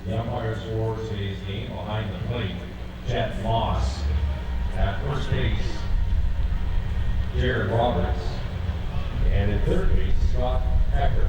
The umpire scores today's game behind the plate, Jet Moss. At first base, Jared Roberts. And at third base, Scott Eckert.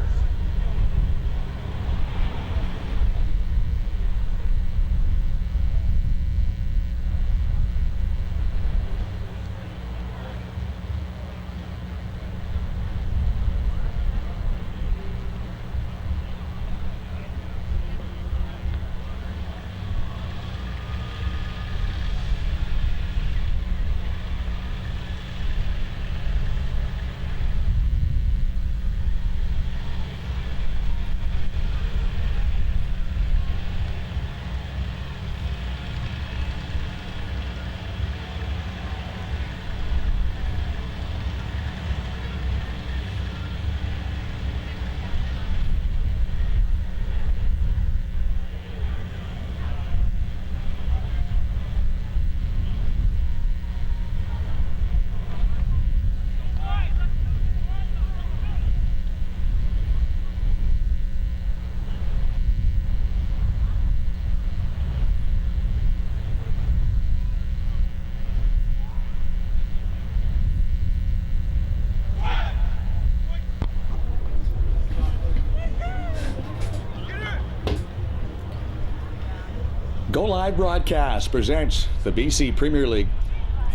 Go Live Broadcast presents the BC Premier League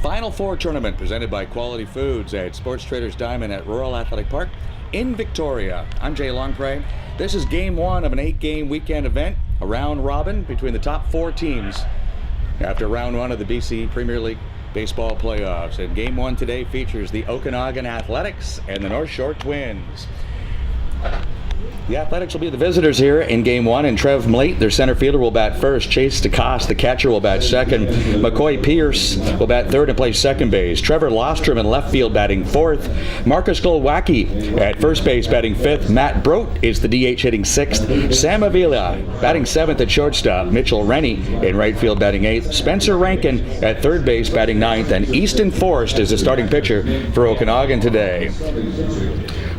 Final Four Tournament presented by Quality Foods at Sports Traders Diamond at Royal Athletic Park in Victoria. I'm Jay Longpre. This is game one of an 8-game weekend event, a round robin between the top 4 teams after round one of the BC Premier League baseball playoffs. And game one today features the Okanagan Athletics and the North Shore Twins. The Athletics will be the visitors here in game one, and Trev Mlate, their center fielder, will bat first. Chase DeCoste, the catcher, will bat second. McCoy Pierce will bat third and play second base. Trevor Lostrom in left field batting fourth. Marcus Golwacki at first base batting fifth. Matt Brote is the DH hitting sixth. Sam Avila batting seventh at shortstop. Mitchell Rennie in right field batting eighth. Spencer Rankin at third base batting ninth. And Easton Forrest is the starting pitcher for Okanagan today.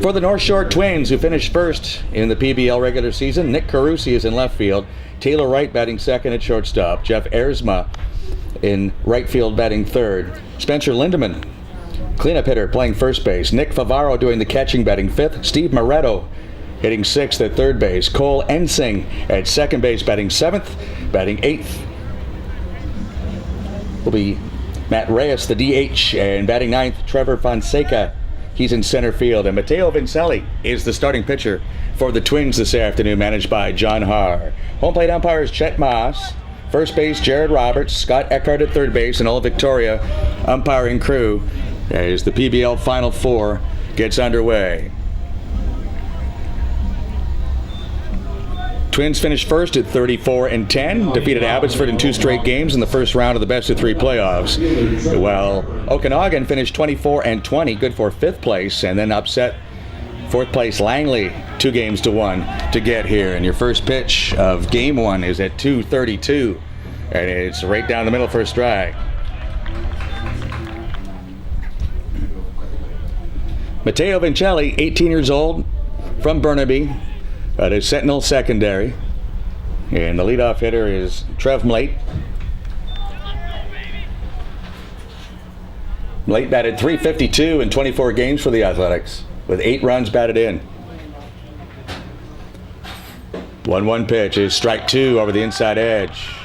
For the North Shore Twins, who finished first in the PBL regular season, Nick Carusi is in left field. Taylor Wright batting second at shortstop. Jeff Erzma in right field batting third. Spencer Lindemann, cleanup hitter, playing first base. Nick Favaro doing the catching, batting fifth. Steve Moretto hitting sixth at third base. Cole Ensing at second base batting seventh. Batting eighth will be Matt Reyes, the DH, and batting ninth, Trevor Fonseca. He's in center field, and Matteo Vincelli is the starting pitcher for the Twins this afternoon, managed by John Haar. Home plate umpires Chet Moss, first base Jared Roberts, Scott Eckhart at third base, and all Victoria umpiring crew as the PBL Final Four gets underway. Twins finished first at 34-10, defeated Abbotsford in 2 straight games in the first round of the best-of-3 playoffs. While Okanagan finished 24-20, good for 5th place, and then upset 4th place Langley 2-1 to get here. And your first pitch of game one is at 2:32, and it's right down the middle for a strike. Matteo Vincelli, 18 years old, from Burnaby. The Sentinel secondary, and the leadoff hitter is Trev Mlate. Mlate batted .352 in 24 games for the Athletics, with 8 runs batted in. 1-1 pitch is strike 2 over the inside edge.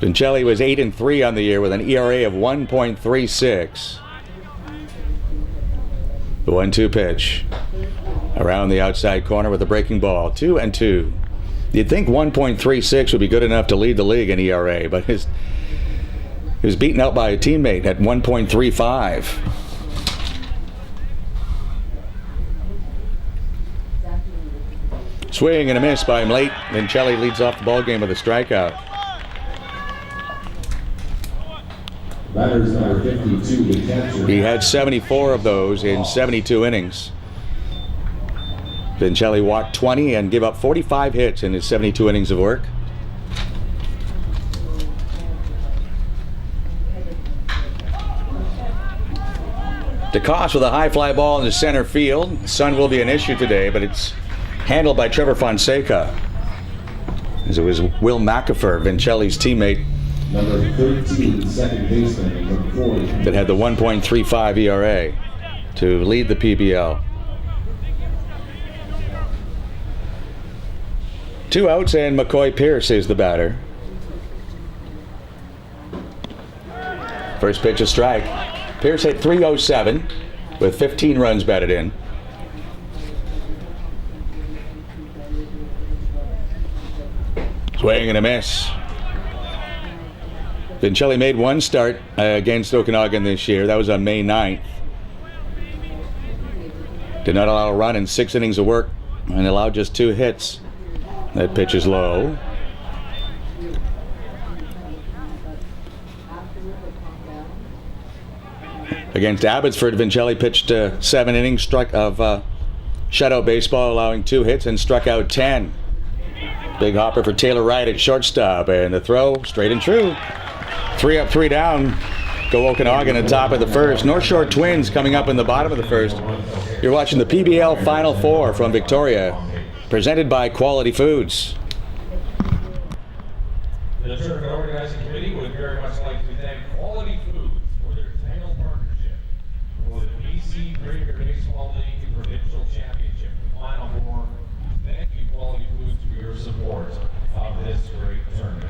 Vincelli was 8-3 on the year with an ERA of 1.36. The 1-2 pitch. Around the outside corner with a breaking ball. 2-2. You'd think 1.36 would be good enough to lead the league in ERA, but he was beaten out by a teammate at 1.35. Swing and a miss by Mlate. Vincelli leads off the ballgame with a strikeout. Batters number 52, the catcher. He had 74 of those in 72 innings. Vincelli walked 20 and gave up 45 hits in his 72 innings of work. DeCoste with a high fly ball into center field. Sun will be an issue today, but it's handled by Trevor Fonseca. As it was Will McAfee, Vincelli's teammate, Number 13, second baseman, number 40. that had the 1.35 ERA to lead the PBL. 2 outs, and McCoy Pierce is the batter. First pitch a strike. Pierce hit .307 with 15 runs batted in. Swing and a miss. Vincelli made one start against Okanagan this year. That was on May 9th. Did not allow a run in 6 innings of work and allowed just 2 hits. That pitch is low. Against Abbotsford, Vincelli pitched 7 innings of shutout baseball, allowing 2 hits and struck out 10. Big hopper for Taylor Wright at shortstop, and the throw straight and true. 3 up, 3 down. Go Okanagan at top of the first. North Shore Twins coming up in the bottom of the first. You're watching the PBL Final Four from Victoria, presented by Quality Foods. The tournament organizing committee would very much like to thank Quality Foods for their title partnership for the BC Premier Baseball League Provincial Championship, the Final Four. Thank you, Quality Foods, for your support of this great tournament.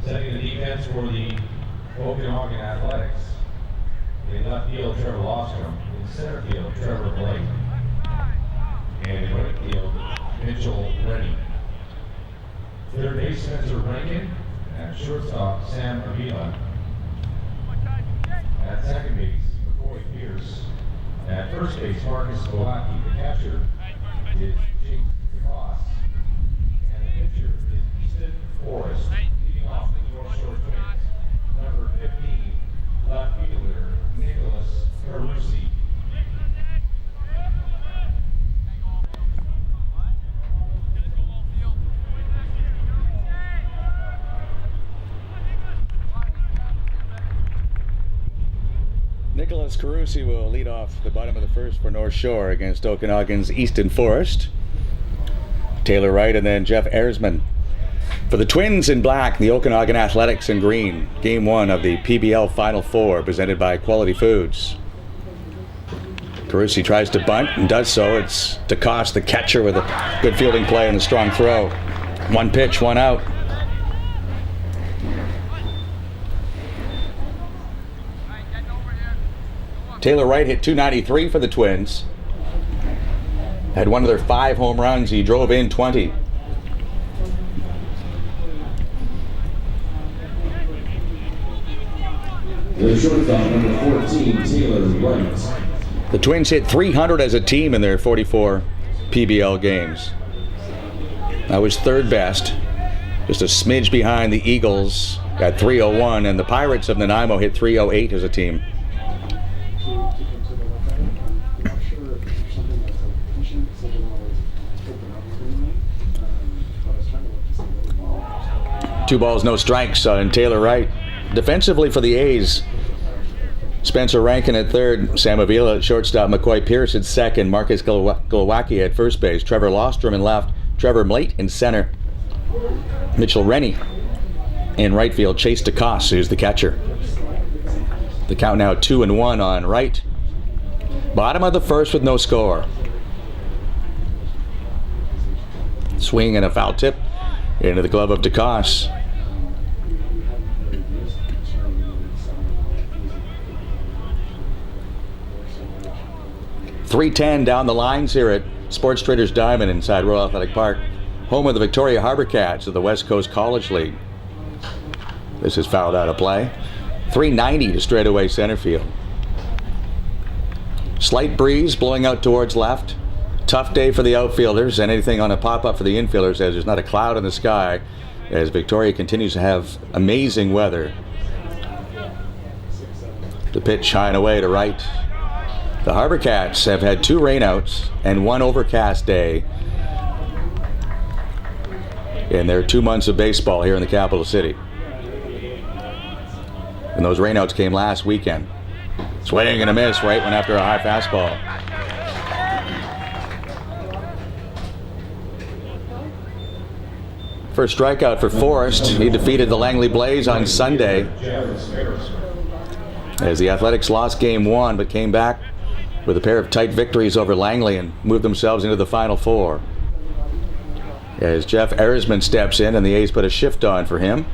Setting the defense for the Okanagan Athletics. In left field, Trevor Lostrom. In center field, Trevor Blake. And in right field, Mitchell Rennie. Third base, Spencer Rankin. At shortstop, Sam Avila. At second base, McCoy Pierce. At first base, Marcus Kowalski. The catcher is Jake DeVos. And the pitcher is Easton Forrest. Leading off the North Shore Twins, number 15, left fielder Nicholas Carusi. Nicholas Carusi will lead off the bottom of the first for North Shore against Okanagan's Easton Forest. Taylor Wright and then Jeff Erzman. For the Twins in black, the Okanagan Athletics in green. Game 1 of the PBL Final Four, presented by Quality Foods. Carusi tries to bunt and does so. It's DeCoste, the catcher, with a good fielding play and a strong throw. 1 pitch, 1 out. Taylor Wright hit .293 for the Twins. Had one of their 5 home runs. He drove in 20. The shortstop, number 14, Taylor Wright. The Twins hit .300 as a team in their 44 PBL games. That was 3rd best, just a smidge behind the Eagles at .301, and the Pirates of Nanaimo hit .308 as a team. Two balls, no strikes on Taylor Wright. Defensively for the A's, Spencer Rankin at third, Sam Avila at shortstop, McCoy Pierce at second, Marcus Glowacki at first base, Trevor Lostrom in left, Trevor Mlate in center, Mitchell Rennie in right field, Chase DeCoste, who's the catcher. The count now 2-1 on Wright. Bottom of the first with no score. Swing and a foul tip into the glove of DeCoste. .310 down the lines here at Sports Traders Diamond inside Royal Athletic Park, home of the Victoria Harbor Cats of the West Coast College League. This is fouled out of play. .390 to straightaway center field. Slight breeze blowing out towards left. tough day for the outfielders and anything on a pop-up for the infielders, as there's not a cloud in the sky, as Victoria continues to have amazing weather. The pitch high and away to right. The Harbor Cats have had 2 rainouts and 1 overcast day in their 2 months of baseball here in the capital city. And those rainouts came last weekend. Swing and a miss right one after a high fastball. First strikeout for Forrest. He defeated the Langley Blaze on Sunday, as the Athletics lost game 1 but came back with a pair of tight victories over Langley and moved themselves into the Final Four. As Jeff Erisman steps in and the A's put a shift on for him.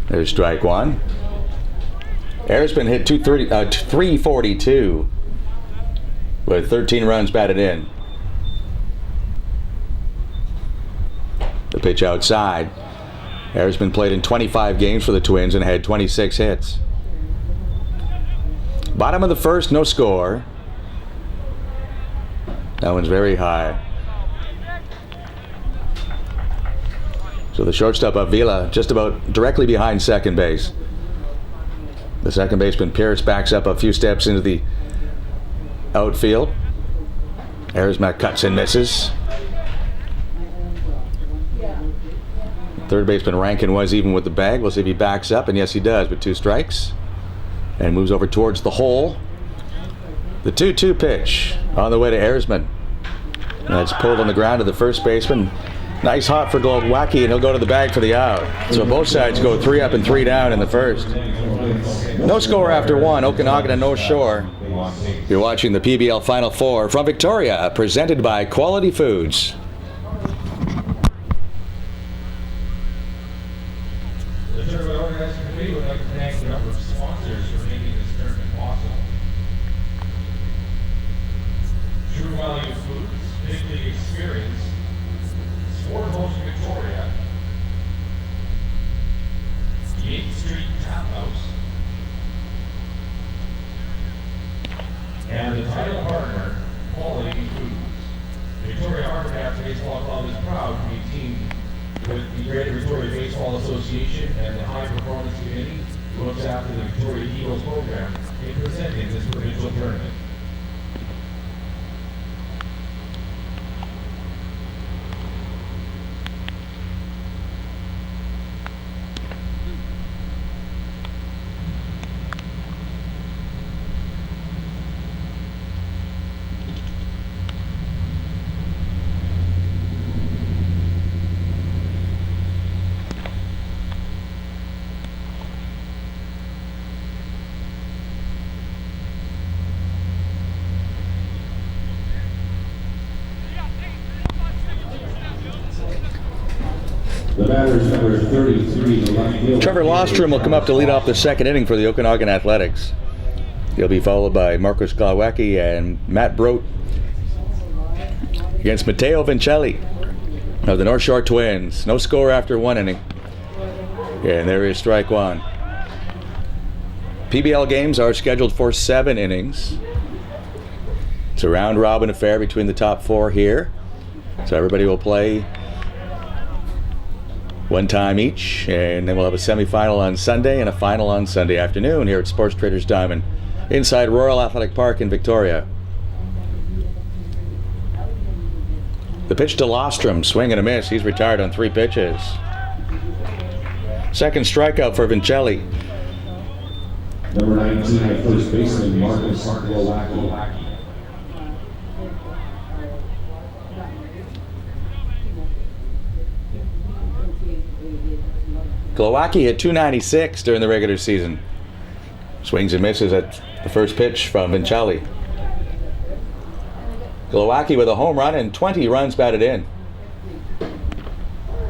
There's strike 1. Erisman hit 342 with 13 runs batted in. The pitch outside. Erisman played in 25 games for the Twins and had 26 hits. Bottom of the first, no score. That one's very high. So the shortstop Avila just about directly behind second base. The second baseman Pierce backs up a few steps into the outfield. Erisman cuts and misses. Third baseman Rankin was even with the bag. We'll see if he backs up, and yes he does, with 2 strikes. And moves over towards the hole. The 2-2 pitch on the way to Erisman. That's pulled on the ground to the first baseman. Nice hop for Glowacki, and he'll go to the bag for the out. So both sides go 3 up and 3 down in the first. No score after 1. Okanagan and North Shore. You're watching the PBL Final Four from Victoria, presented by Quality Foods. The tournament organizing committee would like to thank a number of sponsors for making this tournament possible. True Value Foods, Big League Experience, Sport Host Victoria, 8th Street Tap House, and the title partner, Quality Foods. Victoria Harbor Cats Baseball Club is proud to be teamed with the Greater Victoria Baseball Association and the High Performance Committee, who looks after the Victoria Eagles program, in presenting this provincial tournament. The batter's number 33, the left fielder. Trevor Lostrom will come up to lead off the second inning for the Okanagan Athletics. He'll be followed by Marcus Glowacki and Matt Brote against Matteo Vincelli of the North Shore Twins. No score after 1 inning. And there is strike 1. PBL games are scheduled for 7 innings. It's a round-robin affair between the top 4 here. So everybody will play 1 time each, and then we'll have a semifinal on Sunday and a final on Sunday afternoon here at Sports Traders Diamond inside Royal Athletic Park in Victoria. The pitch to Lostrom, swing and a miss. He's retired on 3 pitches. Second strikeout for Vincelli. Number 19 at first baseman, Marcus Glowacki. Glowacki hit .296 during the regular season. Swings and misses at the first pitch from Vincelli. Glowacki with a home run and 20 runs batted in.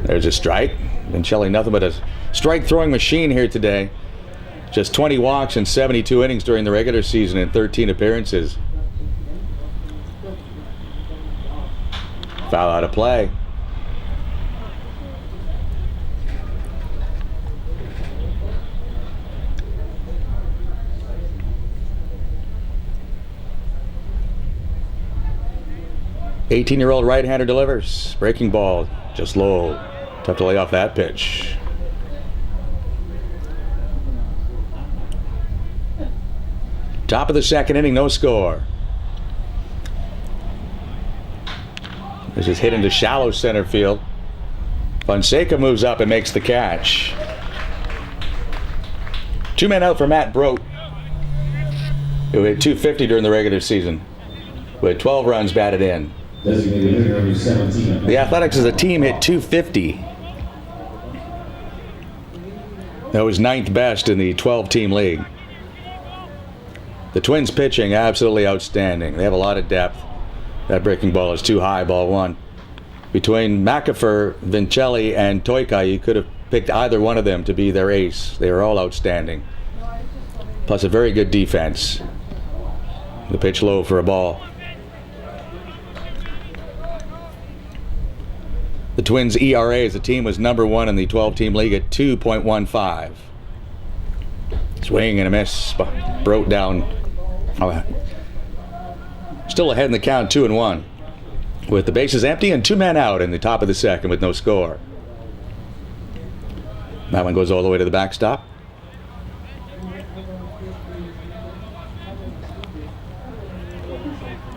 There's a strike. Vincelli nothing but a strike-throwing machine here today. Just 20 walks and 72 innings during the regular season and 13 appearances. Foul out of play. 18-year-old right-hander delivers. Breaking ball, just low. Tough to lay off that pitch. Top of the second inning, no score. This is hit into shallow center field. Fonseca moves up and makes the catch. 2 men out for Matt Brote, who hit .250 during the regular season, with 12 runs batted in. Designated hitter number 17. The Athletics as a team hit .250. That was 9th best in the 12-team league. The Twins pitching absolutely outstanding. They have a lot of depth. That breaking ball is too high, ball one. Between McAfee, Vincelli, and Toika, you could have picked either one of them to be their ace. They were all outstanding. Plus a very good defense. The pitch low for a ball. The Twins' ERA as a team was number 1 in the 12-team league at 2.15. Swing and a miss. Broke down. Still ahead in the count, 2-1. With the bases empty and 2 men out in the top of the second with no score. That one goes all the way to the backstop.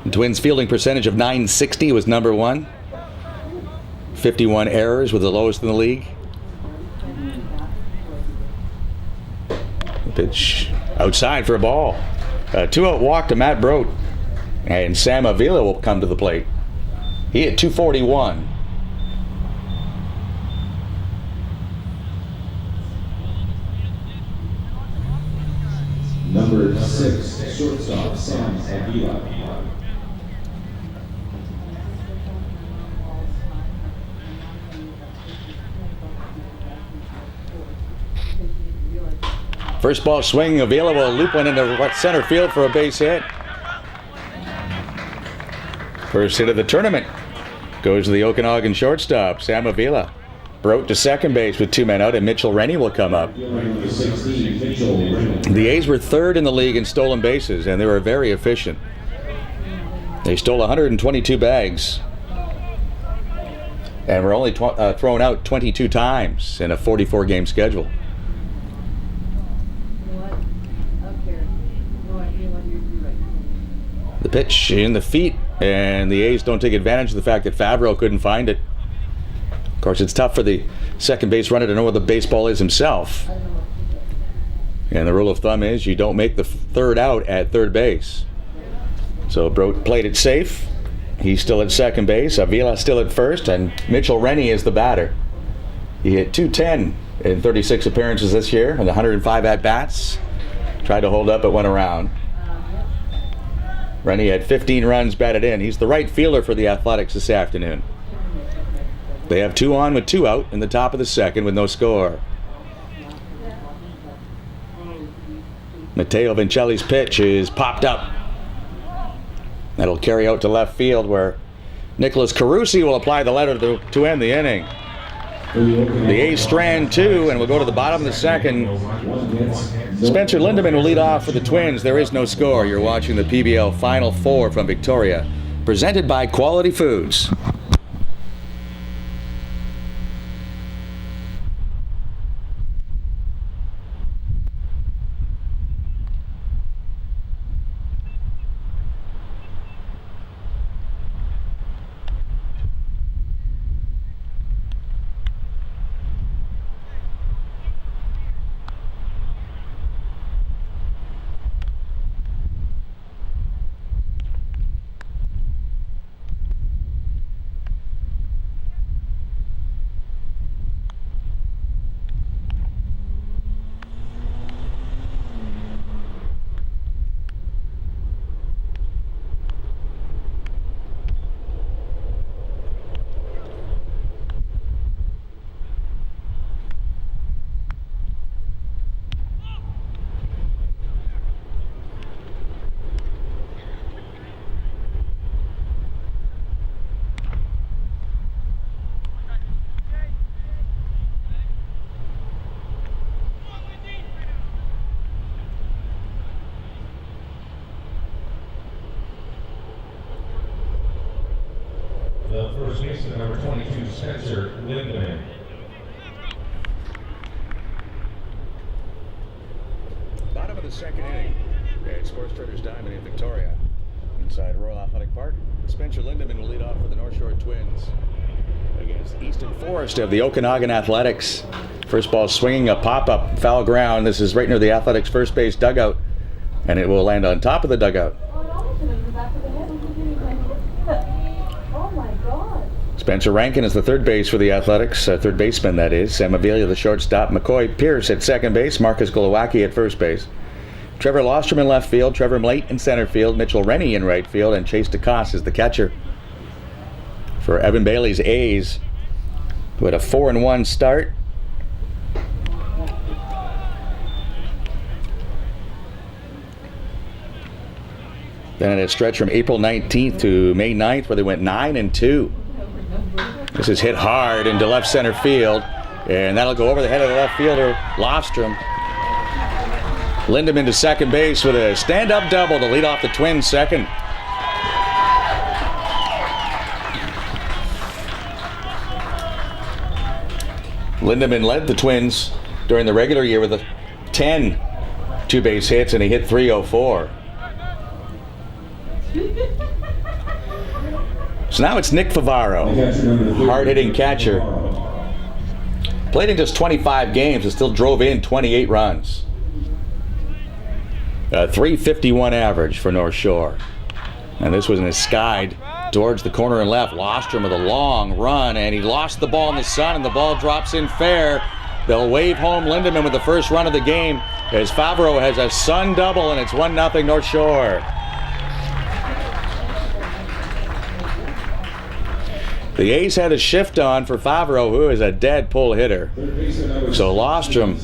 The Twins' fielding percentage of .960 was number 1. 51 errors was the lowest in the league. Pitch outside for a ball. A 2-out walk to Matt Brote. And Sam Avila will come to the plate. He hit .241. Number 6, shortstop, Sam Avila. First ball swinging, Avila will loop one into center field for a base hit. First hit of the tournament goes to the Okanagan shortstop, Sam Avila. Broke to second base with 2 men out, and Mitchell Rennie will come up. Number 16, Mitchell Rennie. The A's were 3rd in the league in stolen bases, and they were very efficient. They stole 122 bags and were only thrown out 22 times in a 44-game schedule. The pitch in the feet, and the A's don't take advantage of the fact that Favreau couldn't find it. Of course, it's tough for the second base runner to know where the baseball is himself. And the rule of thumb is you don't make the third out at third base. So Brote played it safe. He's still at second base. Avila still at first, and Mitchell Rennie is the batter. He hit .210 in 36 appearances this year and 105 at-bats. Tried to hold up, but went around. Rennie had 15 runs batted in. He's the right fielder for the Athletics this afternoon. They have 2 on with 2 out in the top of the second with no score. Matteo Vincelli's pitch is popped up. That'll carry out to left field, where Nicholas Carusi will apply the letter to end the inning. The A's strand 2, and we'll go to the bottom of the second. Spencer Lindemann will lead off for the Twins. There is no score. You're watching the PBL Final Four from Victoria, presented by Quality Foods. the first baseman, number 22, Spencer Lindeman. Bottom of the second inning at Sports Traders Diamond in Victoria, inside Royal Athletic Park. Spencer Lindeman will lead off for the North Shore Twins against Easton Forest of the Okanagan Athletics. First ball swinging, a pop-up, foul ground. This is right near the Athletics first base dugout, and it will land on top of the dugout. Spencer Rankin is the third base for the Athletics, third baseman that is. Sam Avilia the shortstop, McCoy Pierce at second base, Marcus Golowacki at first base. Trevor Lostrom in left field, Trevor Mlate in center field, Mitchell Rennie in right field, and Chase DeCoste is the catcher. For Evan Bailey's A's, who had a 4-1 start. Then it had a stretch from April 19th to May 9th where they went 9-2. This is hit hard into left center field, and that'll go over the head of the left fielder, Lostrom. Lindeman to second base with a stand-up double to lead off the Twins' second. Lindeman led the Twins during the regular year with 10 two-base hits, and he hit .304. So now it's Nick Favaro, hard-hitting catcher. Played in just 25 games and still drove in 28 runs. A .351 average for North Shore. And this was in his skide towards the corner and left. Lostrom with a long run, and he lost the ball in the sun, and the ball drops in fair. They'll wave home Lindeman with the first run of the game as Favaro has a sun double, and it's 1-0 North Shore. The A's had a shift on for Favaro, who is a dead pull hitter. So Lostrom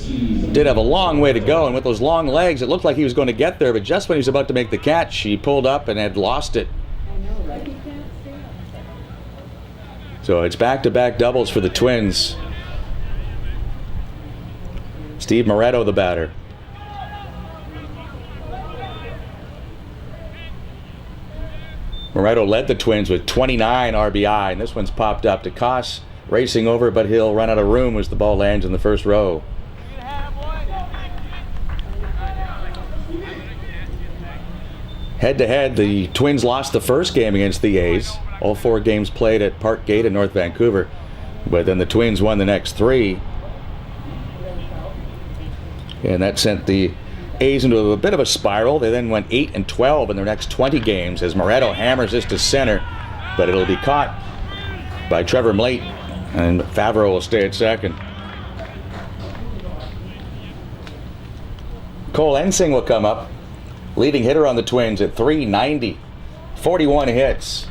did have a long way to go, and with those long legs, it looked like he was going to get there, but just when he was about to make the catch, he pulled up and had lost it. So it's back-to-back doubles for the Twins. Steve Moretto, the batter. Moretto led the Twins with 29 RBI, and this one's popped up. DeCoste racing over, but he'll run out of room as the ball lands in the first row. Head-to-head, the Twins lost the first game against the A's. All 4 games played at Park Gate in North Vancouver. But then the Twins won the next 3. And that sent the A's into a bit of a spiral. They then went 8-12 in their next 20 games as Moretto hammers this to center, but it'll be caught by Trevor Mlate, and Favaro will stay at second. Cole Ensing will come up, leading hitter on the Twins at .390, 41 hits.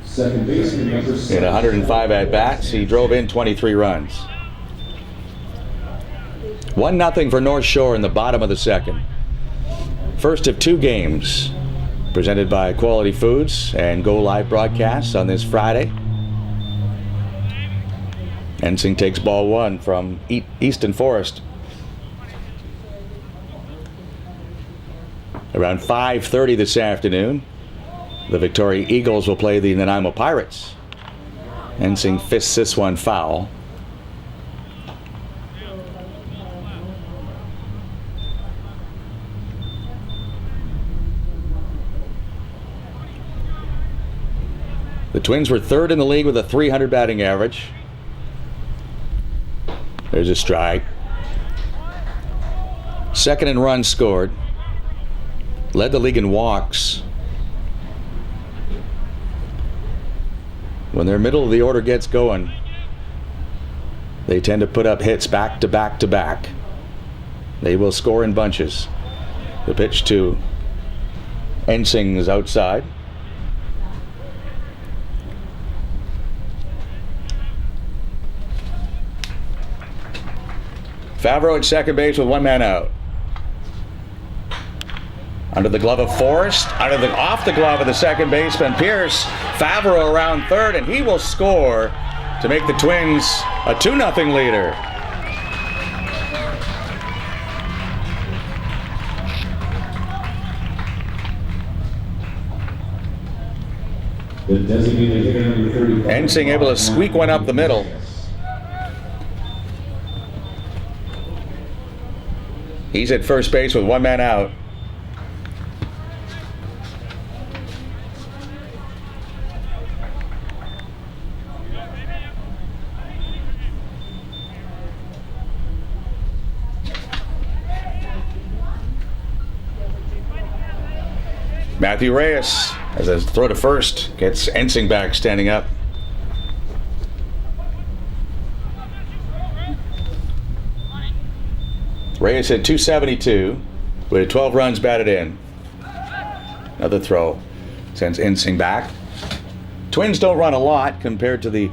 Second baseman, number 6. In 105 at-bats, he drove in 23 runs. 1-0 for North Shore in the bottom of the second. First of 2 games presented by Quality Foods and Go Live broadcasts on this Friday. Ensing takes ball 1 from Easton Forest. Around 5:30 this afternoon, the Victoria Eagles will play the Nanaimo Pirates. Ensing fists this one foul. The Twins were 3rd in the league with a .300 batting average. There's a strike. 2nd in runs scored. Led the league in walks. When their middle of the order gets going, they tend to put up hits back to back to back. They will score in bunches. The pitch to Ensing is outside. Favaro at second base with 1 man out. Under the glove of Forrest, off the glove of the second baseman Pierce. Favaro around third, and he will score to make the Twins a 2-0 leader. The designated hitter number 35. Ensing able to squeak one up the middle. He's at first base with one man out. Matthew Reyes, as a throw to first, gets Ensing back standing up. Reyes hit .272 with 12 runs batted in. Another throw sends Ensing back. Twins don't run a lot compared to the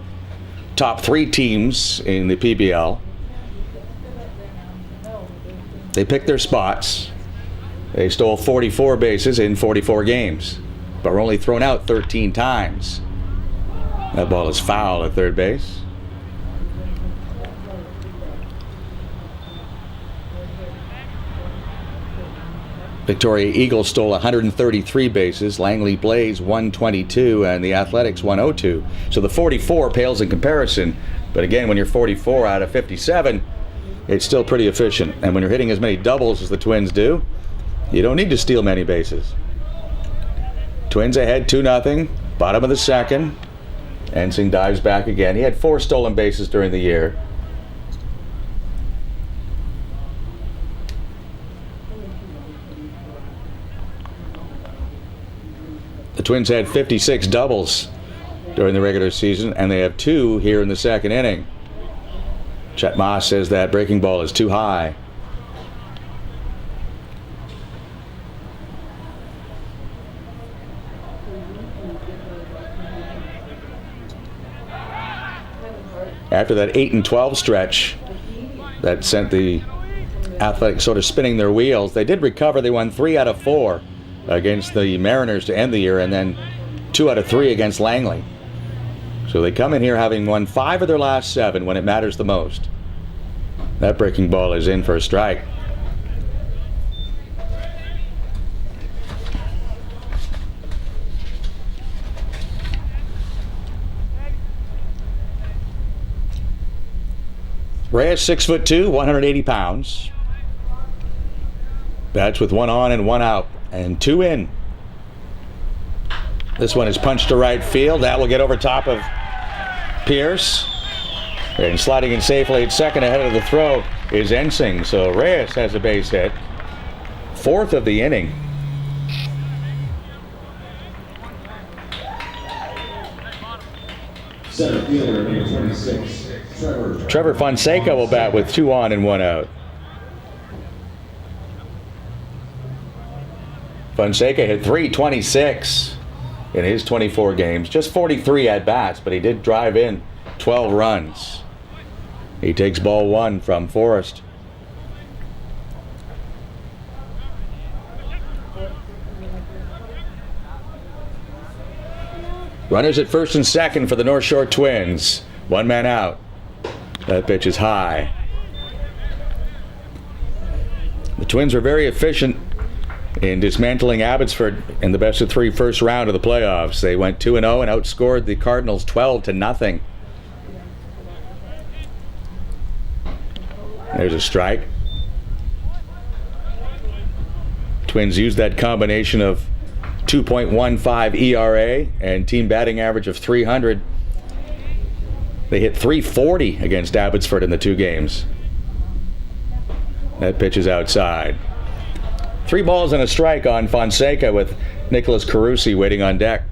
top three teams in the PBL. They pick their spots. They stole 44 bases in 44 games, but were only thrown out 13 times. That ball is foul at third base. Victoria Eagles stole 133 bases, Langley Blaze 122, and the Athletics 102. So the 44 pales in comparison, but again, when you're 44 out of 57, it's still pretty efficient. And when you're hitting as many doubles as the Twins do, you don't need to steal many bases. Twins ahead 2-0, bottom of the second. Ensing dives back again. He had 4 stolen bases during the year. The Twins had 56 doubles during the regular season, and they have 2 here in the second inning. Chet Moss says that breaking ball is too high. After that 8-12 stretch that sent the Athletics sort of spinning their wheels, they did recover. They won 3 out of 4 against the Mariners to end the year, and then 2 out of 3 against Langley. So they come in here having won 5 of their last 7 when it matters the most. That breaking ball is in for a strike. Reyes 6'2", 180 pounds. Bats with 1 on and 1 out, and 2 in. This one is punched to right field. That will get over top of Pierce. And sliding in safely at second ahead of the throw is Ensing. So Reyes has a base hit. 4th of the inning. Center fielder number 26. Trevor Fonseca will bat with 2 on and 1 out. Fonseca hit .326 in his 24 games. Just 43 at-bats, but he did drive in 12 runs. He takes ball 1 from Forrest. Runners at first and second for the North Shore Twins. 1 man out. That pitch is high. The Twins were very efficient in dismantling Abbotsford in the best of 3 first round of the playoffs. They went 2-0 and outscored the Cardinals 12-0. There's a strike. Twins used that combination of 2.15 ERA and team batting average of .300. They hit .340 against Abbotsford in the 2 games. That pitch is outside. 3 balls and a strike on Fonseca with Nicholas Carusi waiting on deck.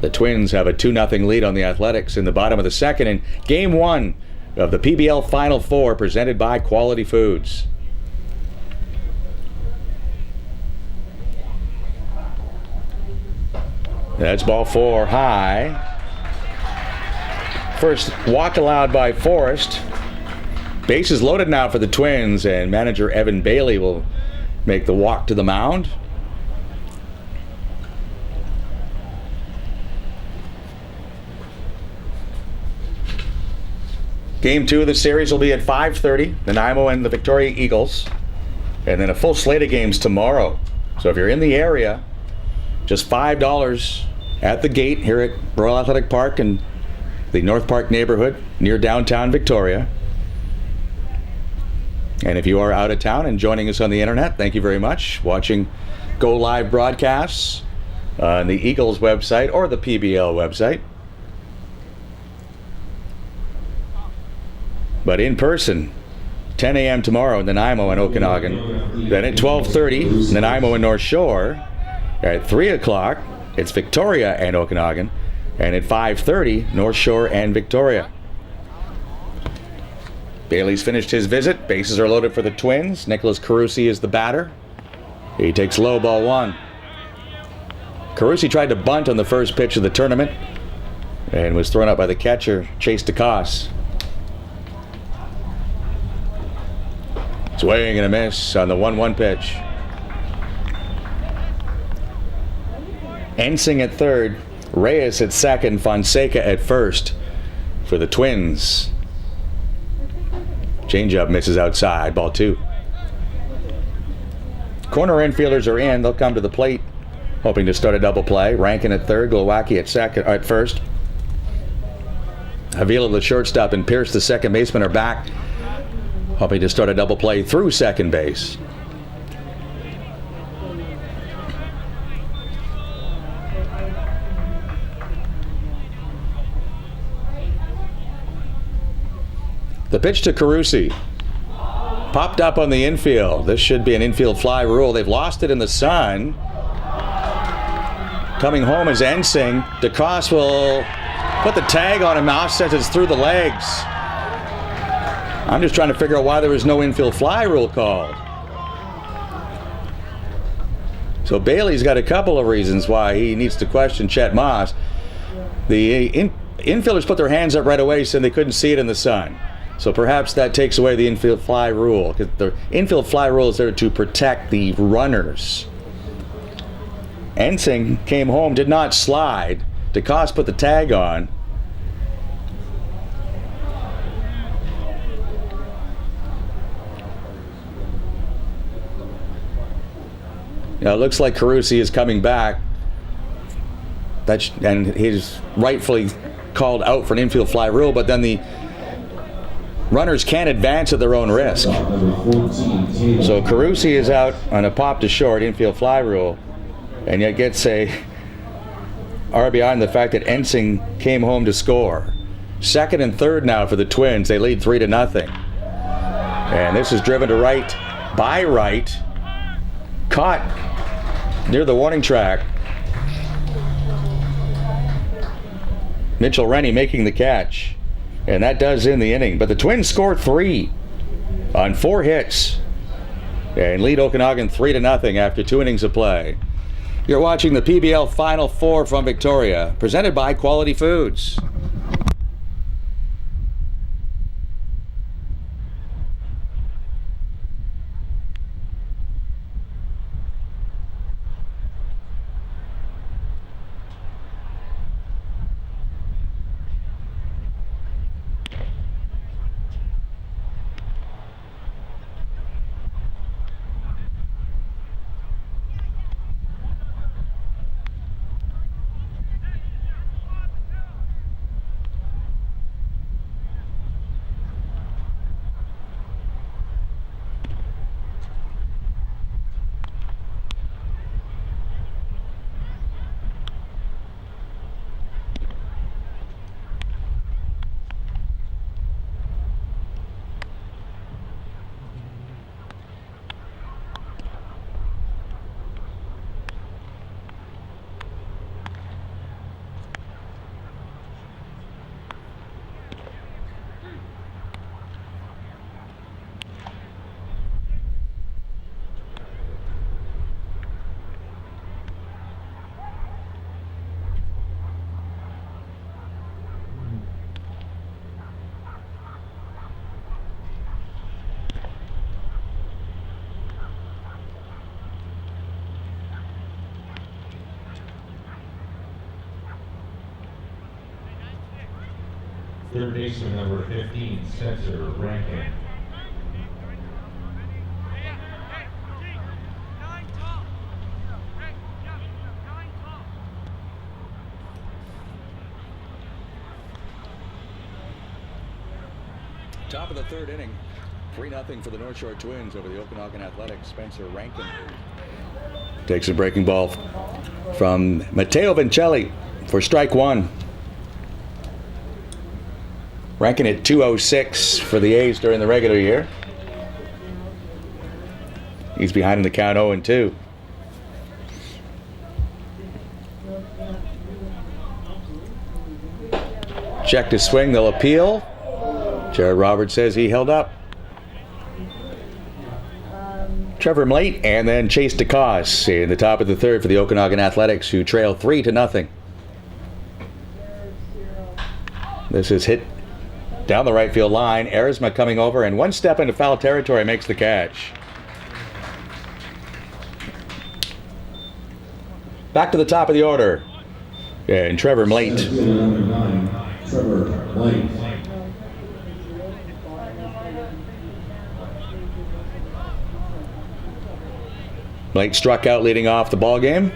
The Twins have a 2-0 lead on the Athletics in the bottom of the second in Game 1 of the PBL Final Four presented by Quality Foods. That's ball 4 high. First walk allowed by Forrest. Bases loaded now for the Twins, and manager Evan Bailey will make the walk to the mound. Game 2 of the series will be at 5:30, Nanaimo and the Victoria Eagles. And then a full slate of games tomorrow. So if you're in the area, just $5 at the gate here at Royal Athletic Park in the North Park neighborhood near downtown Victoria. And if you are out of town and joining us on the internet, thank you very much. Watching Go Live broadcasts on the Eagles website or the PBL website. But in person, 10 a.m. tomorrow in Nanaimo and Okanagan. Then at 12:30, Nanaimo and North Shore. At 3 o'clock, it's Victoria and Okanagan. And at 5:30, North Shore and Victoria. Bailey's finished his visit. Bases are loaded for the Twins. Nicholas Carusi is the batter. He takes low, ball one. Carusi tried to bunt on the first pitch of the tournament and was thrown out by the catcher, Chase DeCoss. Swing and a miss on the 1-1 pitch. Ensing at third, Reyes at second, Fonseca at first for the Twins. Changeup misses outside, ball two. Corner infielders are in. They'll come to the plate, hoping to start a double play. Rankin at third, Glowacki at first. Avila, the shortstop, and Pierce, the second baseman, are back, hoping to start a double play through second base. The pitch to Carusi. Popped up on the infield. This should be an infield fly rule. They've lost it in the sun. Coming home is Ensing. DeCoss will put the tag on him. Offsets it's through the legs. I'm just trying to figure out why there was no infield fly rule called. So Bailey's got a couple of reasons why he needs to question Chet Moss. The infielders put their hands up right away, saying they couldn't see it in the sun. So perhaps that takes away the infield fly rule. The infield fly rule is there to protect the runners. Ensing came home, did not slide. DeCoss put the tag on. Now it looks like Carusi is coming back. And he's rightfully called out for an infield fly rule, but then the runners can't advance at their own risk. So Carusi is out on a pop to short infield fly rule, and yet gets a RBI on the fact that Ensing came home to score. Second and third now for the Twins. They lead 3-0. And this is driven to right by Wright. Caught near the warning track. Mitchell Rennie making the catch. And that does end the inning. But the Twins score 3 on 4 hits and lead Okanagan 3-0 after 2 innings of play. You're watching the PBL Final Four from Victoria, presented by Quality Foods. Third baseman number 15, Spencer Rankin. Top of the third inning, 3-0 for the North Shore Twins over the Okanagan Athletics. Spencer Rankin takes a breaking ball from Matteo Vincelli for strike one. Rankin at 206 for the A's during the regular year. He's behind in the count 0-2. Check to swing, they'll appeal. Jared Roberts says he held up. Trevor Mlate and then Chase DeCoss in the top of the third for the Okanagan Athletics, who trail 3-0. This is hit down the right field line. Arizma coming over and one step into foul territory makes the catch. Back to the top of the order. And Trevor Mlate. Trevor Mlate. Mlate struck out leading off the ball game.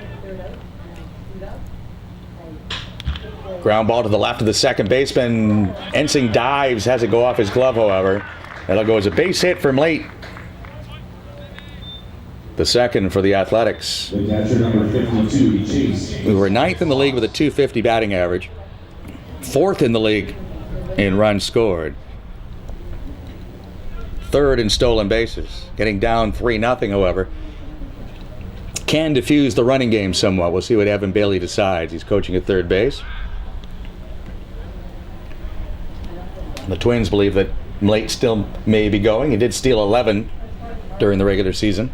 Ground ball to the left of the second baseman. Ensing dives, has it go off his glove, however. That'll go as a base hit for Mlate. The second for the Athletics. The catcher number 52, Chase. We were 9th in the league with a .250 batting average. 4th in the league in runs scored. 3rd in stolen bases. Getting down 3-0, however, can diffuse the running game somewhat. We'll see what Evan Bailey decides. He's coaching at third base. The Twins believe that Mlate still may be going. He did steal 11 during the regular season.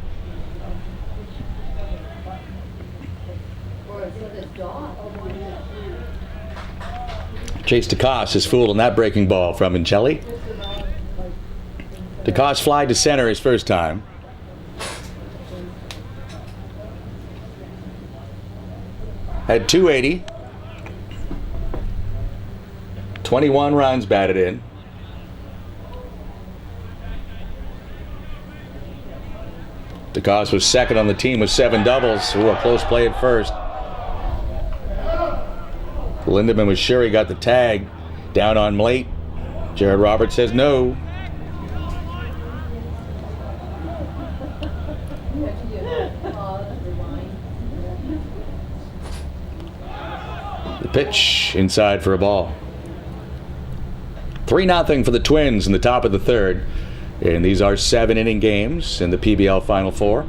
Chase DeCoss is fooled on that breaking ball from Vincelli. DeCoss flied to center his first time. Had 280. 21 runs batted in. DeCoss was second on the team with 7 doubles. Ooh, a close play at first. Lindemann was sure he got the tag. Down on Mlate. Jared Roberts says no. The pitch inside for a ball. 3-0 for the Twins in the top of the third. And these are 7-inning games in the PBL Final Four.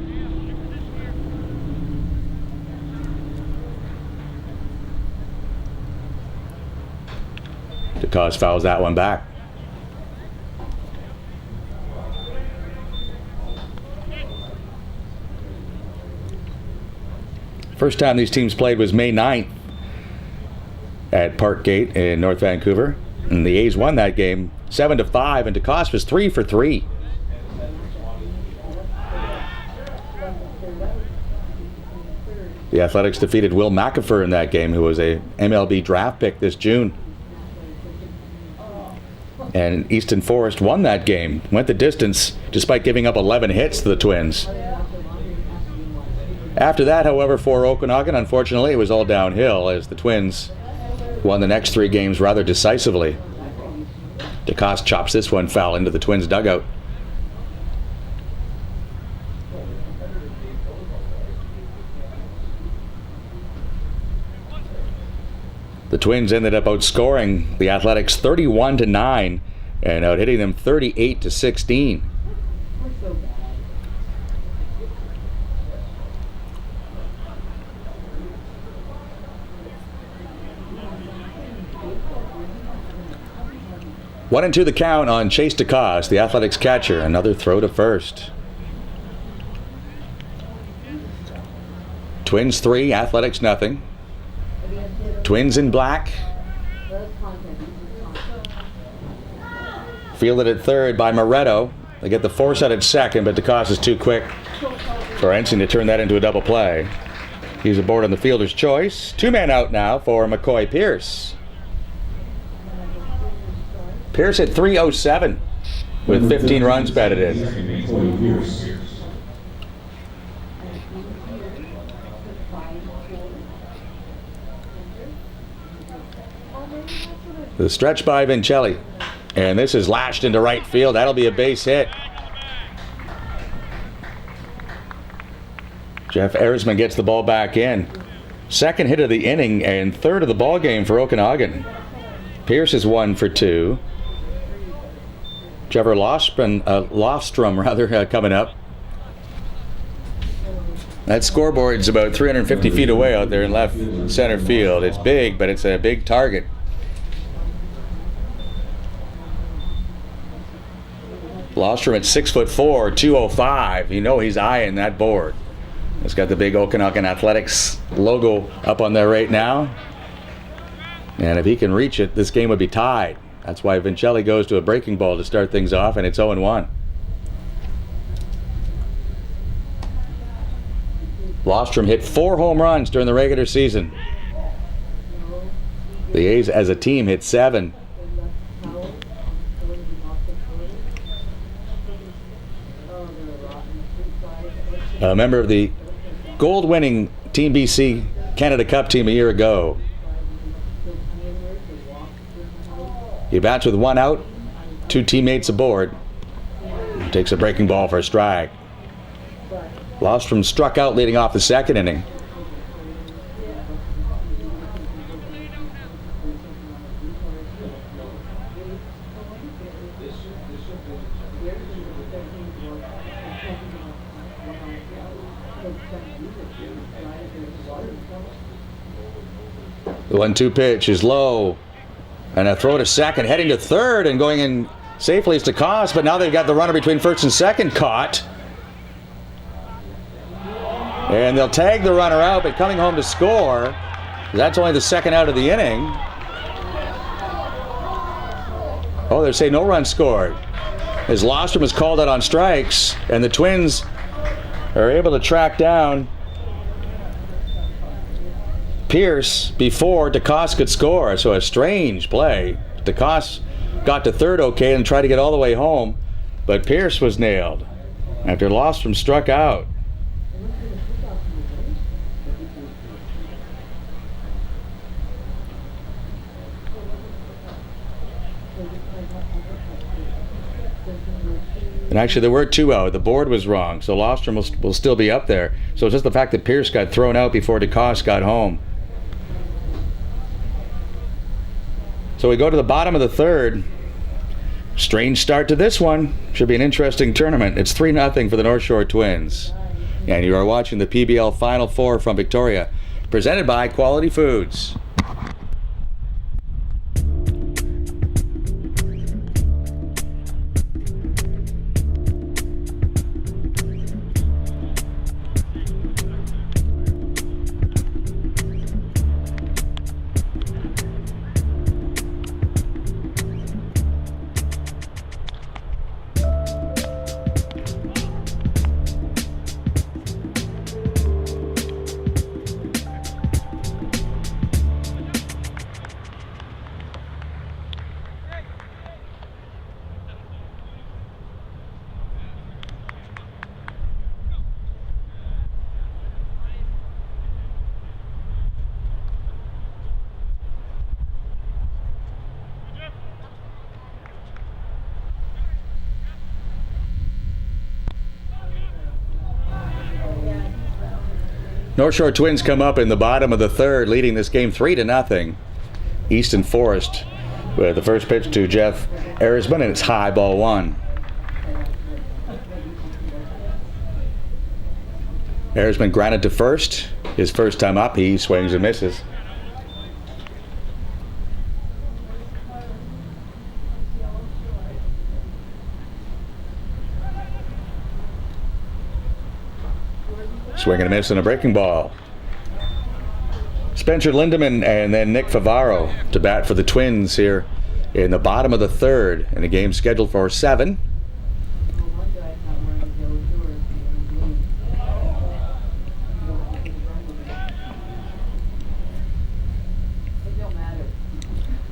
DeCoss fouls that one back. First time these teams played was May 9th at Parkgate in North Vancouver. And the A's won that game 7-5, and DeCoss was 3 for 3. The Athletics defeated Will McAfee in that game, who was a MLB draft pick this June. And Easton Forest won that game, went the distance despite giving up 11 hits to the Twins. After that, however, for Okanagan, unfortunately, it was all downhill as the Twins won the next 3 games rather decisively. DeCoss chops this one foul into the Twins' dugout. The Twins ended up outscoring the Athletics 31-9 and out-hitting them 38-16. One and 2 the count on Chase DeCoss, the Athletics catcher. Another throw to first. Twins 3, Athletics nothing. Twins in black. Fielded at third by Moretto. They get the force out at second, but DeCoss is too quick for Ensing to turn that into a double play. He's aboard on the fielder's choice. 2-man out now for McCoy Pierce. Pierce at 307 with 15 runs batted in. The stretch by Vincelli. And this is lashed into right field. That'll be a base hit. Jeff Erisman gets the ball back in. Second hit of the inning and third of the ball game for Okanagan. Pierce is 1 for 2. Trevor Lofstrom coming up. That scoreboard's about 350 feet away out there in left center field. It's big, but it's a big target. Lofstrom at 6'4", 205. You know he's eyeing that board. It's got the big Okanagan Athletics logo up on there right now. And if he can reach it, this game would be tied. That's why Vincelli goes to a breaking ball to start things off, and it's 0-1. Lofstrom hit 4 home runs during the regular season. The A's as a team hit 7. A member of the gold-winning Team BC Canada Cup team a year ago. He bats with 1 out, 2 teammates aboard. Takes a breaking ball for a strike. Lofstrom struck out leading off the second inning. The 1-2 pitch is low. And a throw to second, heading to third, and going in safely is DeCoste, but now they've got the runner between first and second caught. And they'll tag the runner out, but coming home to score. That's only the second out of the inning. Oh, they say no run scored. As Lofstrom is called out on strikes, and the Twins are able to track down Pierce before DeCoste could score. So a strange play. DeCoste got to third okay and tried to get all the way home, but Pierce was nailed after Lofstrom struck out. And actually there were 2 out. The board was wrong, so Lofstrom will still be up there. So it's just the fact that Pierce got thrown out before DeCoste got home. So we go to the bottom of the third. Strange start to this one. Should be an interesting tournament. It's 3-0 for the North Shore Twins. And you are watching the PBL Final Four from Victoria, presented by Quality Foods. North Shore Twins come up in the bottom of the third, leading this game 3-0. Easton Forest with the first pitch to Jeff Erisman, and it's high, ball 1. Erisman grounded to first. His first time up, he swings and misses. Swing and a miss and a breaking ball. Spencer Lindemann and then Nick Favaro to bat for the Twins here in the bottom of the third in a game scheduled for 7.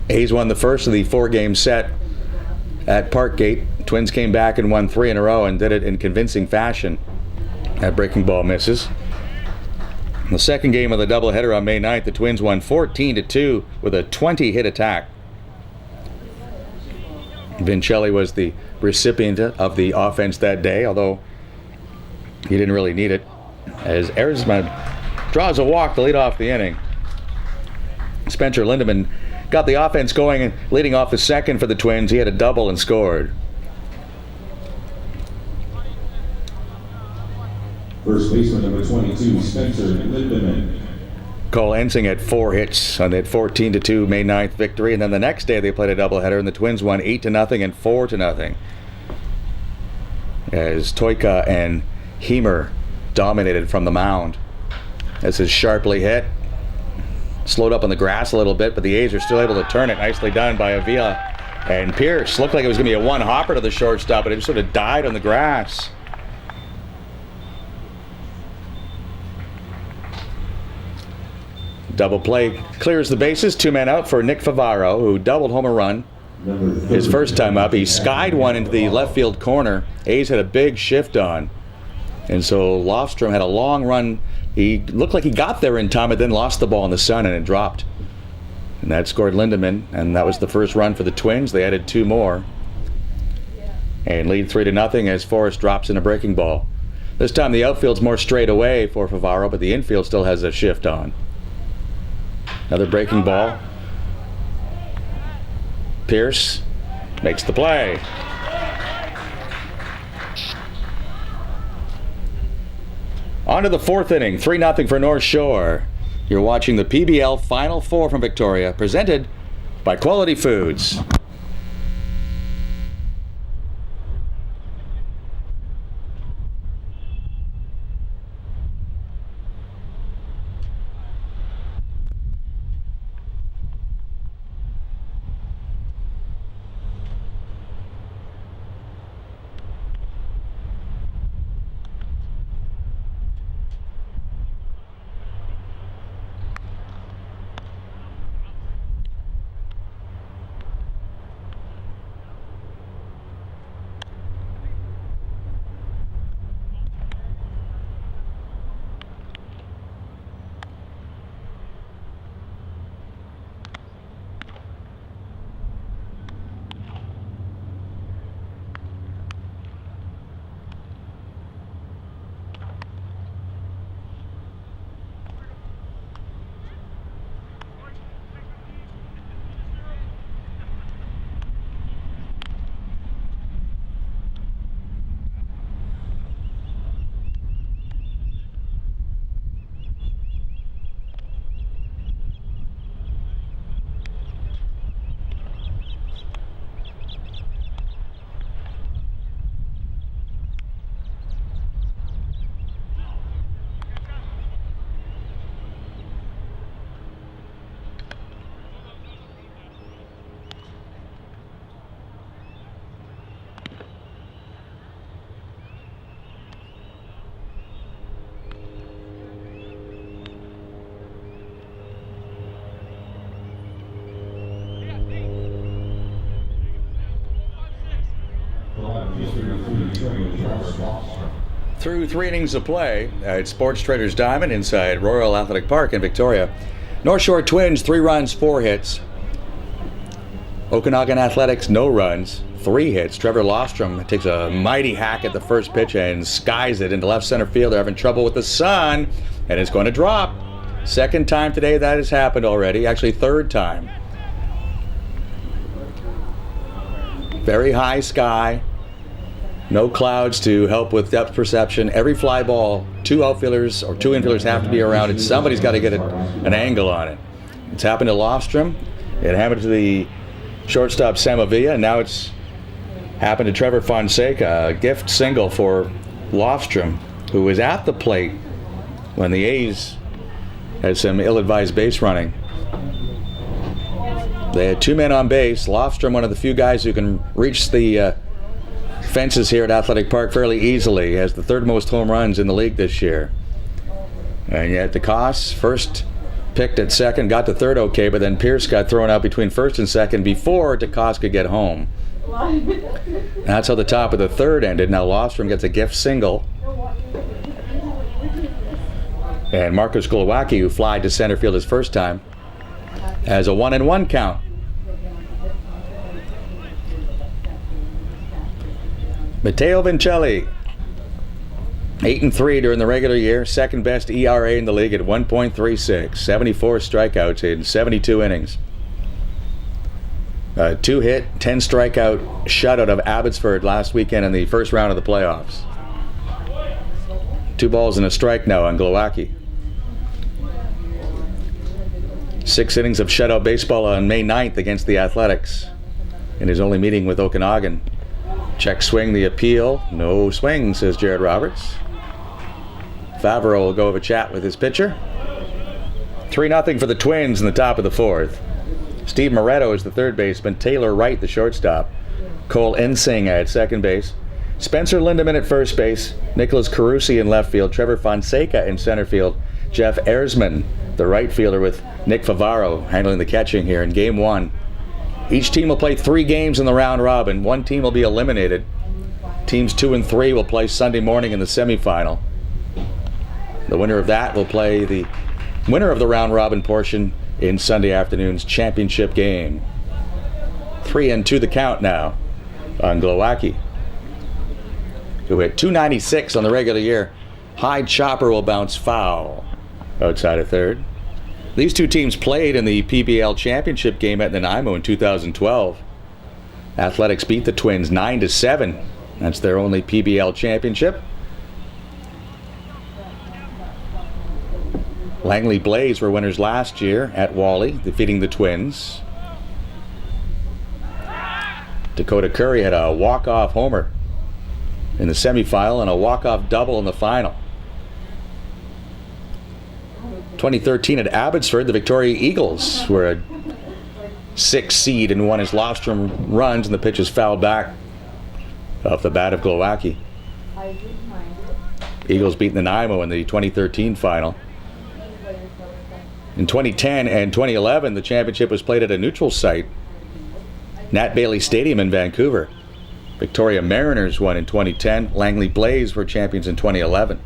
A's won the first of the 4-game set at Parkgate. Twins came back and won 3 in a row and did it in convincing fashion. That breaking ball misses. In the second game of the doubleheader on May 9th, the Twins won 14-2 with a 20-hit attack. Vincelli was the recipient of the offense that day, although he didn't really need it, as Arizona draws a walk to lead off the inning. Spencer Lindemann got the offense going and leading off the second for the Twins. He had a double and scored. First baseman number 22, Spencer Lindemann. Cole Ensing had 4 hits on that 14-2 May 9th victory, and then the next day they played a doubleheader, and the Twins won 8-0 and 4-0. As Toika and Hemer dominated from the mound. This is sharply hit. Slowed up on the grass a little bit, but the A's are still able to turn it. Nicely done by Avila. And Pierce looked like it was going to be a one-hopper to the shortstop, but it just sort of died on the grass. Double play clears the bases. 2 men out for Nick Favaro, who doubled home a run his first time up. He skied one into the left field corner. A's had a big shift on. And so Lofstrom had a long run. He looked like he got there in time, but then lost the ball in the sun and it dropped. And that scored Lindemann, and that was the first run for the Twins. They added 2 more. And lead 3-0 as Forrest drops in a breaking ball. This time the outfield's more straight away for Favaro, but the infield still has a shift on. Another breaking ball. Pierce makes the play. On to the 4th inning, 3-0 for North Shore. You're watching the PBL Final Four from Victoria, presented by Quality Foods. Through 3 innings of play at Sports Traders Diamond inside Royal Athletic Park in Victoria, North Shore Twins 3 runs, 4 hits. Okanagan Athletics no runs, 3 hits. Trevor Lofstrom takes a mighty hack at the first pitch and skies it into left center field. They're having trouble with the sun, and it's going to drop. 2nd time today that has happened already, actually 3rd time. Very high sky. No clouds to help with depth perception. Every fly ball, 2 outfielders or 2 infielders have to be around it. Somebody's got to get an angle on it. It's happened to Lofstrom. It happened to the shortstop Sam Avila, and now it's happened to Trevor Fonseca. A gift single for Lofstrom, who was at the plate when the A's had some ill-advised base running. They had 2 men on base. Lofstrom, one of the few guys who can reach the fences here at Athletic Park fairly easily, has the 3rd most home runs in the league this year. And yet DeCoste, first picked at second, got to third okay, but then Pierce got thrown out between first and second before DeCoste could get home. That's how the top of the 3rd ended. Now Lofstrom gets a gift single. And Marcus Glowacki, who flied to center field his first time, has a 1-1 count. Matteo Vincelli, 8-3 during the regular year, second best ERA in the league at 1.36, 74 strikeouts in 72 innings. 2-hit, 10 strikeout shutout of Abbotsford last weekend in the first round of the playoffs. 2 balls and a strike now on Glowacki. 6 innings of shutout baseball on May 9th against the Athletics in his only meeting with Okanagan. Check swing, the appeal. No swing, says Jared Roberts. Favreau will go have a chat with his pitcher. 3-0 for the Twins in the top of the 4th. Steve Moretto is the third baseman. Taylor Wright, the shortstop. Cole Ensing at second base. Spencer Lindemann at first base. Nicholas Carusi in left field. Trevor Fonseca in center field. Jeff Erzman, the right fielder, with Nick Favaro handling the catching here in Game 1. Each team will play 3 games in the round robin. 1 team will be eliminated. Teams 2 and 3 will play Sunday morning in the semifinal. The winner of that will play the winner of the round robin portion in Sunday afternoon's championship game. 3-2 the count now on Glowacki, who hit .296 on the regular year. High chopper will bounce foul outside of third. These 2 teams played in the PBL championship game at Nanaimo in 2012. Athletics beat the Twins 9-7. That's their only PBL championship. Langley Blaze were winners last year at Wally, defeating the Twins. Dakota Curry had a walk-off homer in the semifinal and a walk-off double in the final. 2013 at Abbotsford, the Victoria Eagles were a 6 seed and won as Lofstrom runs, and the pitch is fouled back off the bat of Glowacki. Eagles beat Nanaimo in the 2013 final. In 2010 and 2011, the championship was played at a neutral site, Nat Bailey Stadium in Vancouver. Victoria Mariners won in 2010. Langley Blaze were champions in 2011.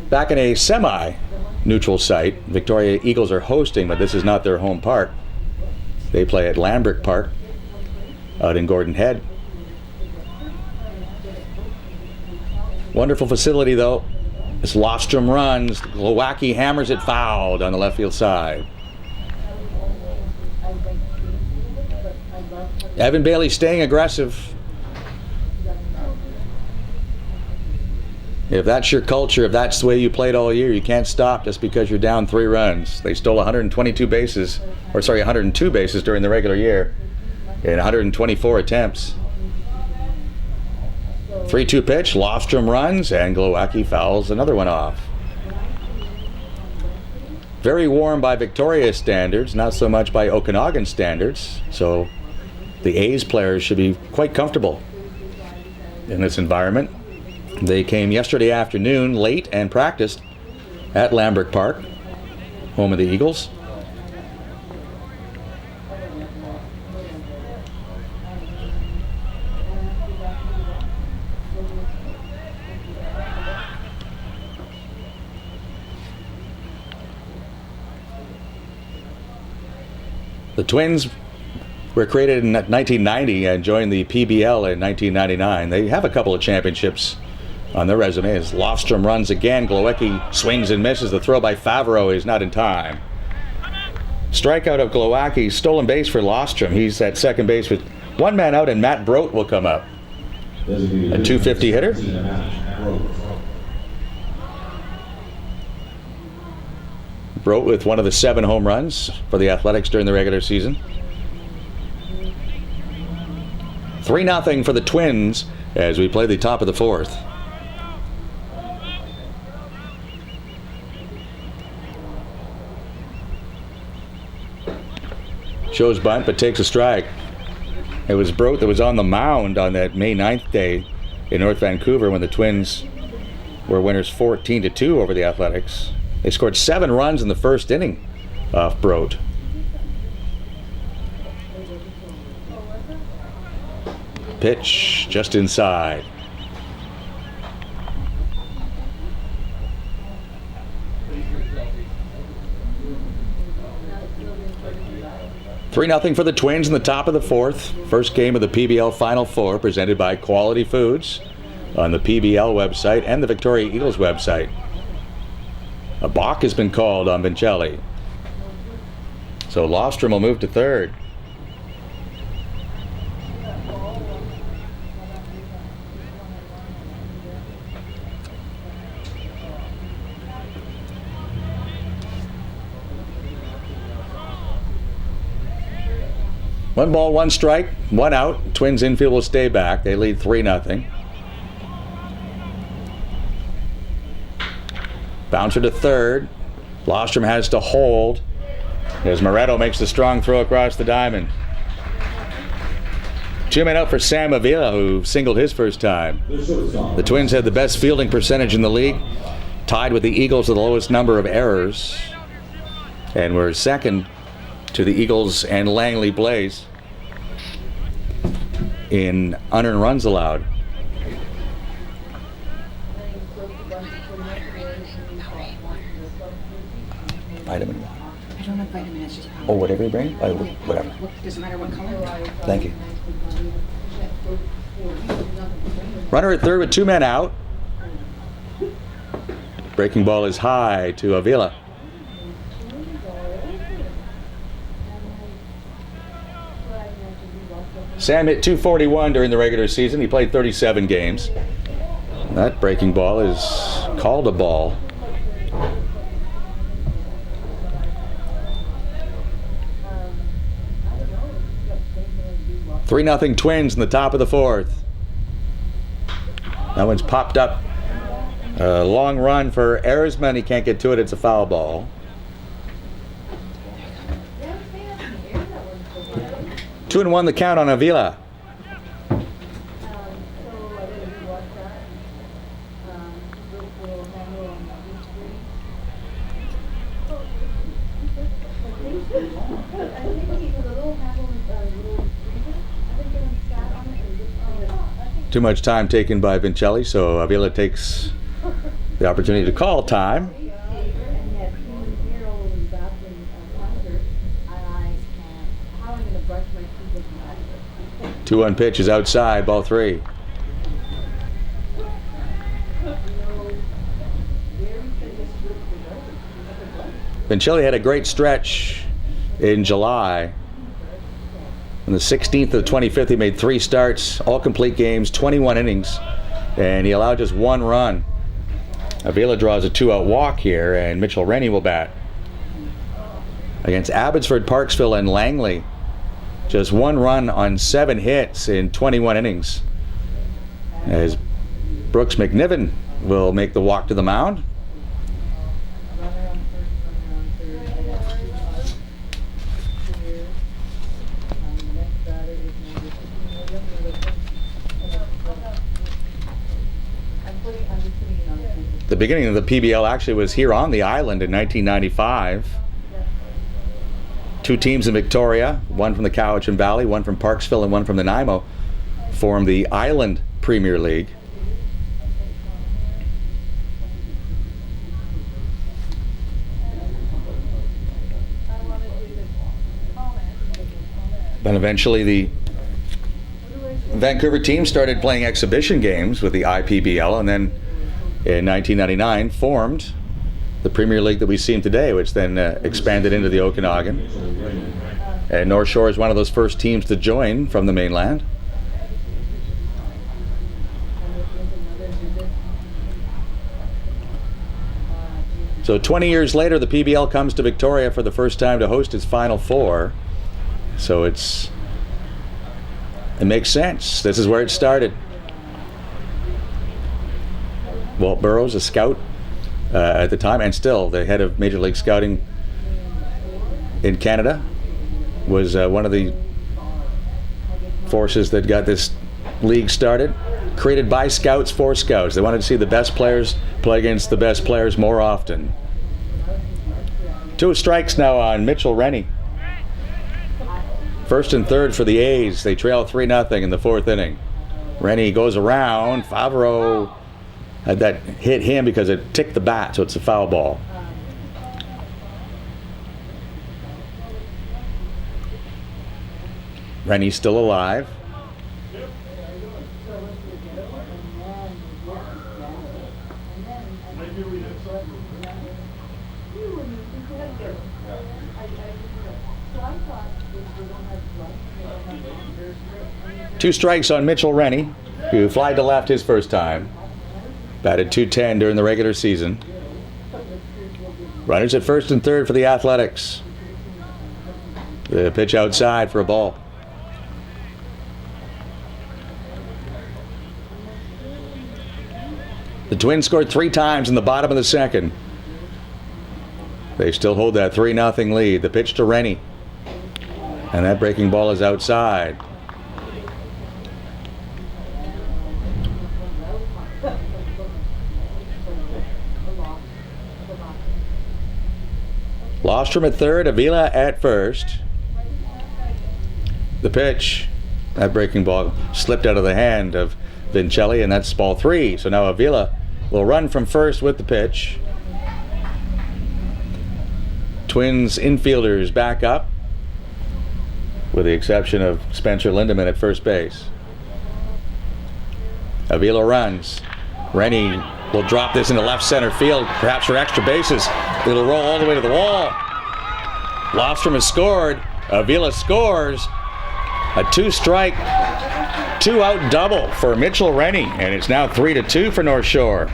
Back in a semi-neutral site, Victoria Eagles are hosting, but this is not their home park. They play at Lambrick Park out in Gordon Head. Wonderful facility, though. As Lofstrom runs, Glowacki hammers it fouled on the left field side. Evan Bailey staying aggressive. If that's your culture, if that's the way you played all year, you can't stop just because you're down 3 runs. They stole 102 bases during the regular year in 124 attempts. 3-2 pitch, Lofstrom runs, and Glowacki fouls another one off. Very warm by Victoria standards, not so much by Okanagan standards, so the A's players should be quite comfortable in this environment. They came yesterday afternoon late and practiced at Lambrick Park, home of the Eagles. The Twins were created in 1990 and joined the PBL in 1999. They have a couple of championships on their resume. As Lofstrom runs again, Glowacki swings and misses. The throw by Favreau is not in time. Strikeout of Glowacki, stolen base for Lofstrom. He's at second base with 1 man out, and Matt Brote will come up. A .250 hitter. Brote with one of the 7 home runs for the Athletics during the regular season. 3-0 for the Twins as we play the top of the 4th. Shows bunt, but takes a strike. It was Brote that was on the mound on that May 9th day in North Vancouver when the Twins were winners 14-2 over the Athletics. They scored 7 runs in the first inning off Brote. Pitch just inside. 3-0 for the Twins in the top of the fourth. First game of the PBL Final Four, presented by Quality Foods on the PBL website and the Victoria Eagles website. A balk has been called on Vincelli. So Lofstrom will move to third. One ball, one strike, one out. Twins infield will stay back. They lead 3-0. Bouncer to third. Lofstrom has to hold as Moretto makes the strong throw across the diamond. 2 men out for Sam Avila, who singled his first time. The Twins had the best fielding percentage in the league, tied with the Eagles with the lowest number of errors, and were second to the Eagles and Langley Blaze in unearned runs allowed. Vitamin water. I don't have vitamin, it's just powder. Oh, whatever you bring? Whatever. Doesn't matter what color. Thank you. Runner at third with 2 men out. Breaking ball is high to Avila. Sam hit .241 during the regular season. He played 37 games. That breaking ball is called a ball. Three 3-0 Twins in the top of the fourth. That one's popped up. A long run for Erisman. He can't get to it. It's a foul ball. 2-1 the count on Avila. Too much time taken by Vincelli, so Avila takes the opportunity to call time. 2-1 pitch is outside, ball 3. Vincelli had a great stretch in July. On the 16th to the 25th, he made 3 starts, all complete games, 21 innings, and he allowed just 1 run. Avila draws a 2-out walk here, and Mitchell Rennie will bat. Against Abbotsford, Parksville, and Langley, just 1 run on 7 hits in 21 innings. As Brooks McNiven will make the walk to the mound. The beginning of the PBL actually was here on the island in 1995. 2 teams in Victoria, one from the Cowichan Valley, one from Parksville, and one from the Nanaimo, formed the Island Premier League. Then eventually the Vancouver team started playing exhibition games with the IPBL, and then in 1999 formed the Premier League that we see today, which then expanded into the Okanagan. And North Shore is one of those first teams to join from the mainland. So 20 years later, the PBL comes to Victoria for the first time to host its Final Four. So it makes sense. This is where it started. Walt Burrows, a scout at the time, and still the head of Major League Scouting in Canada, was one of the forces that got this league started. Created by scouts for scouts. They wanted to see the best players play against the best players more often. 2 strikes now on Mitchell Rennie. First and third for the A's. They trail 3-0 in the 4th inning. Rennie goes around. Favreau had that hit him because it ticked the bat, so it's a foul ball. Rennie's still alive. Two strikes on Mitchell Rennie, who flied to left his first time. Batted .210 during the regular season. Runners at first and third for the Athletics. The pitch outside for a ball. The Twins scored 3 times in the bottom of the second. They still hold that 3-0 lead. The pitch to Rennie. And that breaking ball is outside. Lostrom at third, Avila at first. The pitch, that breaking ball slipped out of the hand of Vincelli, and that's ball 3. So now Avila will run from first with the pitch. Twins infielders back up, with the exception of Spencer Lindemann at first base. Avila runs. Rennie will drop this into left center field, perhaps for extra bases. It'll roll all the way to the wall. Lofstrom has scored. Avila scores. A 2-strike, 2-out double for Mitchell Rennie, and it's now 3-2 for North Shore.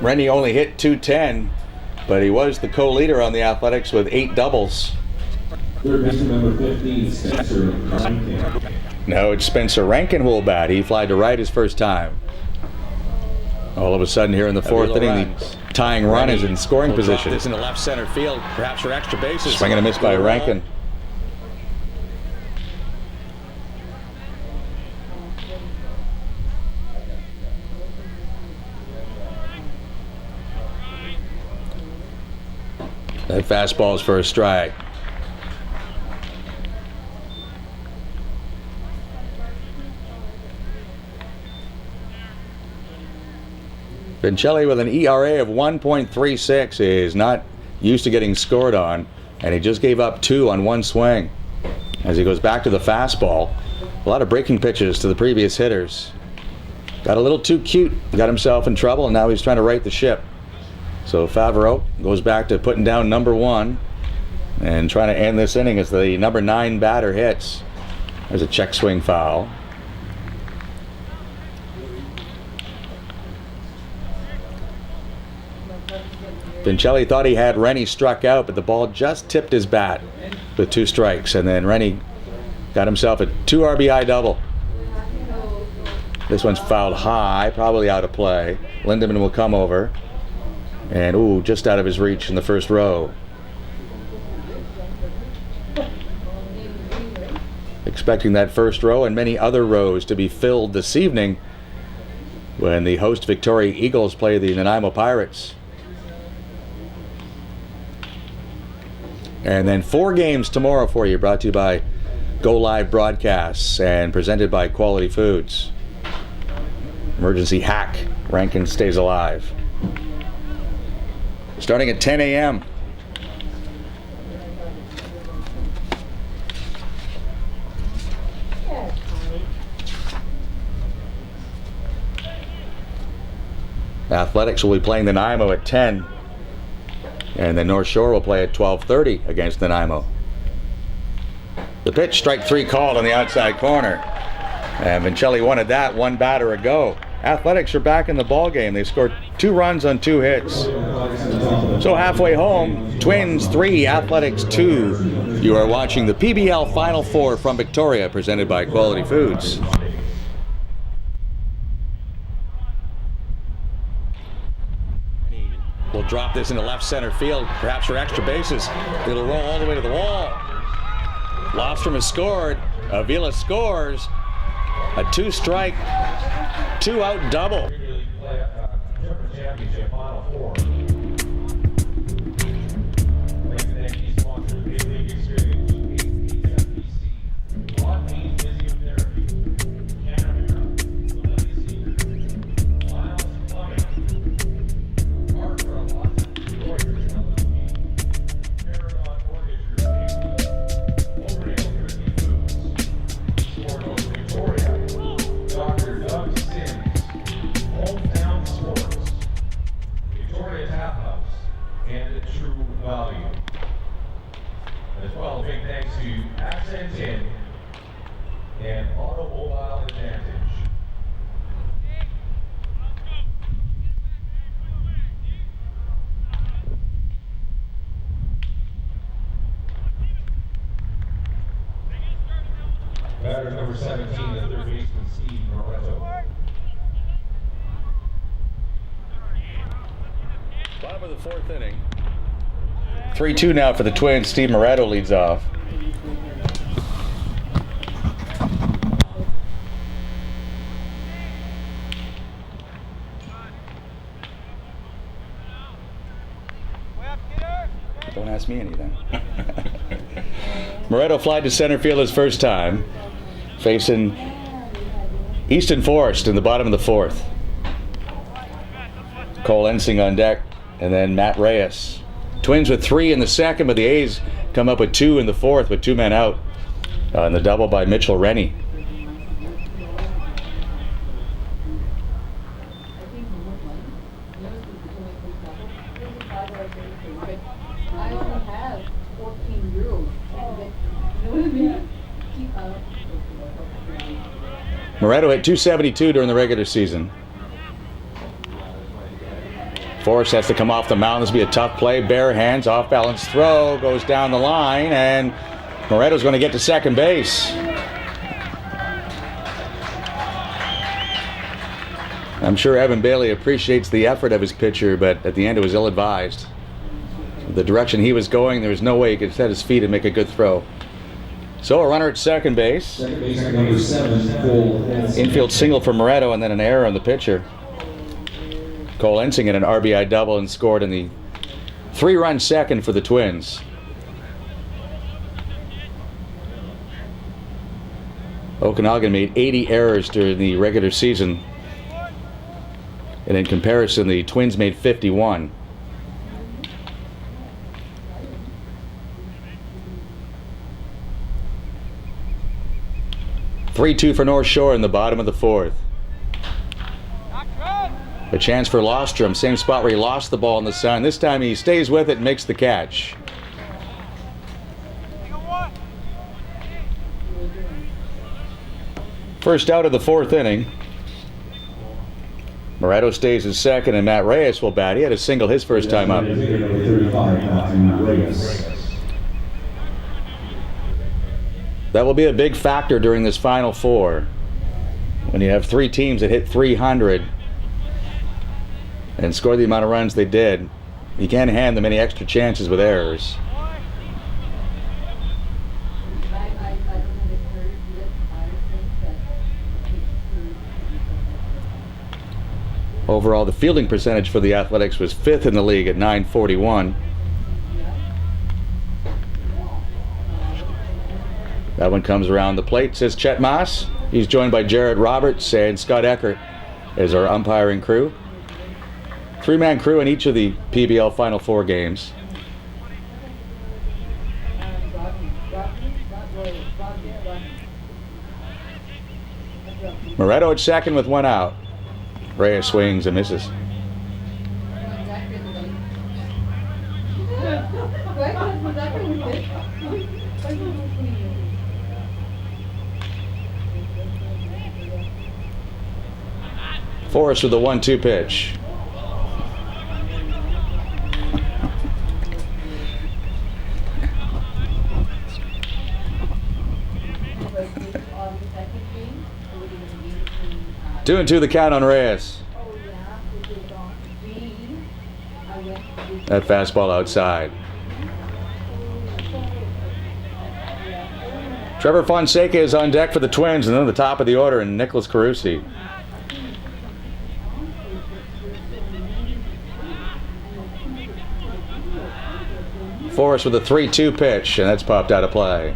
Rennie only hit .210, but he was the co-leader on the Athletics with 8 doubles. Third baseman number 15, Spencer Rankin. No, it's Spencer Rankin who will bat. He flied to right his first time. All of a sudden here in the 4th inning, the tying run is in scoring position. This into left center field, perhaps for extra bases. Swing and a miss by Rankin. That fastball is for a strike. Vincelli with an ERA of 1.36 is not used to getting scored on, and he just gave up 2 on 1 swing. As he goes back to the fastball, a lot of breaking pitches to the previous hitters. Got a little too cute, got himself in trouble, and now he's trying to right the ship. So Favreau goes back to putting down number 1 and trying to end this inning as the number 9 batter hits. There's a check swing foul. Vincelli thought he had Rennie struck out, but the ball just tipped his bat with 2 strikes, and then Rennie got himself a 2 RBI double. This one's fouled high, probably out of play. Lindemann will come over, and just out of his reach in the first row. Expecting that first row and many other rows to be filled this evening when the host Victoria Eagles play the Nanaimo Pirates. And then 4 games tomorrow for you, brought to you by Go Live Broadcasts and presented by Quality Foods. Emergency hack, Rankin stays alive. Starting at 10 a.m. Athletics will be playing the Nanaimo at 10. And then North Shore will play at 12:30 against Nanaimo. The pitch, strike 3 called on the outside corner. And Vincelli wanted that 1 batter ago. Athletics are back in the ball game. They scored 2 runs on 2 hits. So halfway home, Twins 3, Athletics 2. You are watching the PBL Final 4 from Victoria, presented by Quality Foods. Will drop this into left center field, perhaps for extra bases. It'll roll all the way to the wall. Lofstrom has scored. Avila scores. A 2-strike, 2-out double. Championship Final 4. sent in an automobile advantage. Batter number 17, the third baseman, Steve Moretto. Bottom of the fourth inning. 3-2 now for the Twins. Steve Moretto leads off. Don't ask me anything. Moretto flied to center field his first time, facing Easton Forrest in the bottom of the fourth. Cole Ensing on deck, and then Matt Reyes. Twins with 3 in the second, but the A's come up with 2 in the fourth with 2 men out on the double by Mitchell Rennie. I only have 14 euros. You know what I mean? Moretto hit .272 during the regular season. Forrest has to come off the mound. This will be a tough play. Bare hands, off balance throw, goes down the line, and Moretto's going to get to second base. I'm sure Evan Bailey appreciates the effort of his pitcher, but at the end it was ill-advised. The direction he was going, there was no way he could set his feet and make a good throw. So a runner at second base. Second base number 7, Cole Ensing. Infield single for Moretto, and then an error on the pitcher. Cole Ensing had an RBI double and scored in the 3-run second for the Twins. Okanagan made 80 errors during the regular season, and in comparison, the Twins made 51. (3-2) for North Shore in the bottom of the fourth. A chance for Lostrom, same spot where he lost the ball in the sun. This time he stays with it and makes the catch. First out of the fourth inning. Moretto stays at second, and Matt Reyes will bat. He had a single his first time up. Number 35, Matthew Reyes. That will be a big factor during this Final Four. When you have 3 teams that hit 300 and score the amount of runs they did, you can't hand them any extra chances with errors. Overall, the fielding percentage for the Athletics was 5th in the league at .941. That one comes around the plate, says Chet Moss. He's joined by Jared Roberts and Scott Eckert as our umpiring crew. 3-man crew in each of the PBL Final Four games. Moretto at second with 1 out. Reyes swings and misses. Forrest with the 1-2 pitch. Two and 2 the count on Reyes. That fastball outside. Trevor Fonseca is on deck for the Twins, and then the top of the order, and Nicholas Carusi. Forrest with a 3-2 pitch, and that's popped out of play.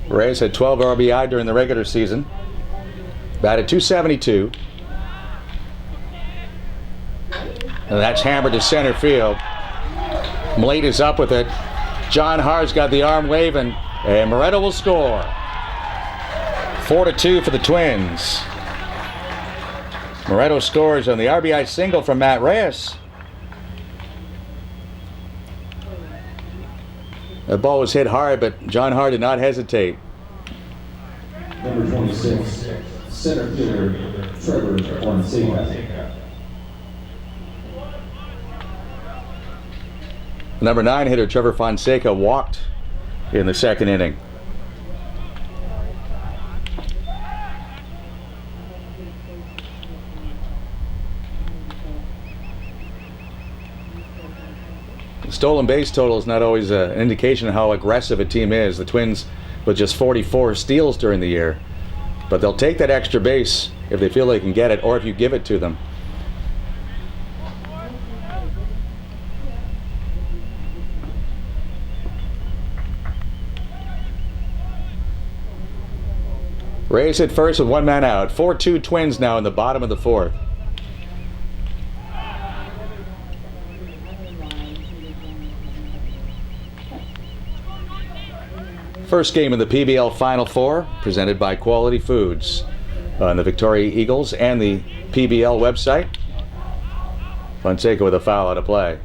Reyes had 12 RBI during the regular season. Batted .272. And that's hammered to center field. Mlate is up with it. John Hart's got the arm waving. And Moretto will score. 4-2 for the Twins. Moretto scores on the RBI single from Matt Reyes. The ball was hit hard, but John Hart did not hesitate. Number 26, center fielder Trevor Fonseca. Number 9 hitter Trevor Fonseca walked in the second inning. The stolen base total is not always an indication of how aggressive a team is. The Twins with just 44 steals during the year. But they'll take that extra base if they feel they can get it, or if you give it to them. Reyes hit first with one man out. 4-2 Twins now in the bottom of the fourth. First game of the PBL Final Four, presented by Quality Foods on the Victoria Eagles and the PBL website. Fonseca with a foul out of play.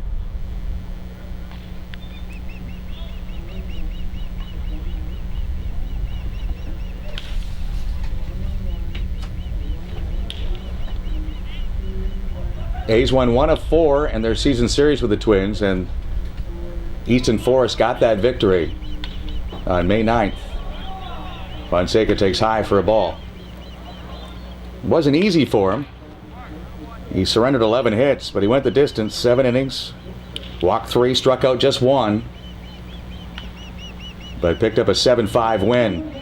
A's won 1 of 4 in their season series with the Twins, and Easton Forest got that victory on May 9th. Fonseca takes high for a ball. It wasn't easy for him. He surrendered 11 hits, but he went the distance, 7 innings, walked 3, struck out just 1, but picked up a 7-5 win.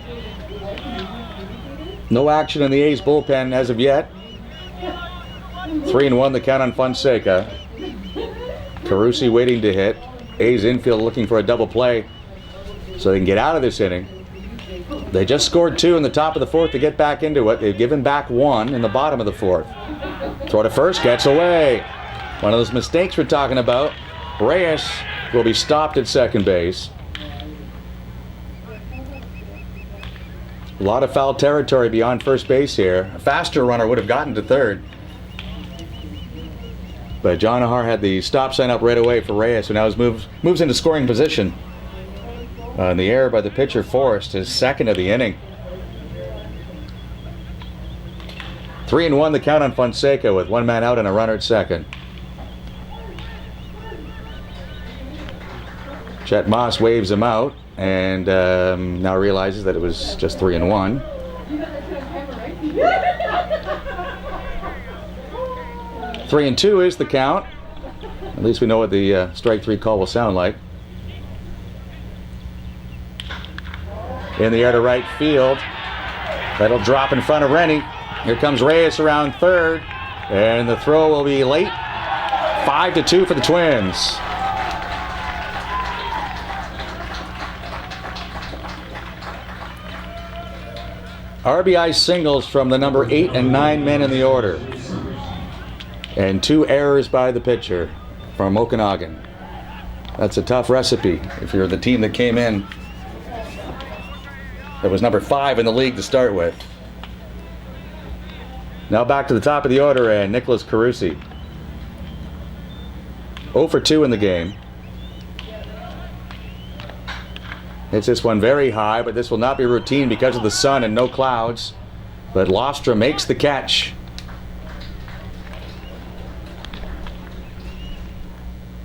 No action in the A's bullpen as of yet. 3-1 the count on Fonseca. Carusi waiting to hit. A's infield looking for a double play so they can get out of this inning. They just scored 2 in the top of the fourth to get back into it. They've given back 1 in the bottom of the fourth. Throw to first, gets away. One of those mistakes we're talking about. Reyes will be stopped at second base. A lot of foul territory beyond first base here. A faster runner would have gotten to third. But John Ahar had the stop sign up right away for Reyes, who now moves into scoring position. And the error by the pitcher Forrest is second of the inning. 3-1 the count on Fonseca with 1 man out and a runner at second. Chet Moss waves him out and now realizes that it was just 3-1. 3-2 is the count. At least we know what the strike 3 call will sound like. In the air to right field. That'll drop in front of Rennie. Here comes Reyes around third, and the throw will be late. 5-2 for the Twins. RBI singles from the number 8 and 9 men in the order. And 2 errors by the pitcher from Okanagan. That's a tough recipe if you're the team that came in that was number 5 in the league to start with. Now back to the top of the order, and Nicholas Carusi. 0 for 2 in the game. Hits this one very high, but this will not be routine because of the sun and no clouds. But Lostra makes the catch.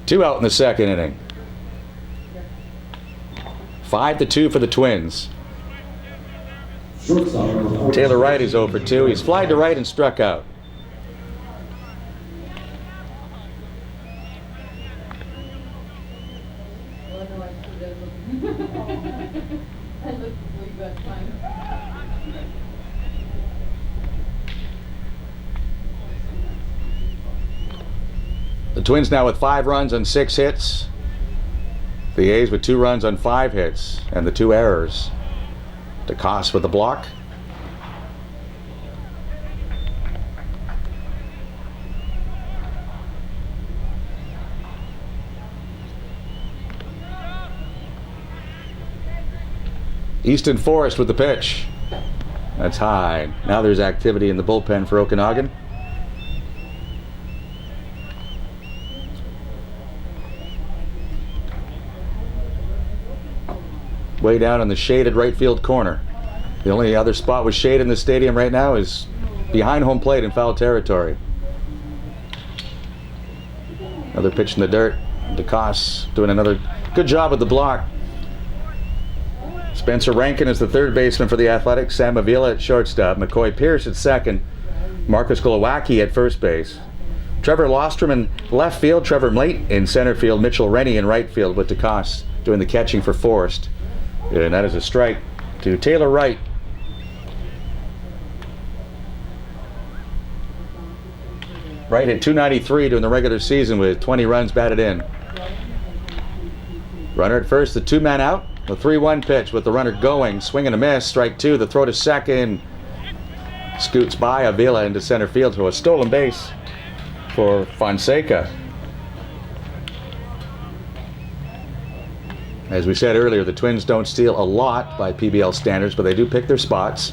2 out in the second inning. 5-2 for the Twins. Taylor Wright is 0 for 2. He's flied to right and struck out. The Twins now with 5 runs on 6 hits. The A's with 2 runs on 5 hits and the 2 errors. DeCoste with the block. Easton Forrest with the pitch. That's high. Now there's activity in the bullpen for Okanagan. Way down in the shaded right field corner. The only other spot with shade in the stadium right now is behind home plate in foul territory. Another pitch in the dirt. DeCoste doing another good job with the block. Spencer Rankin is the third baseman for the Athletics. Sam Avila at shortstop. McCoy Pierce at second. Marcus Golowacki at first base. Trevor Lostrom in left field. Trevor Mlate in center field. Mitchell Rennie in right field with DeCoste doing the catching for Forrest. And that is a strike to Taylor Wright. Wright hit .293 during the regular season with 20 runs batted in. Runner at first, the two-man out. The 3-1 pitch with the runner going. Swing and a miss. Strike two. The throw to second. Scoots by Avila into center field to a stolen base for Fonseca. As we said earlier, the Twins don't steal a lot by PBL standards, but they do pick their spots.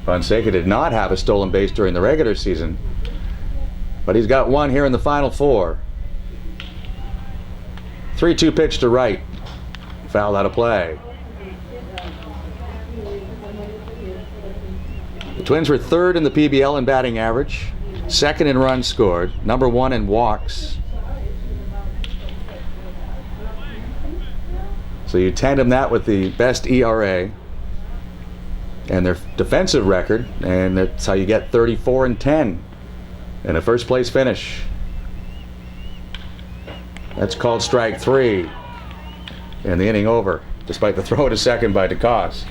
Fonseca did not have a stolen base during the regular season, but he's got one here in the final four. 3-2 pitch to Wright. Fouled out of play. The Twins were third in the PBL in batting average, second in runs scored, number one in walks. So you tandem that with the best ERA and their defensive record, and that's how you get 34-10 and a first place finish. That's called strike three, and the inning over, despite the throw to second by DeCoste.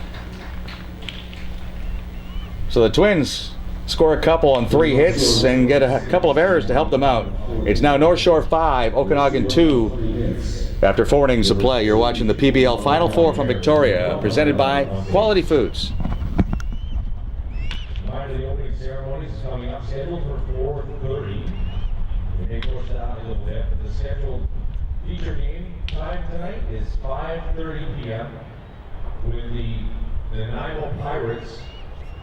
So the Twins score a couple on 3 hits and get a couple of errors to help them out. It's now North Shore 5, Okanagan 2. After 4 innings of play, you're watching the PBL Final Four from Victoria, presented by Quality Foods. The opening ceremony is coming up, scheduled for 4:30. We may push that out a little bit, but the scheduled feature game time tonight is 5:30 p.m. with the Nanaimo Pirates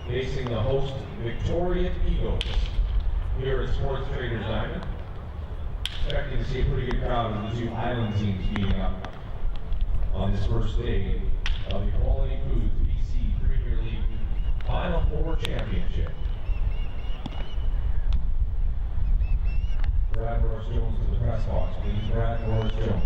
facing the host Victoria Eagles here at Sports Traders Diamond. Expecting to see a pretty good crowd of the two island teams meeting up on this first day of the Quality Foods BC Premier League Final Four Championship. Brad Morris Jones to the press box, please. Brad Morris Jones.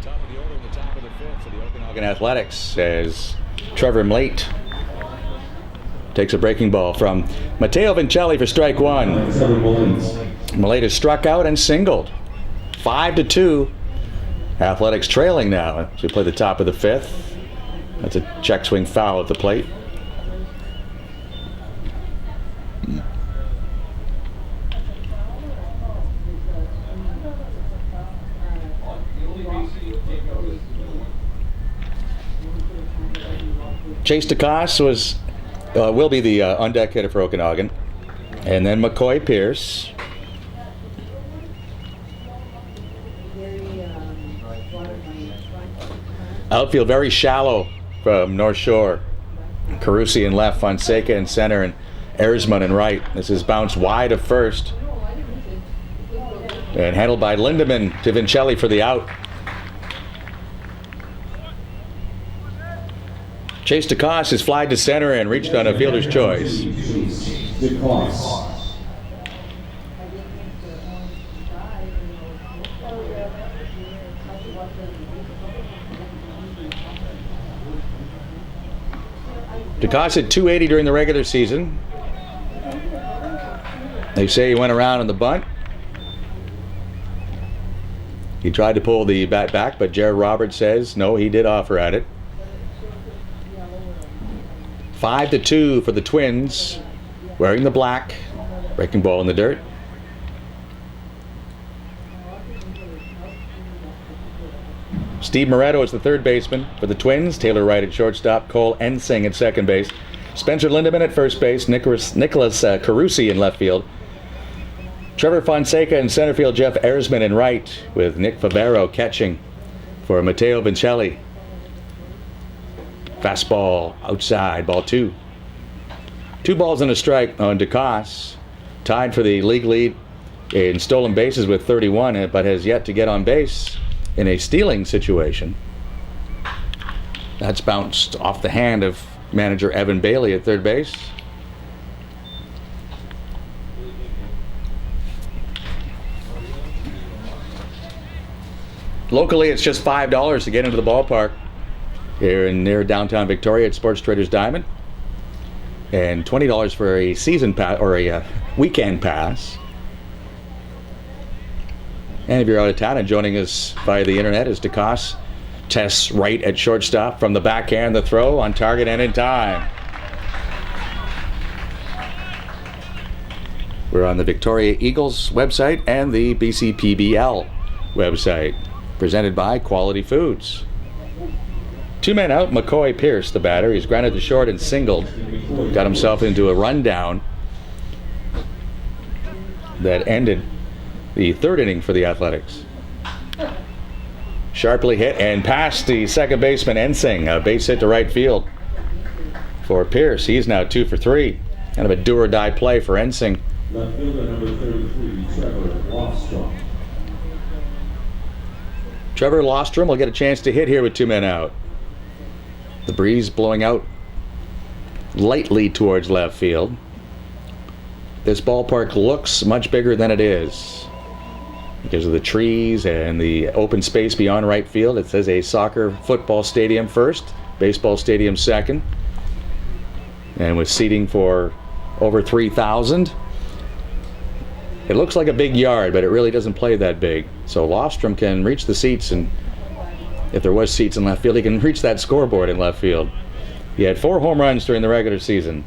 Top of the order in the top of the fifth for the Okanagan Athletics as Trevor Mlate takes a breaking ball from Matteo Vincelli for strike one. Mlate is struck out and singled. 5-2. Athletics trailing now as we play the top of the fifth. That's a check swing foul at the plate. Chase DeCoste will be the on-deck hitter for Okanagan. And then McCoy Pierce. Outfield very shallow from North Shore. Carusi in left, Fonseca in center, and Erzman in right. This is bounced wide of first. And handled by Lindemann to Vincelli for the out. Chase DeCoste is flied to center and reached on a fielder's choice. DeCoste. DeCoste hit 280 during the regular season. They say he went around on the bunt. He tried to pull the bat back, but Jared Roberts says no, he did offer at it. 5-2 for the Twins, wearing the black, breaking ball in the dirt. Steve Moretto is the third baseman for the Twins. Taylor Wright at shortstop. Cole Ensing at second base. Spencer Lindemann at first base. Nicholas Carusi in left field. Trevor Fonseca in center field. Jeff Erzman in right, with Nick Favero catching for Matteo Vincelli. Fastball outside, ball 2. 2 balls and a strike on DeCoste. Tied for the league lead in stolen bases with 31, but has yet to get on base in a stealing situation. That's bounced off the hand of manager Evan Bailey at third base. Locally, it's just $5 to get into the ballpark here in near downtown Victoria at Sports Traders Diamond, and $20 for a season pass or a weekend pass. And if you're out of town and joining us via the internet, as DeCoste tests right at shortstop from the backhand, the throw on target and in time. We're on the Victoria Eagles website and the BCPBL website, presented by Quality Foods. 2 men out. McCoy Pierce, the batter. He's grounded to short and singled. Got himself into a rundown that ended the third inning for the Athletics. Sharply hit and past the second baseman Ensing. A base hit to right field for Pierce. He's now 2 for 3. Kind of a do or die play for Ensing. Left fielder number 33, Trevor Lofstrom. Trevor Lofstrom will get a chance to hit here with 2 men out. The breeze blowing out lightly towards left field. This ballpark looks much bigger than it is because of the trees and the open space beyond right field. It says a soccer football stadium first, baseball stadium second, and with seating for over 3,000. It looks like a big yard, but it really doesn't play that big. So Lofstrom can reach the seats, and if there was seats in left field, he can reach that scoreboard in left field. He had 4 home runs during the regular season.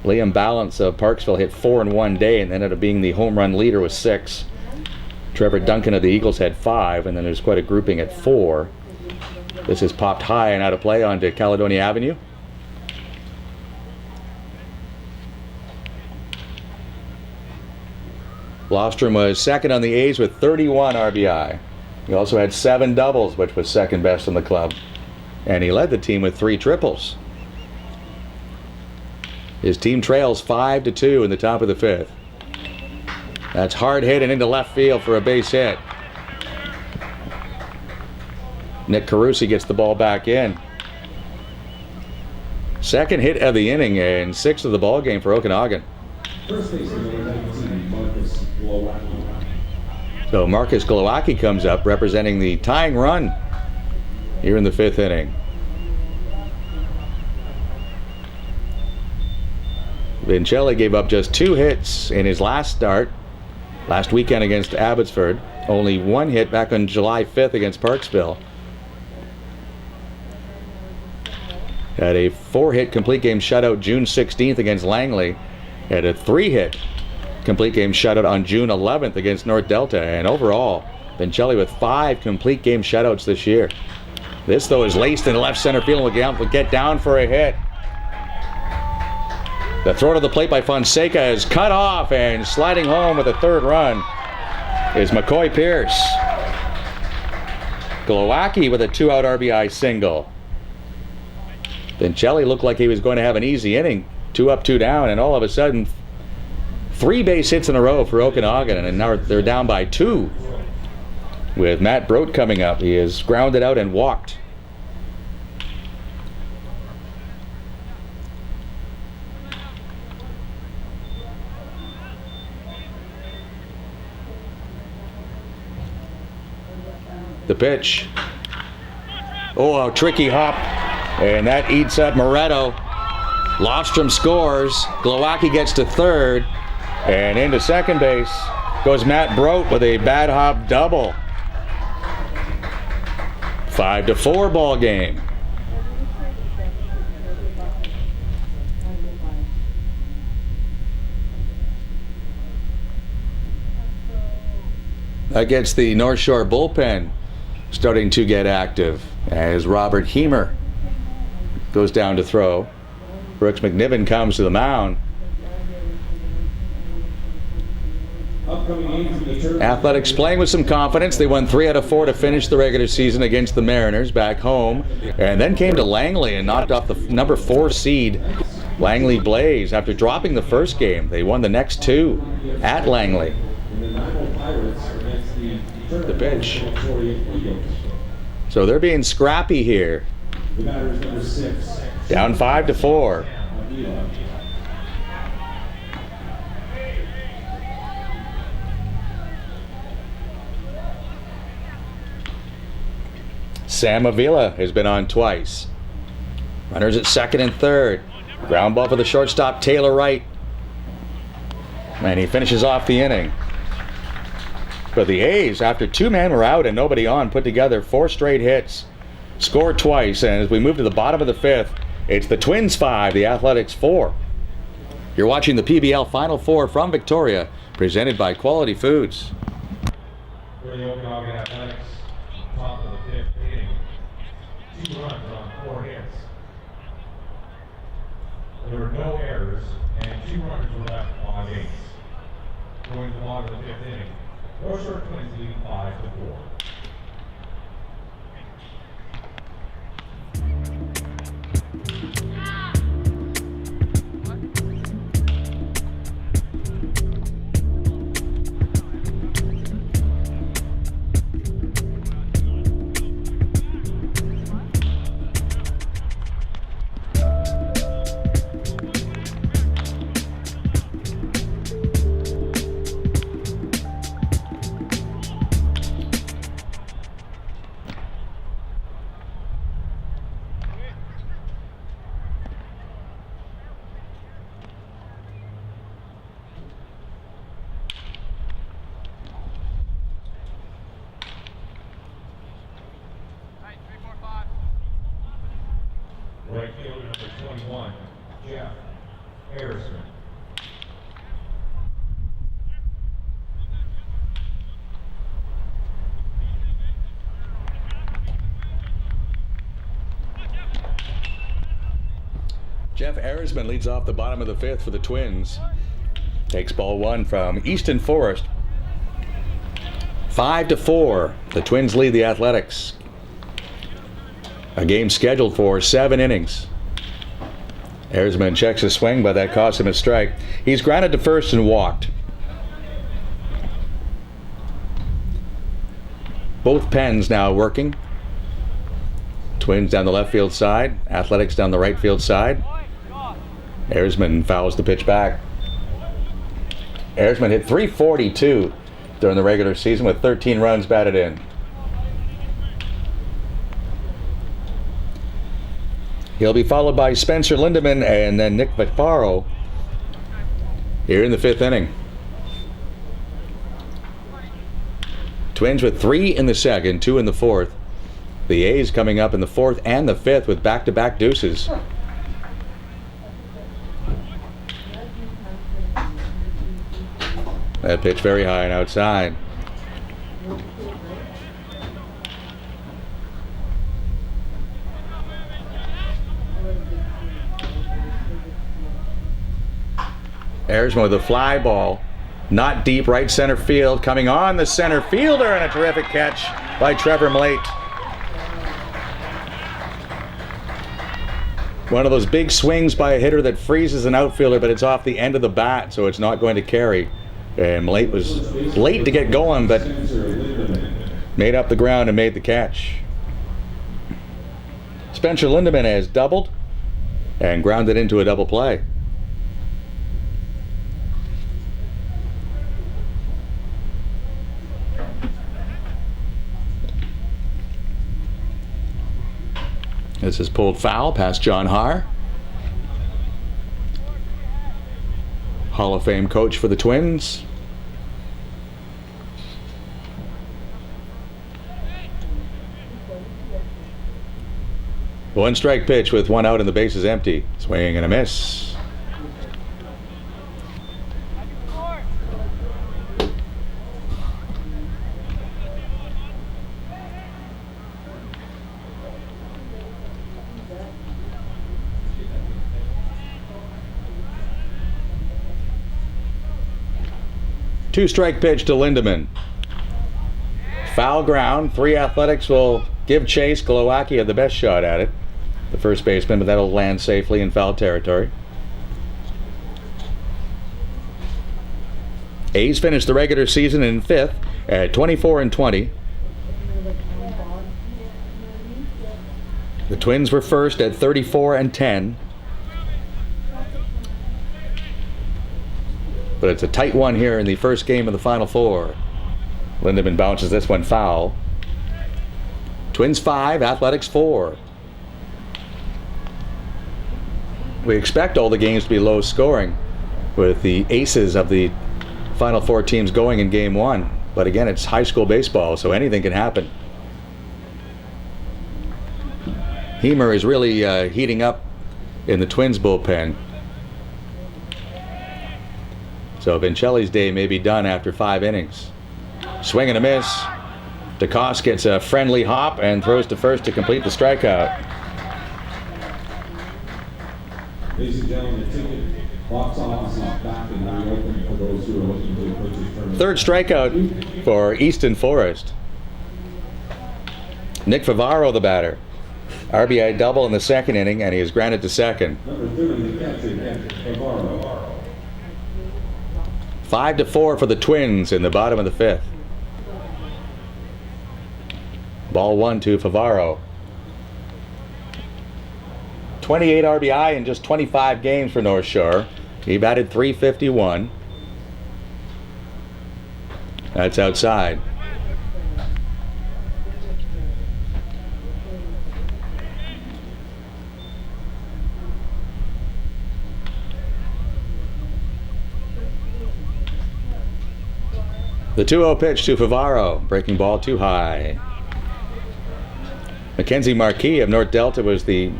Liam Balance of Parksville hit 4 in one day and ended up being the home run leader with 6. Trevor Duncan of the Eagles had 5, and then there's quite a grouping at 4. This is popped high and out of play onto Caledonia Avenue. Lofstrom was second on the A's with 31 RBI. He also had 7 doubles, which was second best in the club. And he led the team with 3 triples. His team trails 5-2 in the top of the 5th. That's hard hit and into left field for a base hit. Nick Carusi gets the ball back in. Second hit of the inning and 6th of the ball game for Okanagan. First baseman number 19, Marcus Glowacki. So Marcus Glowacki comes up representing the tying run here in the 5th inning. Vincelli gave up just 2 hits in his last start, last weekend against Abbotsford. Only 1 hit back on July 5th against Parksville. Had a 4-hit complete game shutout June 16th against Langley. Had a 3-hit complete game shutout on June 11th against North Delta. And overall, Vincelli with 5 complete game shutouts this year. This, though, is laced in left center field and will get down for a hit. The throw to the plate by Fonseca is cut off, and sliding home with a 3rd run is McCoy Pierce. Glowacki with a 2-out RBI single. Vincelli looked like he was going to have an easy inning. 2 up, 2 down, and all of a sudden 3 base hits in a row for Okanagan, and now they're down by 2 with Matt Brote coming up. He is grounded out and walked. The pitch. Oh, a tricky hop. And that eats up Moretto. Lofstrom scores. Glowacki gets to third. And into second base goes Matt Brote with a bad hop double. 5-4 ball game. That gets the North Shore bullpen starting to get active as Robert Heemer goes down to throw. Brooks McNiven comes to the mound. Athletics playing with some confidence. They won 3 out of 4 to finish the regular season against the Mariners back home, and then came to Langley and knocked off the number 4 seed Langley Blaze after dropping the first game. They won the next 2 at Langley. The pitch. So they're being scrappy here. Down 5-4. Sam Avila has been on twice. Runners at second and third. Ground ball for the shortstop, Taylor Wright. And he finishes off the inning. But the A's, after 2 men were out and nobody on, put together 4 straight hits. Scored twice, and as we move to the bottom of the 5th, it's the Twins 5, the Athletics 4. You're watching the PBL Final Four from Victoria, presented by Quality Foods. For the Okanagan Athletics, top of the 5th inning, 2 runs on 4 hits. There were no errors, and 2 runners were left on base. Going to the bottom of the 5th inning, North Shore Twins lead 5-4. Right fielder number 21, Jeff Harrison. Jeff Arisman leads off the bottom of the 5th for the Twins. Takes ball 1 from Easton Forest. 5-4. The Twins lead the Athletics. A game scheduled for 7 innings. Arisman checks his swing, but that cost him a strike. He's grounded to first and walked. Both pens now working. Twins down the left field side, Athletics down the right field side. Arisman fouls the pitch back. Arisman hit .342 during the regular season with 13 runs batted in. He'll be followed by Spencer Lindeman and then Nick Vaccaro here in the 5th inning. Twins with 3 in the 2nd, 2 in the 4th. The A's coming up in the 4th and the 5th with back-to-back deuces. That pitch very high and outside. Arisman with a fly ball. Not deep, right center field. Coming on the center fielder, and a terrific catch by Trevor Mlate. One of those big swings by a hitter that freezes an outfielder, but it's off the end of the bat, so it's not going to carry. And Mlate was late to get going, but made up the ground and made the catch. Spencer Lindeman has doubled and grounded into a double play. This is pulled foul past John Haar. Hall of Fame coach for the Twins. One strike pitch with one out and the bases empty. Swing and a miss. Two-strike pitch to Lindemann. Foul ground. Three Athletics will give chase. Glowacki had the best shot at it, the first baseman, but that'll land safely in foul territory. A's finished the regular season in 5th at 24-20. The Twins were first at 34-10. But it's a tight one here in the first game of the Final Four. Lindemann bounces this one foul. Twins 5, Athletics 4. We expect all the games to be low scoring with the aces of the Final Four teams going in Game 1. But again, it's high school baseball, so anything can happen. Hemer is really heating up in the Twins bullpen. So Vincelli's day may be done after 5 innings. Swing and a miss. DeCoste gets a friendly hop and throws to first to complete the strikeout. Ladies and gentlemen, the ticket box office is back and reopened for those who are looking to purchase tournament. Third strikeout for Easton Forest. Nick Favaro, the batter. RBI double in the second inning, and he is grounded to second. Number 30, the catcher, Favaro. 5-4 for the Twins in the bottom of the 5th. Ball 1 to Favaro. 28 RBI in just 25 games for North Shore. He batted .351. That's outside. The 2-0 pitch to Favaro. Breaking ball too high. Mackenzie Marquis of North Delta was the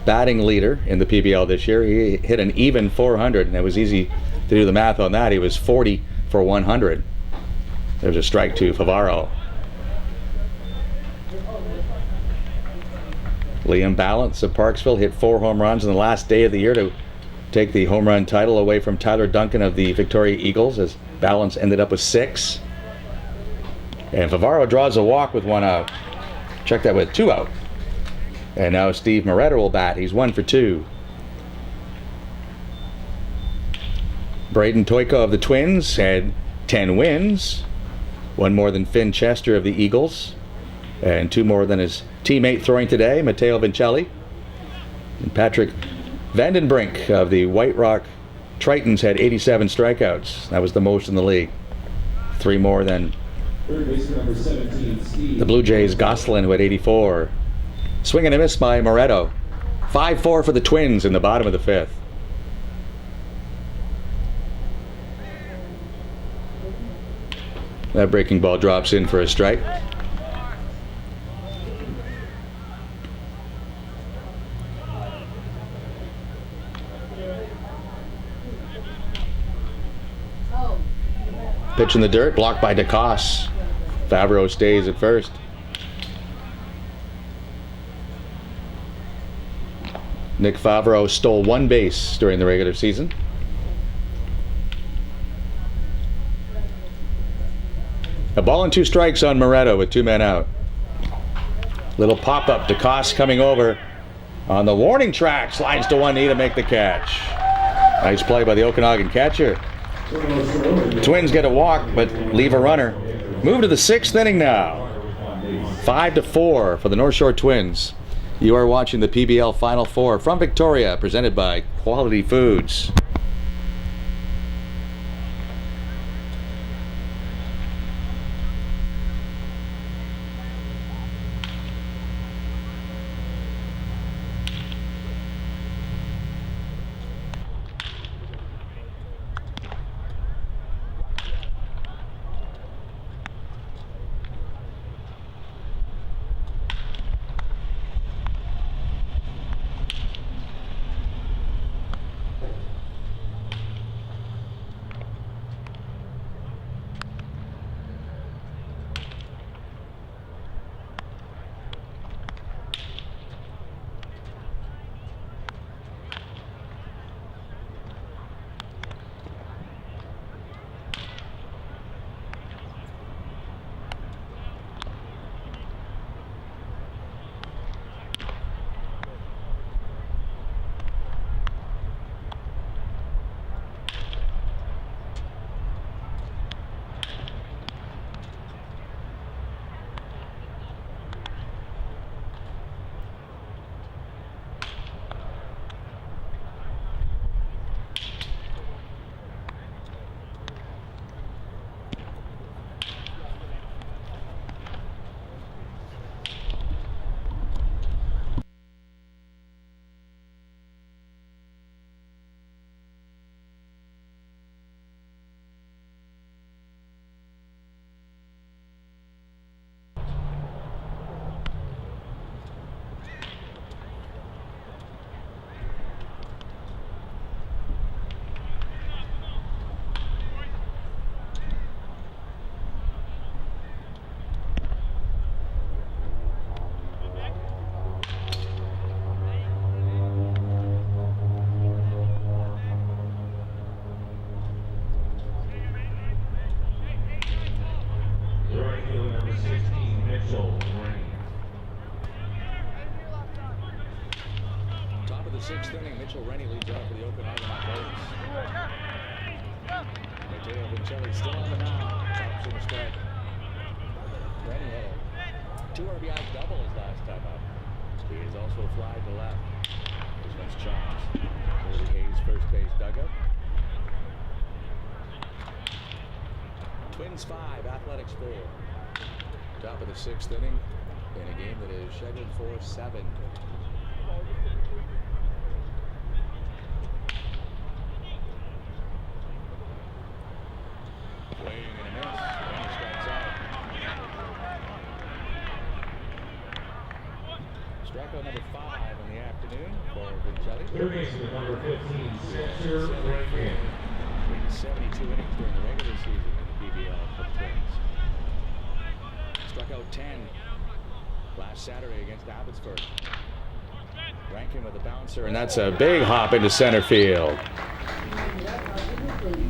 batting leader in the PBL this year. He hit an even .400, and it was easy to do the math on that. He was 40 for 100. There's a strike to Favaro. Liam Balance of Parksville hit 4 home runs on the last day of the year to take the home run title away from Tyler Duncan of the Victoria Eagles, as Balance ended up with 6. And Favaro draws a walk with 1 out. Check that with 2 out. And now Steve Moretta will bat. He's 1 for 2. Braden Toyko of the Twins had 10 wins. 1 more than Finn Chester of the Eagles. And 2 more than his teammate throwing today, Matteo Vincelli. And Patrick Vandenbrink of the White Rock Tritons had 87 strikeouts. That was the most in the league. 3 more than Third baseman, number 17, Steve. the Blue Jays' Gosselin, who had 84. Swing and a miss by Moretto. 5-4 for the Twins in the bottom of the 5th. That breaking ball drops in for a strike. Pitch in the dirt, blocked by DeCoste. Favreau stays at first. Nick Favreau stole 1 base during the regular season. A ball and 2 strikes on Moretto with 2 men out. Little pop-up, DeCoste coming over on the warning track, slides to 1 knee to make the catch. Nice play by the Okanagan catcher. Twins get a walk, but leave a runner. Move to the 6th inning now. 5-4 for the North Shore Twins. You are watching the PBL Final Four from Victoria, presented by Quality Foods. the 6th inning. Mitchell Rennie leads off for the Okanagan Athletics. Mateo Vincelli still on the mound. Drops in the strike. Rennie had a 2 RBI double his last time up. He is also fly to left. This one's chopped. Over the A's first base dugout. Twins 5, Athletics 4. Top of the 6th inning in a game that is scheduled for 7. Swing and a miss. Rennie strikes out. Strikeout number 5 in the afternoon for Vincelli. Third baseman number 15, Spencer Rankin. 72 innings during the regular season in the BBL for the Twins. Struck out 10 last Saturday against Abbotsford. Rankin with a bouncer, and that's a big hop into center field.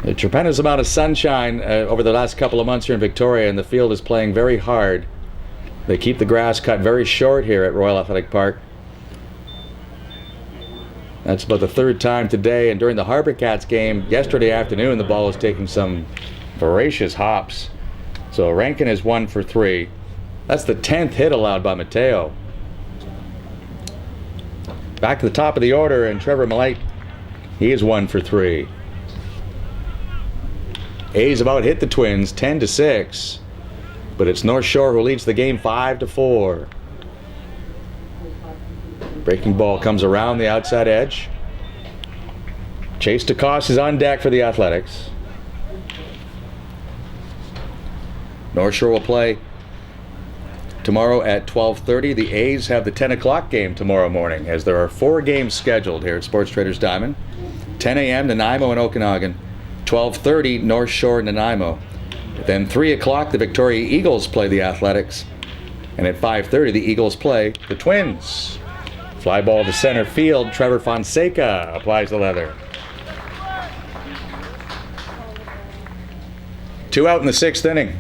A tremendous amount of sunshine over the last couple of months here in Victoria, and the field is playing very hard. They keep the grass cut very short here at Royal Athletic Park. That's about the 3rd time today, and during the Harbour Cats game yesterday afternoon, the ball was taking some voracious hops. So Rankin is 1 for 3. That's the 10th hit allowed by Mateo. Back to the top of the order, and Trevor Millite, he is 1 for 3. A's about hit the Twins 10-6, but it's North Shore who leads the game 5-4. Breaking ball comes around the outside edge. Chase DeCoste is on deck for the Athletics. North Shore will play tomorrow at 12:30. The A's have the 10 o'clock game tomorrow morning, as there are 4 games scheduled here at Sports Traders Diamond. 10 a.m. Nanaimo and Okanagan. 12:30 North Shore Nanaimo. Then 3 o'clock the Victoria Eagles play the Athletics. And at 5:30 the Eagles play the Twins. Fly ball to center field. Trevor Fonseca applies the leather. 2 out in the 6th inning.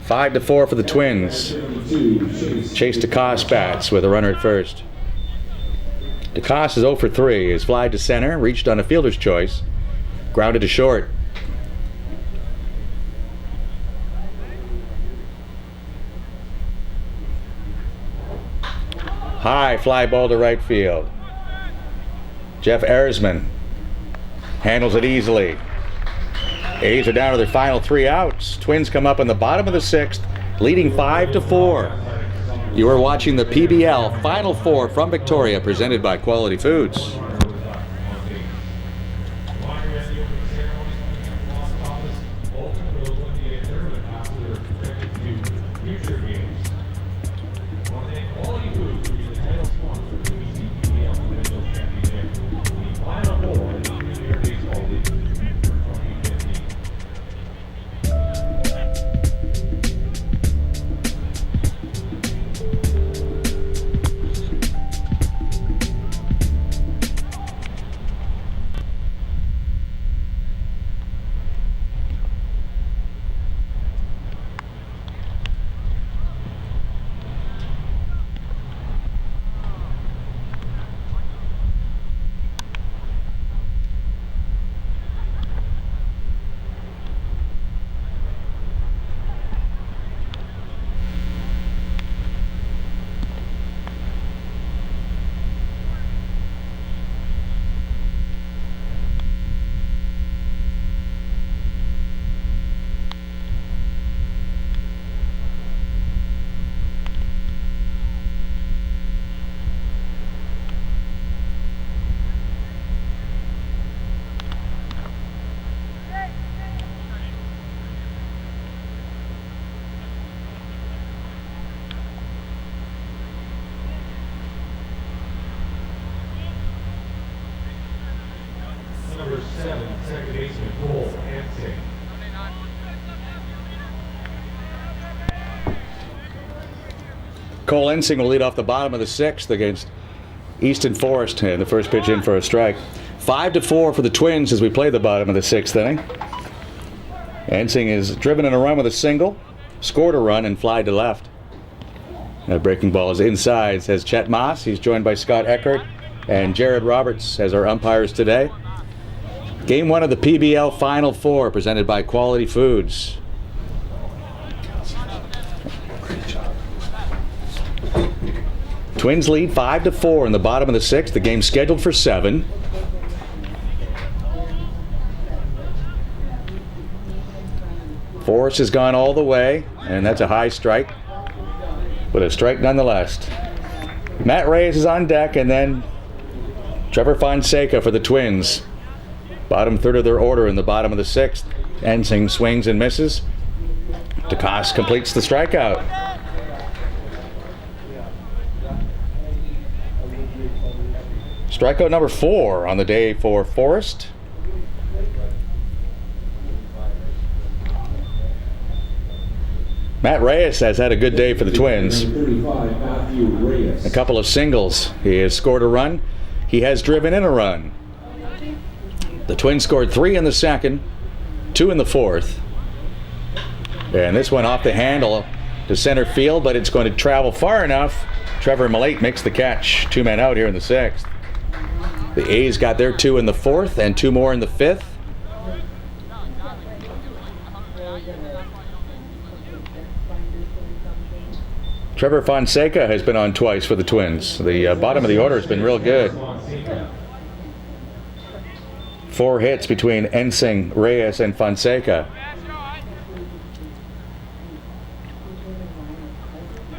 5-4 for the Twins. Chase DeCoste bats with a runner at first. DeCoste is 0 for 3. His fly to center, reached on a fielder's choice, grounded to short. High fly ball to right field. Jeff Erisman handles it easily. A's are down to their final 3 outs. Twins come up in the bottom of the 6th, leading 5-4. You are watching the PBL Final 4 from Victoria, presented by Quality Foods. Number 7, second baseman Cole Hansing. Cole Ensing will lead off the bottom of the 6th against Easton Forest, and the first pitch in for a strike. 5-4 for the Twins as we play the bottom of the 6th inning. Ensing is driven in a run with a single, scored a run, and flied to left. That breaking ball is inside, says Chet Moss. He's joined by Scott Eckert and Jared Roberts as our umpires today. Game 1 of the PBL Final Four, presented by Quality Foods. Twins lead 5-4 in the bottom of the 6th. The game's scheduled for 7. Forrest has gone all the way, and that's a high strike, but a strike nonetheless. Matt Reyes is on deck, and then Trevor Fonseca for the Twins. Bottom third of their order in the bottom of the 6th. Ensing swings and misses. DeCoste completes the strikeout. Strikeout number 4 on the day for Forrest. Matt Reyes has had a good day for the Twins. A couple of singles. He has scored a run. He has driven in a run. The Twins scored 3 in the 2nd, 2 in the 4th. And this one off the handle to center field, but it's going to travel far enough. Trevor Malate makes the catch. 2 men out here in the 6th. The A's got their 2 in the 4th and 2 more in the 5th. Trevor Fonseca has been on twice for the Twins. The bottom of the order has been real good. 4 hits between Ensing, Reyes, and Fonseca.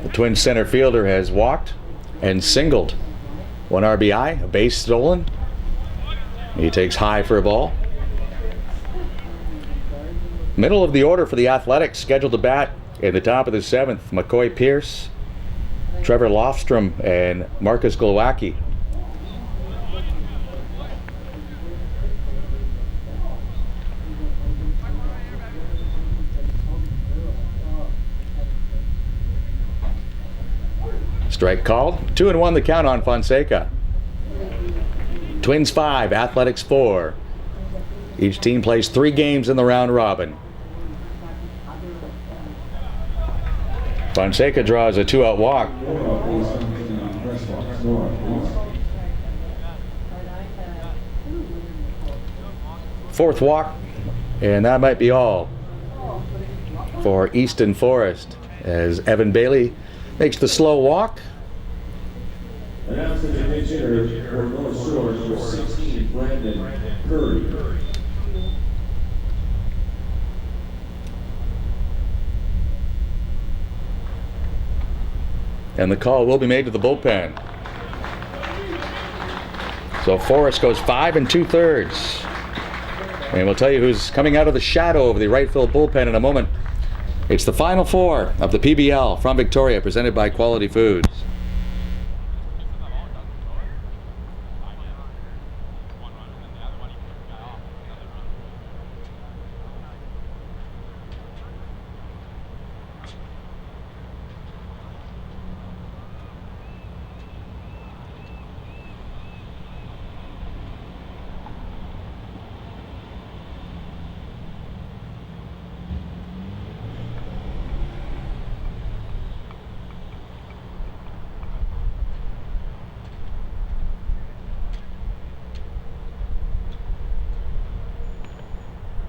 The Twins center fielder has walked and singled. 1 RBI, a base stolen. He takes high for a ball. Middle of the order for the Athletics, scheduled to bat in the top of the 7th. McCoy Pierce, Trevor Lofstrom, and Marcus Glowacki. Strike called. 2-1 the count on Fonseca. Twins 5, Athletics 4. Each team plays 3 games in the round robin. Fonseca draws a 2-out walk. Fourth walk, and that might be all for Easton Forest as Evan Bailey makes the slow walk. Announced the pitch hitter for North Shore, number 16, Brandon Curry. And the call will be made to the bullpen. So Forrest goes 5 2/3. And we'll tell you who's coming out of the shadow of the right field bullpen in a moment. It's the Final Four of the PBL from Victoria, presented by Quality Foods.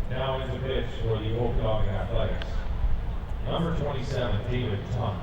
Now is the pitch for the Okanagan Athletics. Number 27, David Tom.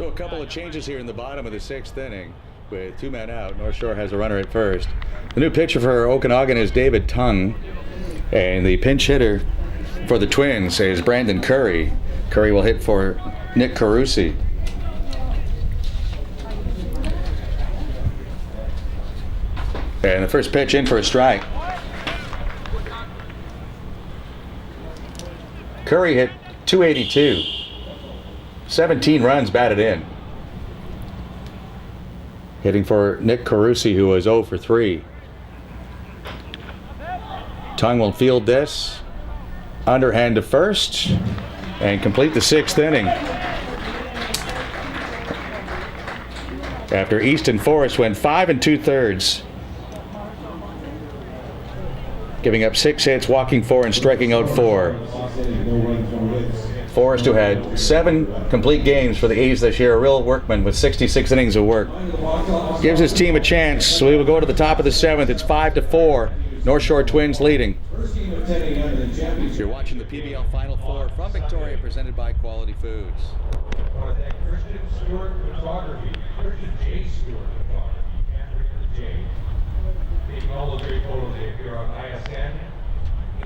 So a couple of changes here in the bottom of the 6th inning with 2 men out. North Shore has a runner at first. The new pitcher for Okanagan is David Tung, and the pinch hitter for the Twins is Brandon Curry. Curry will hit for Nick Carusi. And the first pitch in for a strike. Curry hit .282. 17 runs batted in. Hitting for Nick Carusi, who was 0 for 3. Tung will field this. Underhand to first. And complete the 6th inning. After Easton Forrest went 5 2/3. Giving up 6 hits, walking 4, and striking out 4. Forrest, who had 7 complete games for the A's this year, a real workman with 66 innings of work. Gives his team a chance. So we will go to the top of the 7th. It's 5-4. North Shore Twins leading. You're watching the PBL Final Four from Victoria, presented by Quality Foods. I want to thank Christian Stewart Photography, Christian J. Stewart Photography, can't forget the J. Taking all those great photos they appear on ISN,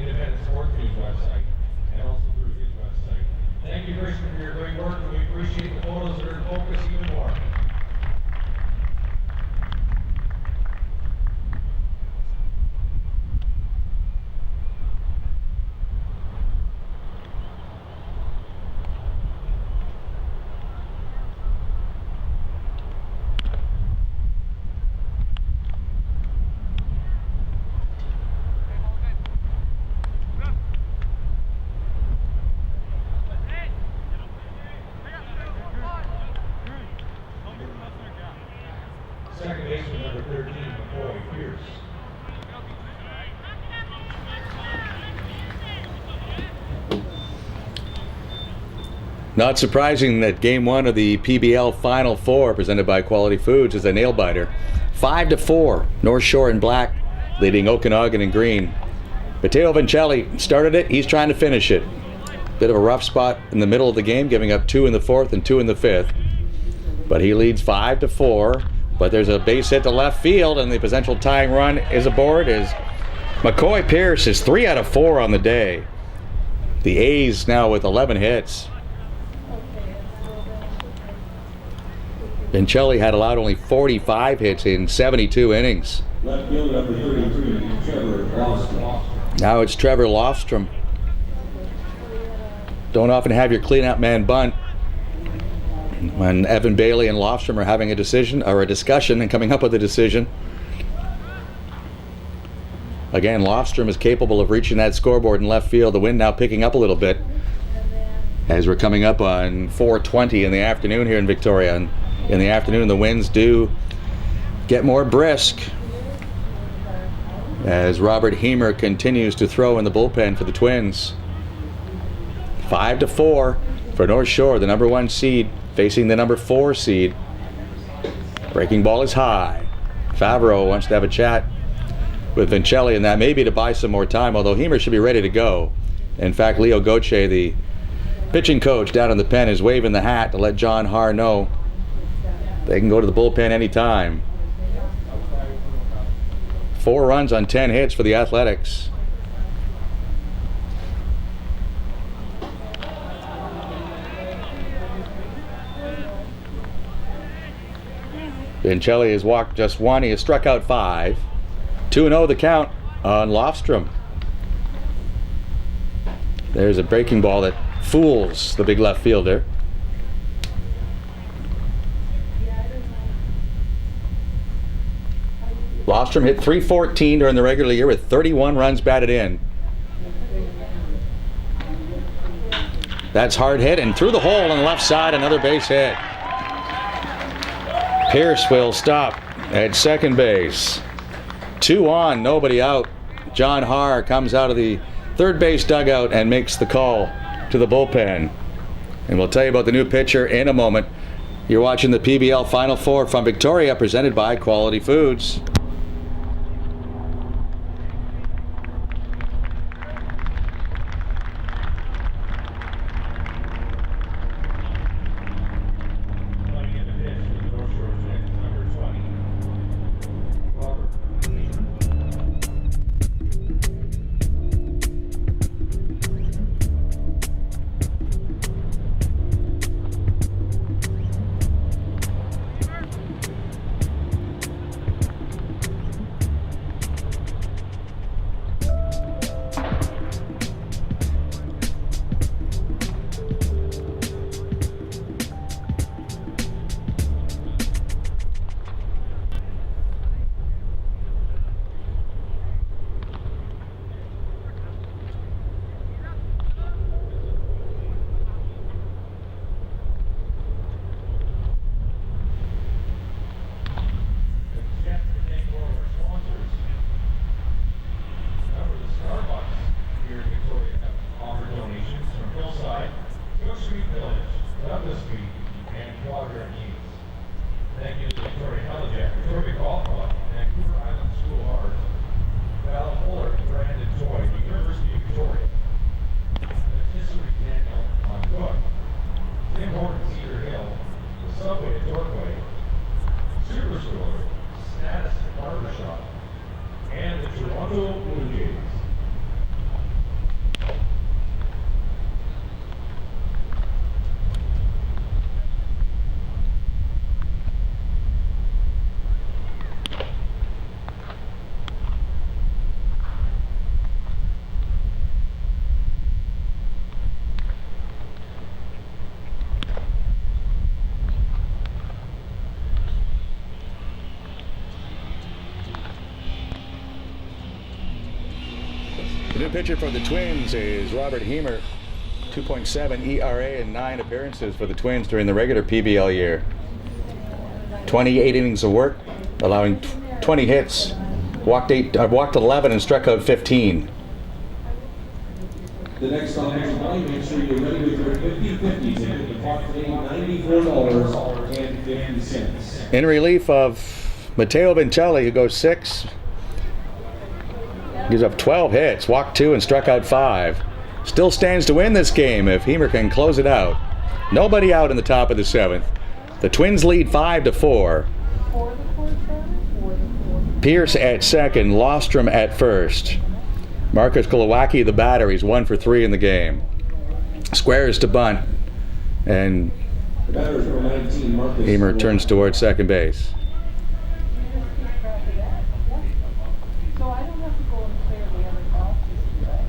Independent Sports News website, and also through his website. Thank you, Christian, for your great work, and we appreciate the photos that are in focus even more. Second baseman number 13, McCoy Pierce. Not surprising that Game 1 of the PBL Final Four, presented by Quality Foods, is a nail-biter. 5-4, North Shore in black, leading Okanagan in green. Matteo Vincelli started it. He's trying to finish it. Bit of a rough spot in the middle of the game, giving up 2 in the 4th and 2 in the 5th. But he leads 5-4. But there's a base hit to left field, and the potential tying run is aboard. As McCoy Pierce is 3 out of 4 on the day. The A's now with 11 hits. Vincelli had allowed only 45 hits in 72 innings. Left field number 33, Trevor Lofstrom. Now it's Trevor Lofstrom. Don't often have your clean-out man bunt when Evan Bailey and Lofstrom are having a decision or a discussion and coming up with a decision. Again, Lofstrom is capable of reaching that scoreboard in left field. The wind now picking up a little bit as we're coming up on 4:20 in the afternoon here in Victoria. And in the afternoon, the winds do get more brisk as Robert Hemer continues to throw in the bullpen for the Twins. 5-4 for North Shore, the number 1 seed, facing the number 4 seed. Breaking ball is high. Favreau wants to have a chat with Vincelli, and that may be to buy some more time, although Hemer should be ready to go. In fact, Leo Gauthier, the pitching coach down in the pen, is waving the hat to let John Haar know they can go to the bullpen anytime. 4 runs on 10 hits for the Athletics. Vincelli has walked just 1. He has struck out 5. 2-0 the count on Lofstrom. There's a breaking ball that fools the big left fielder. Lofstrom hit .314 during the regular year with 31 runs batted in. That's hard hit and through the hole on the left side, another base hit. Pierce will stop at second base. 2 on, nobody out. John Haar comes out of the third base dugout and makes the call to the bullpen. And we'll tell you about the new pitcher in a moment. You're watching the PBL Final Four from Victoria, presented by Quality Foods. The new pitcher for the Twins is Robert Hemer. 2.7 ERA and 9 appearances for the Twins during the regular PBL year. 28 innings of work, allowing 20 hits. Walked 11 and struck out 15. The next on next line, make sure you're ready with your 50/50 ticket. The clock today, $94.50. In relief of Matteo Vincelli, who goes 6. Gives up 12 hits, walked 2 and struck out 5. Still stands to win this game if Hemer can close it out. Nobody out in the top of the 7th. The Twins lead 5-4. Pierce at second, Lostrom at first. Marcus Kulawacki, the batter, he's 1 for 3 in the game. Squares to bunt, and Hemer turns towards second base. So I don't have to go and clear the other boxes, right?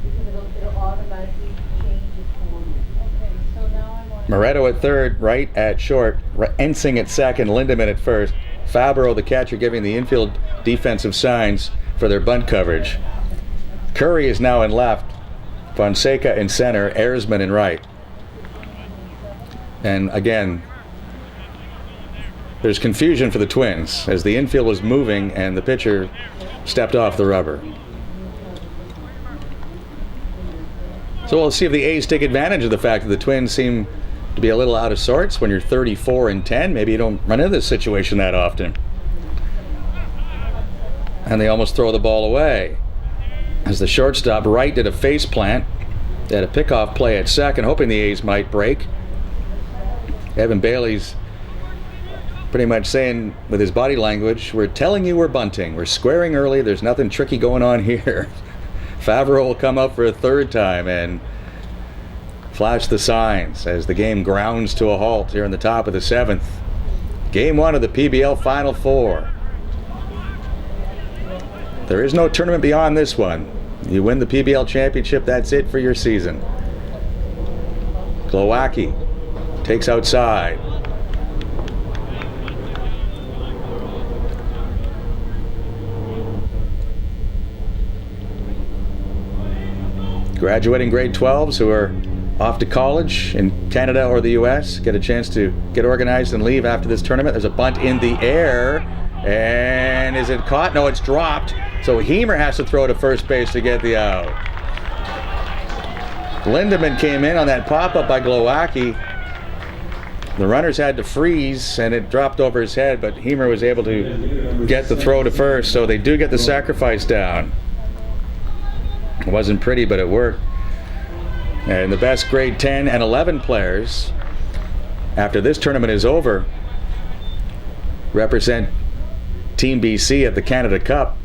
Because it'll automatically change it for you. Okay, so now I'm on. Moretto at third, Wright at short, Ensing at second, Lindemann at first. Fabro, the catcher, giving the infield defensive signs for their bunt coverage. Curry is now in left, Fonseca in center, Erzman in right. And again, there's confusion for the Twins as the infield was moving and the pitcher stepped off the rubber. So we'll see if the A's take advantage of the fact that the Twins seem to be a little out of sorts. When you're 34-10, maybe you don't run into this situation that often. And they almost throw the ball away. As the shortstop, Wright, did a face plant. They had a pickoff play at second, hoping the A's might break. Evan Bailey's pretty much saying with his body language, we're telling you we're bunting. We're squaring early. There's nothing tricky going on here. Favreau will come up for a third time and flash the signs as the game grounds to a halt here in the top of the 7th. Game 1 of the PBL Final Four. There is no tournament beyond this one. You win the PBL championship, that's it for your season. Glowacki takes outside. Graduating grade 12s who are off to college in Canada or the US get a chance to get organized and leave after this tournament. There's a bunt in the air. And is it caught? No, it's dropped. So Hemer has to throw to first base to get the out. Lindemann came in on that pop-up by Glowacki. The runners had to freeze, and it dropped over his head, but Hemer was able to get the throw to first, so they do get the sacrifice down. It wasn't pretty, but it worked. And the best grade 10 and 11 players, after this tournament is over, represent Team BC at the Canada Cup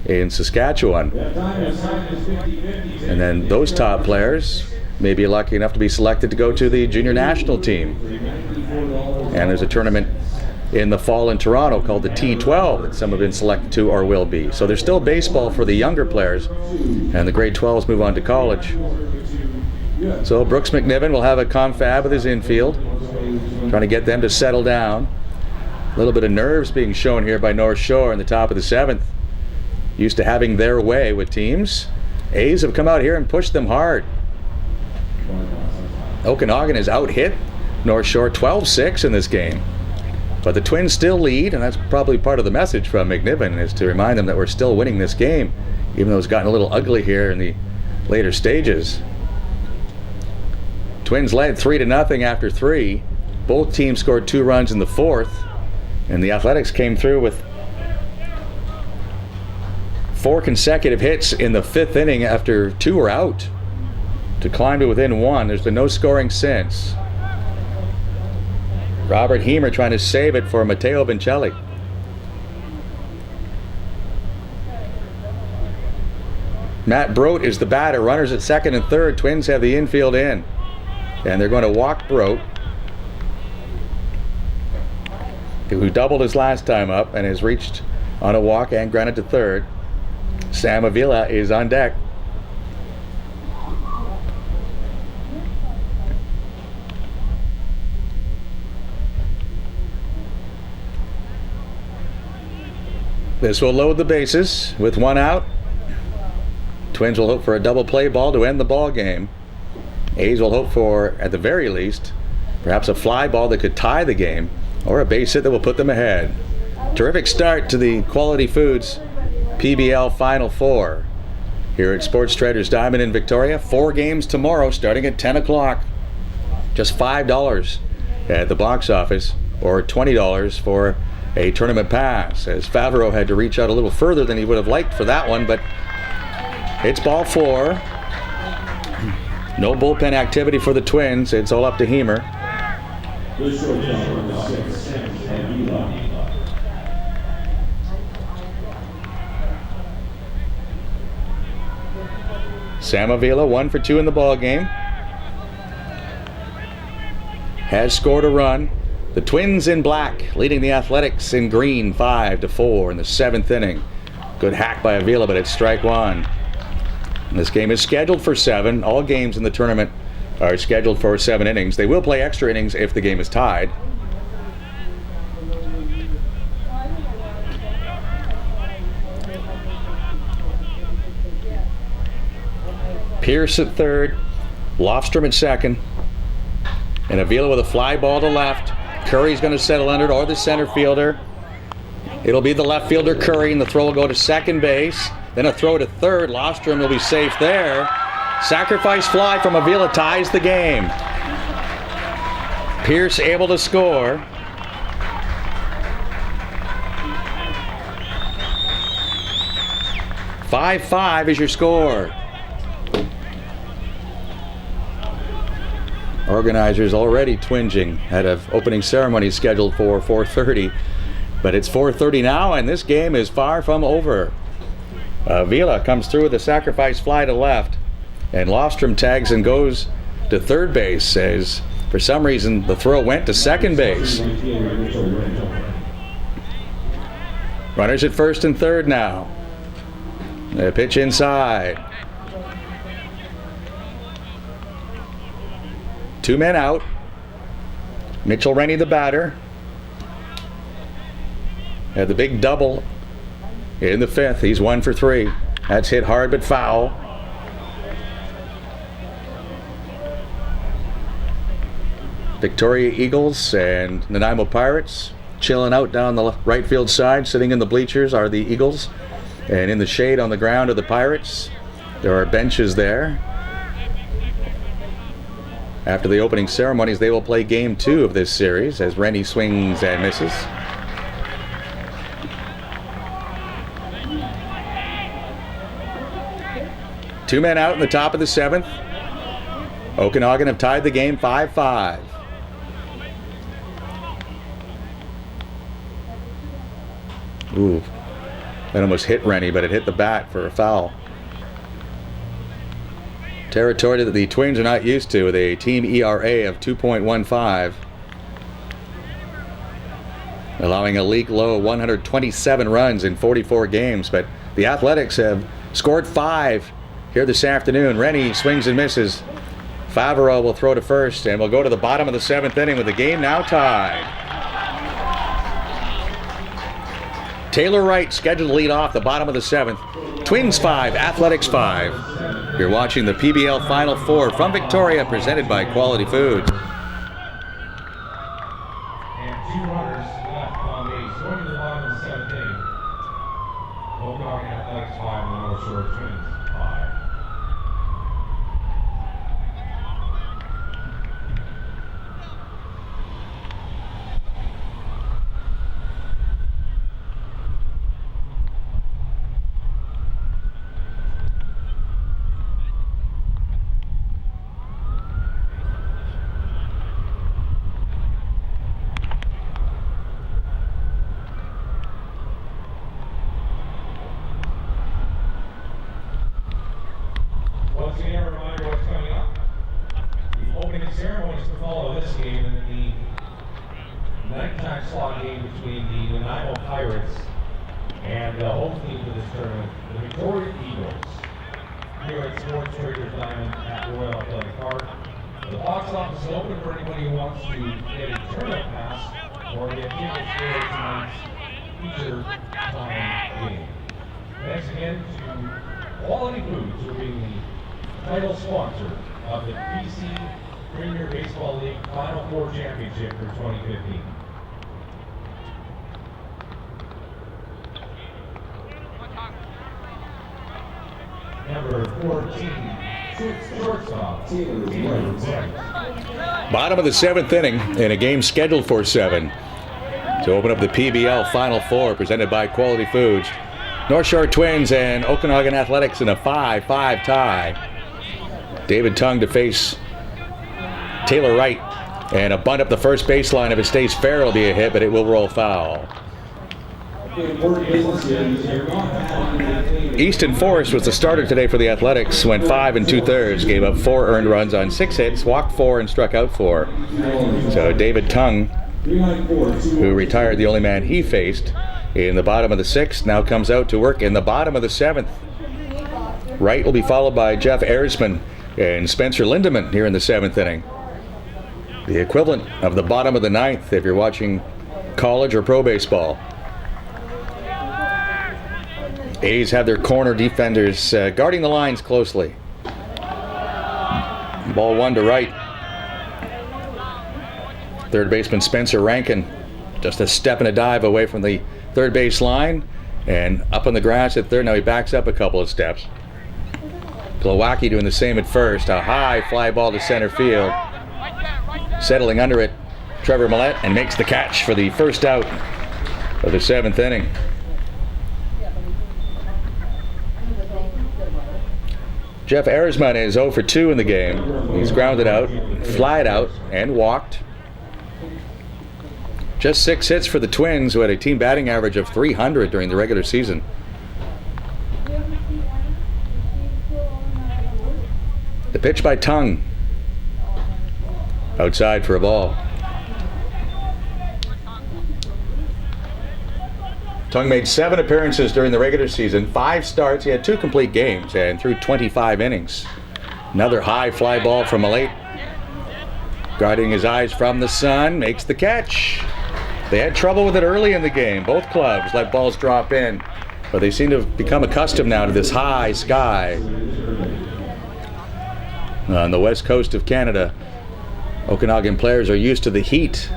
in Saskatchewan. And then those top players may be lucky enough to be selected to go to the junior national team. And there's a tournament in the fall in Toronto called the T12 that some have been selected to or will be. So there's still baseball for the younger players, and the grade 12s move on to college. So Brooks McNiven will have a confab with his infield, trying to get them to settle down. A little bit of nerves being shown here by North Shore in the top of the 7th. Used to having their way with teams. A's have come out here and pushed them hard. Okanagan is out-hit North Shore 12-6 in this game. But the Twins still lead, and that's probably part of the message from McNiven, is to remind them that we're still winning this game, even though it's gotten a little ugly here in the later stages. Twins led 3-0 after 3. Both teams scored 2 runs in the 4th, and the Athletics came through with 4 consecutive hits in the 5th inning after 2 were out to climb to within 1. There's been no scoring since. Robert Hemer trying to save it for Matteo Vincelli. Matt Brote is the batter. Runners at second and third. Twins have the infield in. And they're going to walk Brote, who doubled his last time up and has reached on a walk and grounded to third. Sam Avila is on deck. This will load the bases with 1 out. Twins will hope for a double play ball to end the ball game. A's will hope for, at the very least, perhaps a fly ball that could tie the game, or a base hit that will put them ahead. Terrific start to the Quality Foods PBL Final Four here at Sports Traders Diamond in Victoria. 4 games tomorrow starting at 10 o'clock. Just $5 at the box office, or $20 for a tournament pass, as Favreau had to reach out a little further than he would have liked for that one, but it's ball 4. No bullpen activity for the Twins. It's all up to Hemer. Good shortstop, number 6, Avila. Sam Avila, 1 for 2 in the ball game. Has scored a run. The Twins in black, leading the Athletics in green 5-4 in the 7th inning. Good hack by Avila, but it's strike 1. And this game is scheduled for 7. All games in the tournament are scheduled for 7 innings. They will play extra innings if the game is tied. Pierce at third, Lofstrom at second, and Avila with a fly ball to left. Curry's going to settle under it, or the center fielder. It'll be the left fielder, Curry, and the throw will go to second base. Then a throw to third. Lofstrom will be safe there. Sacrifice fly from Avila ties the game. Pierce able to score. "5-5 is your score. Organizers already twinging ahead of opening ceremony scheduled for 4:30. But it's 4:30 now, and this game is far from over. Avila comes through with a sacrifice fly to left, and Lofstrom tags and goes to third base, as for some reason the throw went to second base. Runners at first and third now. The pitch inside. 2 men out. Mitchell Rennie, the batter, had the big double in the 5th. He's 1 for 3. That's hit hard but foul. Victoria Eagles and Nanaimo Pirates chilling out down the right field side. Sitting in the bleachers are the Eagles, and in the shade on the ground are the Pirates. There are benches there. After the opening ceremonies, they will play game 2 of this series as Rennie swings and misses. Two men out in the top of the 7th. Okanagan have tied the game 5-5. Ooh, that almost hit Rennie, but it hit the bat for a foul. Territory that the Twins are not used to, with a team ERA of 2.15. Allowing a league low 127 runs in 44 games. But the Athletics have scored 5 here this afternoon. Rennie swings and misses. Favreau will throw to first, and we'll go to the bottom of the 7th inning with the game now tied. Taylor Wright scheduled to lead off the bottom of the 7th. Twins 5, Athletics 5. You're watching the PBL Final Four from Victoria, presented by Quality Foods. And 2 runners left on base. Going to the bottom of the 7th inning. Okanagan Athletics 5 and the North Shore Twins 5. Once again, a reminder what's coming up. The opening ceremonies to follow this game, and then the nighttime slot game between the Nanaimo Pirates and the home team for this tournament, the Victoria Eagles, here at Sports Traders Diamond at Royal Athletic Park. The box office is open for anybody who wants to get a tournament pass or get tickets for tonight's feature time game. Thanks again to Quality Foods will be the title sponsor of the BC Premier Baseball League Final Four Championship for 2015. Number 14, shortstop, Taylor White. Bottom of the 7th inning in a game scheduled for 7. To open up the PBL Final Four presented by Quality Foods. North Shore Twins and Okanagan Athletics in a 5-5 tie. David Tung to face Taylor Wright. And a bunt up the first baseline. If it stays fair, it'll be a hit, but it will roll foul. Easton Forrest was the starter today for the Athletics. Went 5 2/3, gave up 4 earned runs on 6 hits, walked 4, and struck out 4. So David Tung, who retired the only man he faced in the bottom of the 6th, now comes out to work in the bottom of the 7th. Wright will be followed by Jeff Erisman and Spencer Lindemann here in the 7th inning. The equivalent of the bottom of the 9th if you're watching college or pro baseball. A's have their corner defenders guarding the lines closely. Ball 1 to Wright. Third baseman Spencer Rankin just a step and a dive away from the third base line and up on the grass at third. Now he backs up a couple of steps. Glowacki doing the same at first. A high fly ball to center field. Settling under it, Trevor Millette, and makes the catch for the first out of the 7th inning. Jeff Erisman is 0 for 2 in the game. He's grounded out, flied out, and walked. Just 6 hits for the Twins, who had a team batting average of .300 during the regular season. The pitch by Tung. Outside for a ball. Tung made 7 appearances during the regular season, 5 starts. He had 2 complete games and threw 25 innings. Another high fly ball from Millette. Guarding his eyes from the sun, makes the catch. They had trouble with it early in the game. Both clubs let balls drop in, but they seem to have become accustomed now to this high sky. On the west coast of Canada, Okanagan players are used to the heat,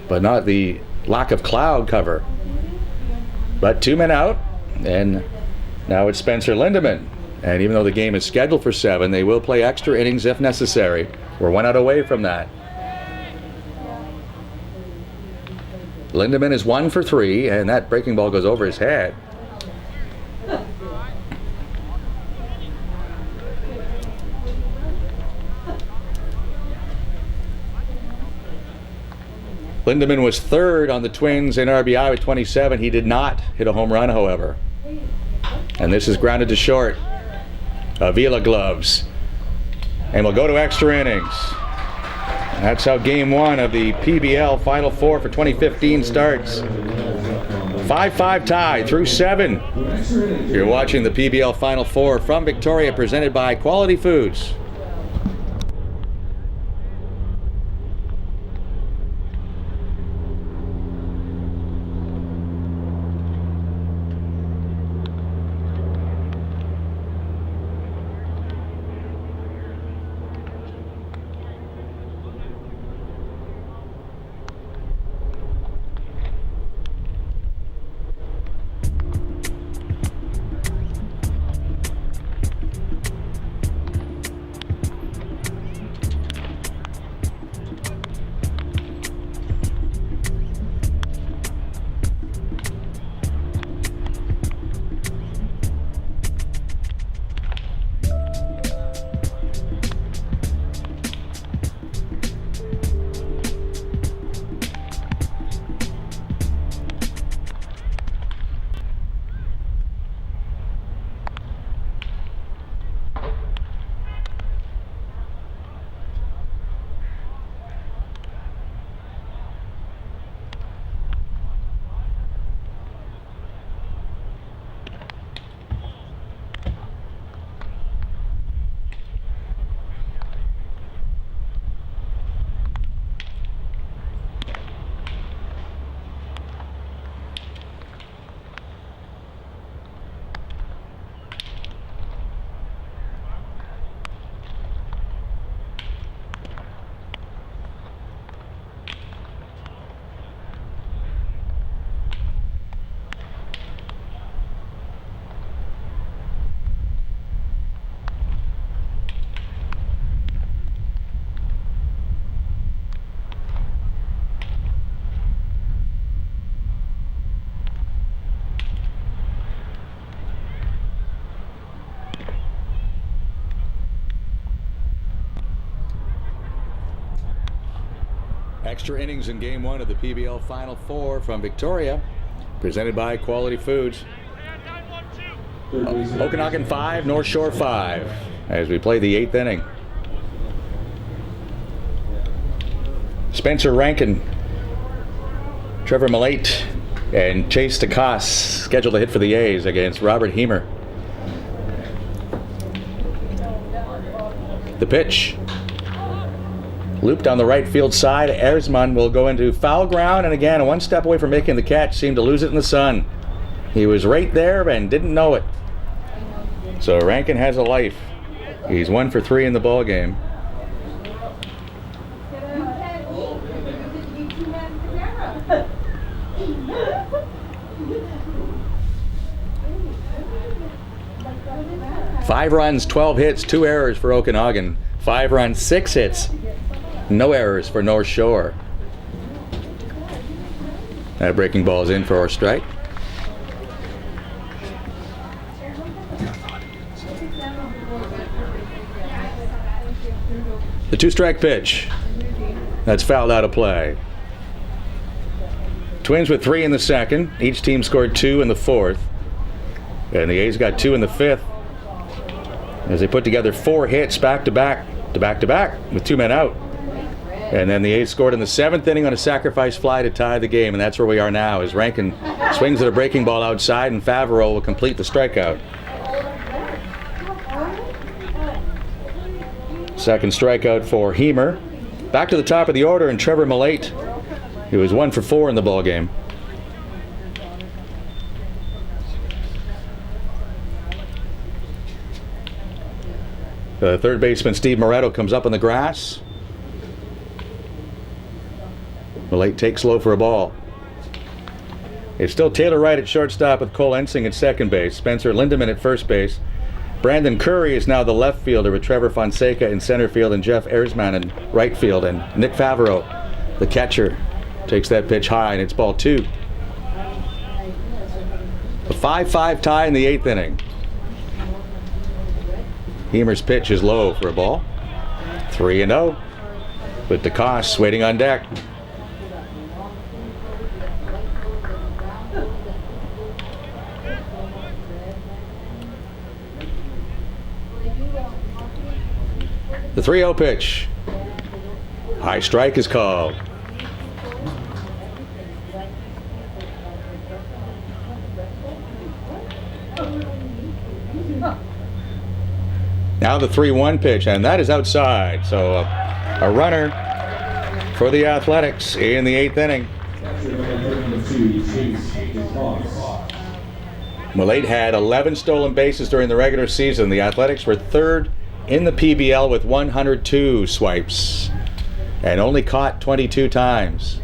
but not the lack of cloud cover. But 2 men out, and now it's Spencer Lindemann. And even though the game is scheduled for 7, they will play extra innings if necessary. We're 1 out away from that. Lindemann is 1 for 3, and that breaking ball goes over his head. Lindemann was 3rd on the Twins in RBI with 27. He did not hit a home run, however. And this is grounded to short. Avila gloves. And we'll go to extra innings. And that's how game 1 of the PBL Final Four for 2015 starts. 5-5 tie through 7. You're watching the PBL Final Four from Victoria, presented by Quality Foods. Extra innings in game one of the PBL Final Four from Victoria, presented by Quality Foods. Okanagan 5, North Shore 5, as we play the 8th inning. Spencer Rankin, Trevor Millate, and Chase DeCoste scheduled to hit for the A's against Robert Hemer. The pitch. Looped on the right field side. Erzman will go into foul ground, and again, one step away from making the catch, seemed to lose it in the sun. He was right there and didn't know it. So Rankin has a life. He's 1 for 3 in the ball game. Five runs, 12 hits, 2 errors for Okanagan. 5 runs, 6 hits, no errors for North Shore. That breaking ball is in for a strike. The 2-strike pitch. That's fouled out of play. Twins with 3 in the second. Each team scored 2 in the fourth. And the A's got 2 in the fifth, as they put together 4 hits back to back with 2 men out. And then the A's scored in the 7th inning on a sacrifice fly to tie the game, and that's where we are now, as Rankin swings at a breaking ball outside, and Favreau will complete the strikeout. Second strikeout for Hemer. Back to the top of the order, and Trevor Millate, he was 1 for 4 in the ball game. The third baseman, Steve Moretto, comes up on the grass. Millate takes low for a ball. It's still Taylor Wright at shortstop with Cole Ensing at second base. Spencer Lindemann at first base. Brandon Curry is now the left fielder with Trevor Fonseca in center field and Jeff Erzman in right field. And Nick Favreau, the catcher, takes that pitch high, and it's ball 2. A 5-5 tie in the 8th inning. Hemer's pitch is low for a ball. 3-0 with DeCoste waiting on deck. The 3-0 pitch. High strike is called. Now the 3-1 pitch, and that is outside. So a runner for the Athletics in the 8th inning. Millate had 11 stolen bases during the regular season. The Athletics were 3rd in the PBL with 102 swipes and only caught 22 times.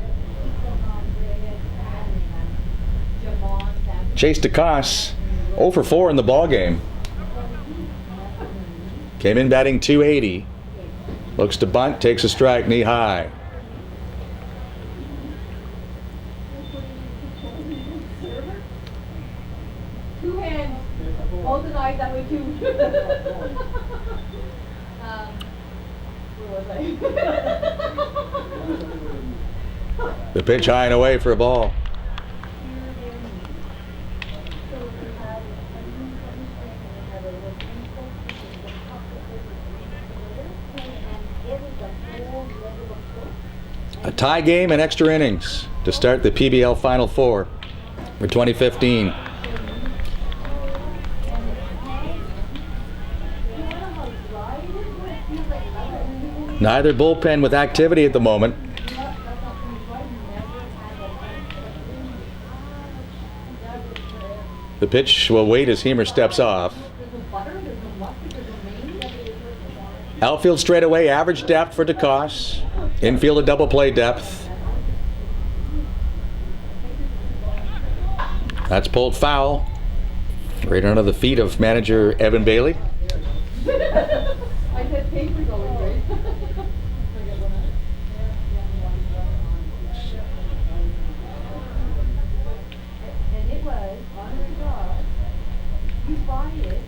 Chase DeCoste 0 for 4 in the ball game. Came in batting .280. Looks to bunt, takes a strike, knee high. Two hands. Hold the knife that way too. Where was I? The pitch high and away for a ball. A tie game and extra innings to start the PBL Final Four for 2015. Neither bullpen with activity at the moment. The pitch will wait as Hemer steps off. Outfield straightaway, average depth for DeCoste. Infield a double play depth. That's pulled foul. Right under the feet of manager Evan Bailey. I said paper's always great. And it was on the draw. You buy it.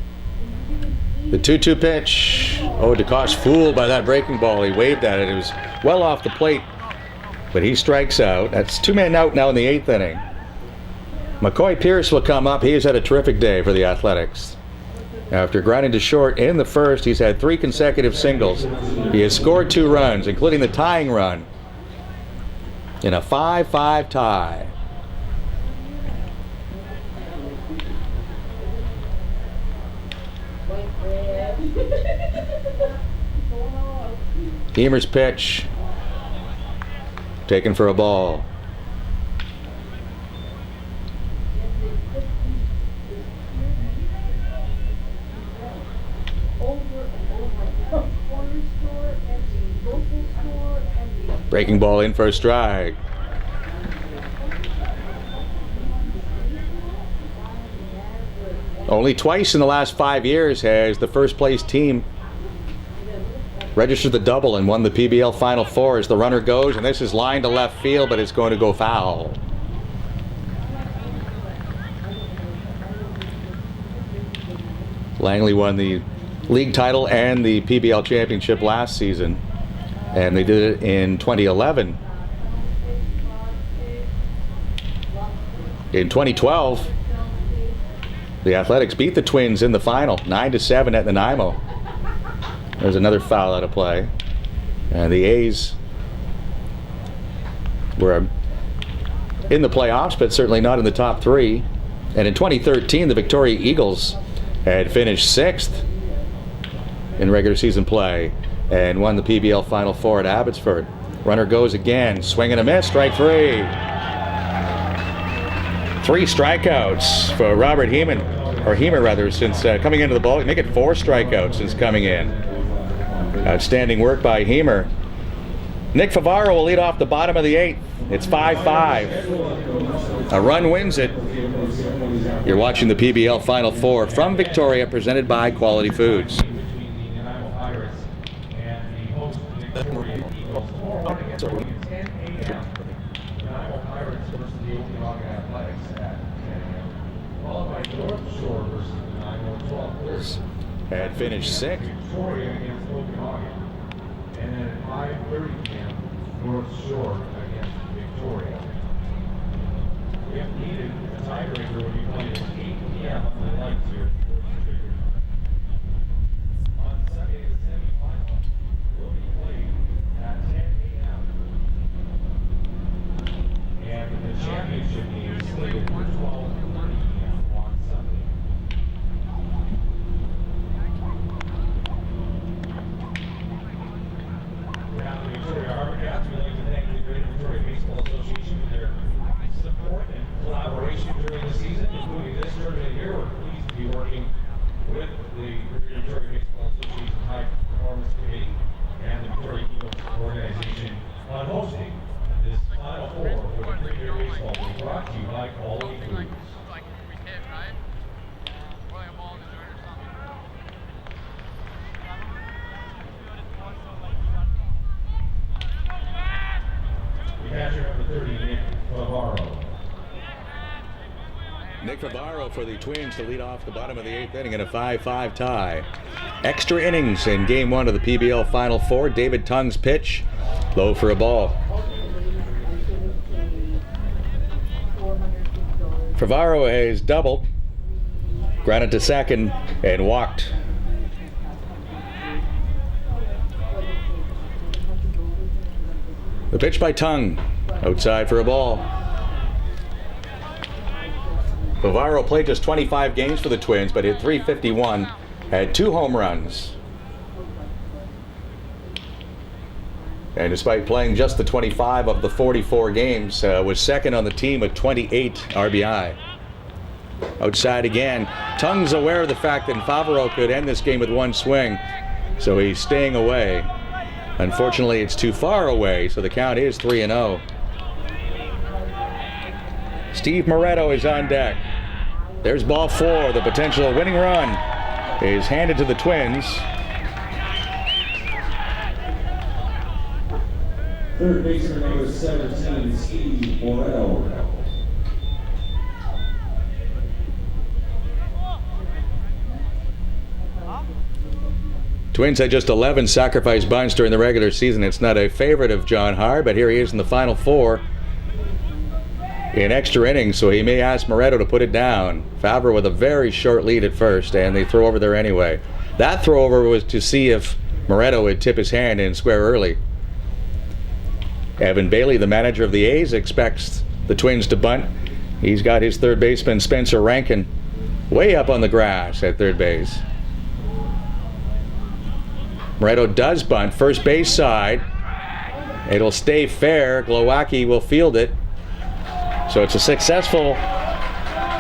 The 2-2 pitch. Oh, DeCoste fooled by that breaking ball. He waved at it. It was well off the plate. but he strikes out. That's 2 men out now in the 8th inning. McCoy Pierce will come up. He has had a terrific day for the Athletics. After grinding to short in the first, he's had 3 consecutive singles. He has scored 2 runs, including the tying run in a 5-5 tie. Hemer's pitch, taken for a ball. Breaking ball in for a strike. Only twice in the last 5 years has the first place team registered the double and won the PBL Final Four as the runner goes, and this is lined to left field, but it's going to go foul. Langley won the league title and the PBL championship last season, and they did it in 2011. In 2012, the Athletics beat the Twins in the final, 9-7 at Nanaimo. There's another foul out of play. And the A's were in the playoffs, but certainly not in the top 3. And in 2013, the Victoria Eagles had finished 6th in regular season play and won the PBL Final Four at Abbotsford. Runner goes again, swing and a miss, strike 3. 3 strikeouts for Robert Heeman, or Heemer rather, since coming into the ball. Make it 4 strikeouts since coming in. Outstanding work by Heemer. Nick Favaro will lead off the bottom of the 8th. It's 5-5. A run wins it. You're watching the PBL Final Four from Victoria, presented by Quality Foods. Had finished 6th. Victoria against Okanagan. And then at 5:30 p.m., North Shore against Victoria. If needed, the tiebreaker will be played at 8 p.m. on the lights here. On Sunday, the semifinal will be played at 10 a.m. And the championship game is slated for 12:30 p.m. on Sunday. Victoria Harbor Cats, we'd like to thank the Greater Victoria Baseball Association for their support and collaboration during the season, including this tournament here. We're pleased to be working with the Greater Victoria Baseball Association High Performance Committee and the Victoria Eagles organization on hosting this Final Four for the Greater Baseball League, brought to you by Quality Foods. Catcher number 30, Nick Favaro. Nick Favaro for the Twins to lead off the bottom of the 8th inning in a 5-5 tie. Extra innings in Game 1 of the PBL Final Four. David Tung's pitch, low for a ball. Favaro has doubled, grounded to second, and walked. The pitch by Tung, outside for a ball. Favaro played just 25 games for the Twins, but hit .351, had 2 home runs. And despite playing just the 25 of the 44 games, was second on the team with 28 RBI. Outside again. Tung's aware of the fact that Favaro could end this game with 1 swing, so he's staying away. Unfortunately, it's too far away, so the count is 3-0. Steve Moretto is on deck. There's ball 4. The potential winning run is handed to the Twins. Third baseman number 17, Steve Moretto. Twins had just 11 sacrifice bunts during the regular season. It's not a favorite of John Har, but here he is in the final 4 in extra innings, so he may ask Moretto to put it down. Favreau with a very short lead at first, and they throw over there anyway. That throw over was to see if Moretto would tip his hand and square early. Evan Bailey, the manager of the A's, expects the Twins to bunt. He's got his third baseman Spencer Rankin way up on the grass at third base. Moretto does bunt, first base side. It'll stay fair. Glowacki will field it. So it's a successful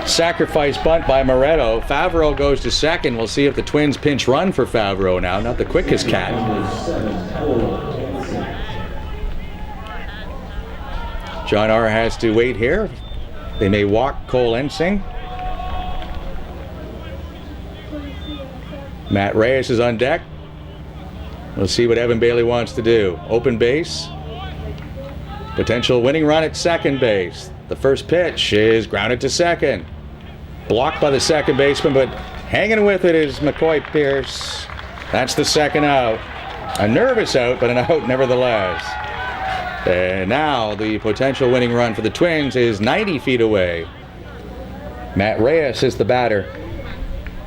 sacrifice bunt by Moretto. Favreau goes to second. We'll see if the Twins pinch run for Favreau now. Not the quickest cat. John R. has to wait here. They may walk Cole Ensing. Matt Reyes is on deck. We'll see what Evan Bailey wants to do. Open base. Potential winning run at second base. The first pitch is grounded to second. Blocked by the second baseman, but hanging with it is McCoy Pierce. That's the second out. A nervous out, but an out nevertheless. And now the potential winning run for the Twins is 90 feet away. Matt Reyes is the batter.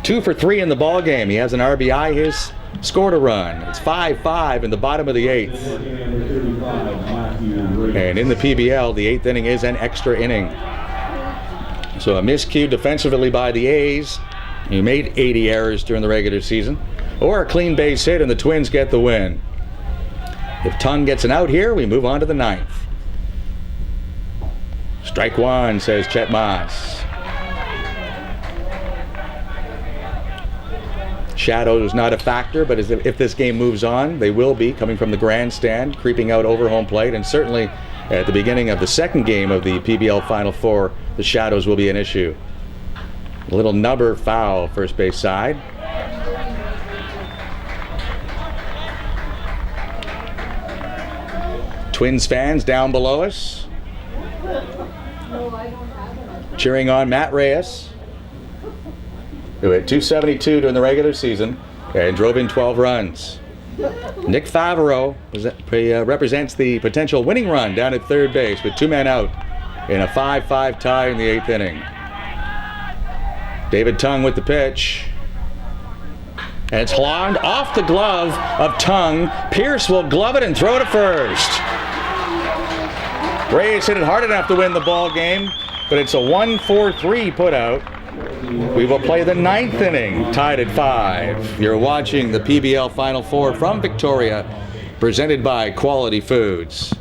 2 for 3 in the ball game. He has an RBI. His scored a run. It's 5-5 in the bottom of the 8th. And in the PBL, the 8th inning is an extra inning. So a miscue defensively by the A's. He made 80 errors during the regular season. Or a clean base hit and the Twins get the win. If Tung gets an out here, we move on to the 9th. Strike one, says Chet Moss. Shadow is not a factor, but if this game moves on, they will be coming from the grandstand, creeping out over home plate, and certainly at the beginning of the second game of the PBL Final Four, the shadows will be an issue. A little nubber foul, first base side. Twins fans down below us, cheering on Matt Reyes, who hit .272 during the regular season and drove in 12 runs. Nick Favreau represents the potential winning run down at third base with 2 men out in a 5-5 tie in the 8th inning. David Tung with the pitch. And it's logged off the glove of Tung. Pierce will glove it and throw it to first. Reyes hit it hard enough to win the ball game, but it's a 1-4-3 put out. We will play the 9th inning, tied at 5. You're watching the PBL Final Four from Victoria, presented by Quality Foods.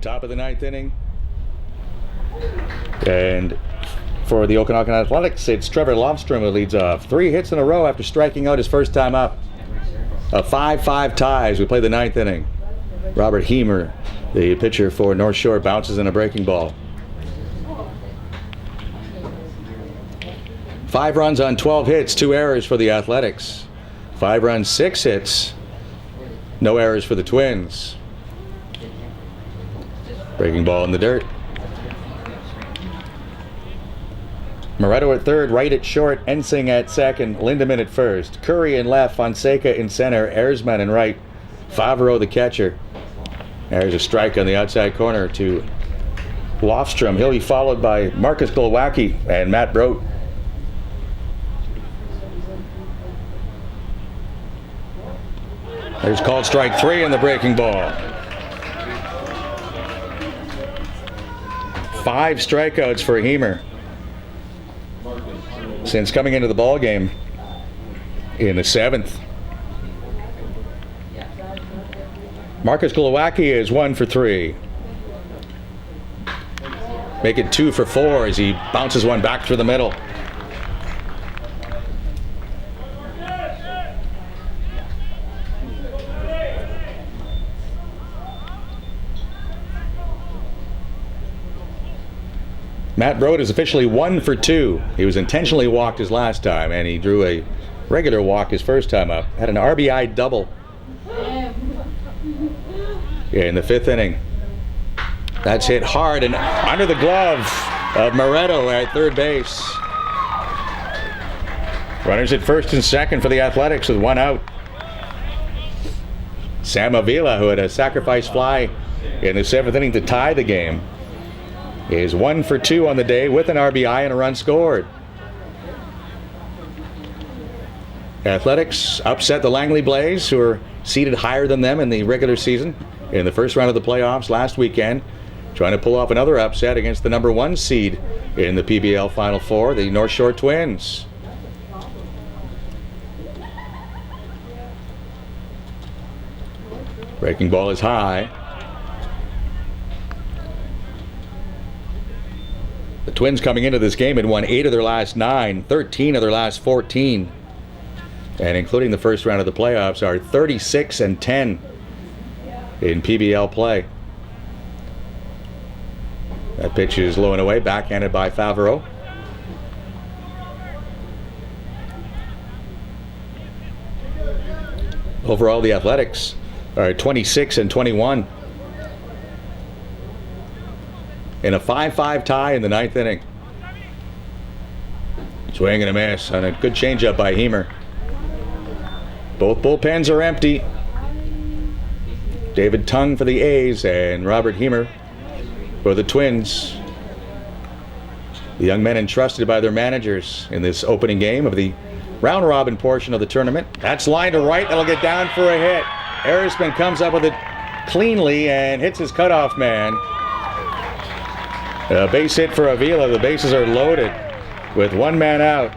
Top of the ninth inning. And for the Okanagan Athletics, it's Trevor Lofstrom who leads off. 3 hits in a row after striking out his first time up. A 5-5 tie as we play the ninth inning. Robert Hemer, the pitcher for North Shore, bounces in a breaking ball. 5 runs on 12 hits, 2 errors for the Athletics. 5 runs, 6 hits, no errors for the Twins. Breaking ball in the dirt. Moretto at third, Wright at short, Ensing at second, Lindemann at first, Curry in left, Fonseca in center, Erzman in right, Favreau the catcher. There's a strike on the outside corner to Lofstrom. He'll be followed by Marcus Glowacki and Matt Brote. There's called strike 3 in the breaking ball. 5 strikeouts for Hemer since coming into the ball game in the 7th. Marcus Glowacki is 1 for 3. Make it 2 for 4 as he bounces one back through the middle. Matt Brote is officially 1 for 2. He was intentionally walked his last time, and he drew a regular walk his first time up. Had an RBI double in the 5th inning. That's hit hard and under the glove of Moretto at third base. Runners at first and second for the Athletics with 1 out. Sam Avila, who had a sacrifice fly in the 7th inning to tie the game, is 1 for 2 on the day with an RBI and a run scored. Athletics upset the Langley Blaze, who are seated higher than them in the regular season in the first round of the playoffs last weekend, trying to pull off another upset against the number 1 seed in the PBL Final Four, the North Shore Twins. Breaking ball is high. The Twins coming into this game had won 8 of their last 9, 13 of their last 14. And including the first round of the playoffs are 36-10 in PBL play. That pitch is low and away, backhanded by Favreau. Overall, the Athletics are 26-21. In a 5-5 tie in the 9th inning. Swing and a miss on a good changeup by Hemer. Both bullpens are empty. David Tung for the A's and Robert Hemer for the Twins. The young men entrusted by their managers in this opening game of the round robin portion of the tournament. That's line to right. That'll get down for a hit. Erzman comes up with it cleanly and hits his cutoff man. A base hit for Avila. The bases are loaded with 1 man out.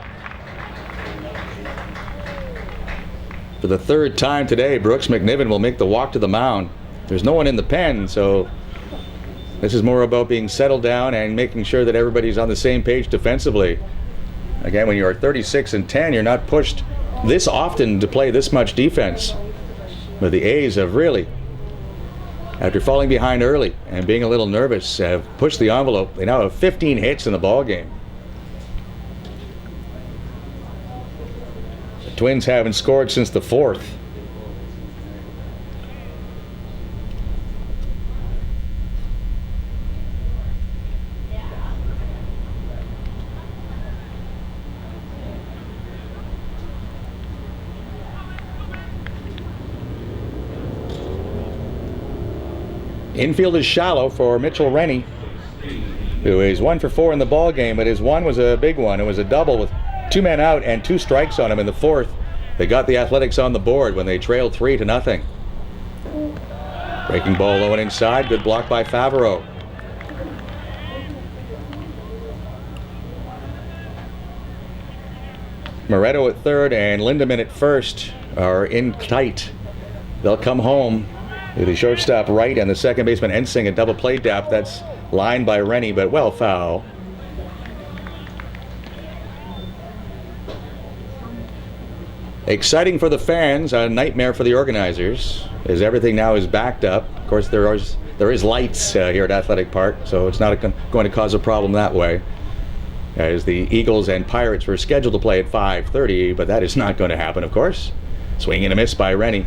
For the 3rd time today, Brooks McNiven will make the walk to the mound. There's no one in the pen, so this is more about being settled down and making sure that everybody's on the same page defensively. Again, when you're 36-10, you're not pushed this often to play this much defense. But the A's have really, after falling behind early and being a little nervous, have pushed the envelope. They now have 15 hits in the ball game. The Twins haven't scored since the 4th. Infield is shallow for Mitchell Rennie, who is 1 for 4 in the ball game, but his one was a big one. It was a double with 2 men out and 2 strikes on him in the 4th. They got the Athletics on the board when they trailed 3-0. Breaking ball low and inside. Good block by Favreau. Moretto at third and Lindemann at first are in tight. They'll come home The shortstop right and the second baseman Ensing at double play depth. That's lined by Rennie, but well foul. Exciting for the fans, a nightmare for the organizers, as everything now is backed up. Of course, there is lights here at Athletic Park, so it's not going to cause a problem that way. As the Eagles and Pirates were scheduled to play at 5:30, but that is not going to happen, of course. Swing and a miss by Rennie,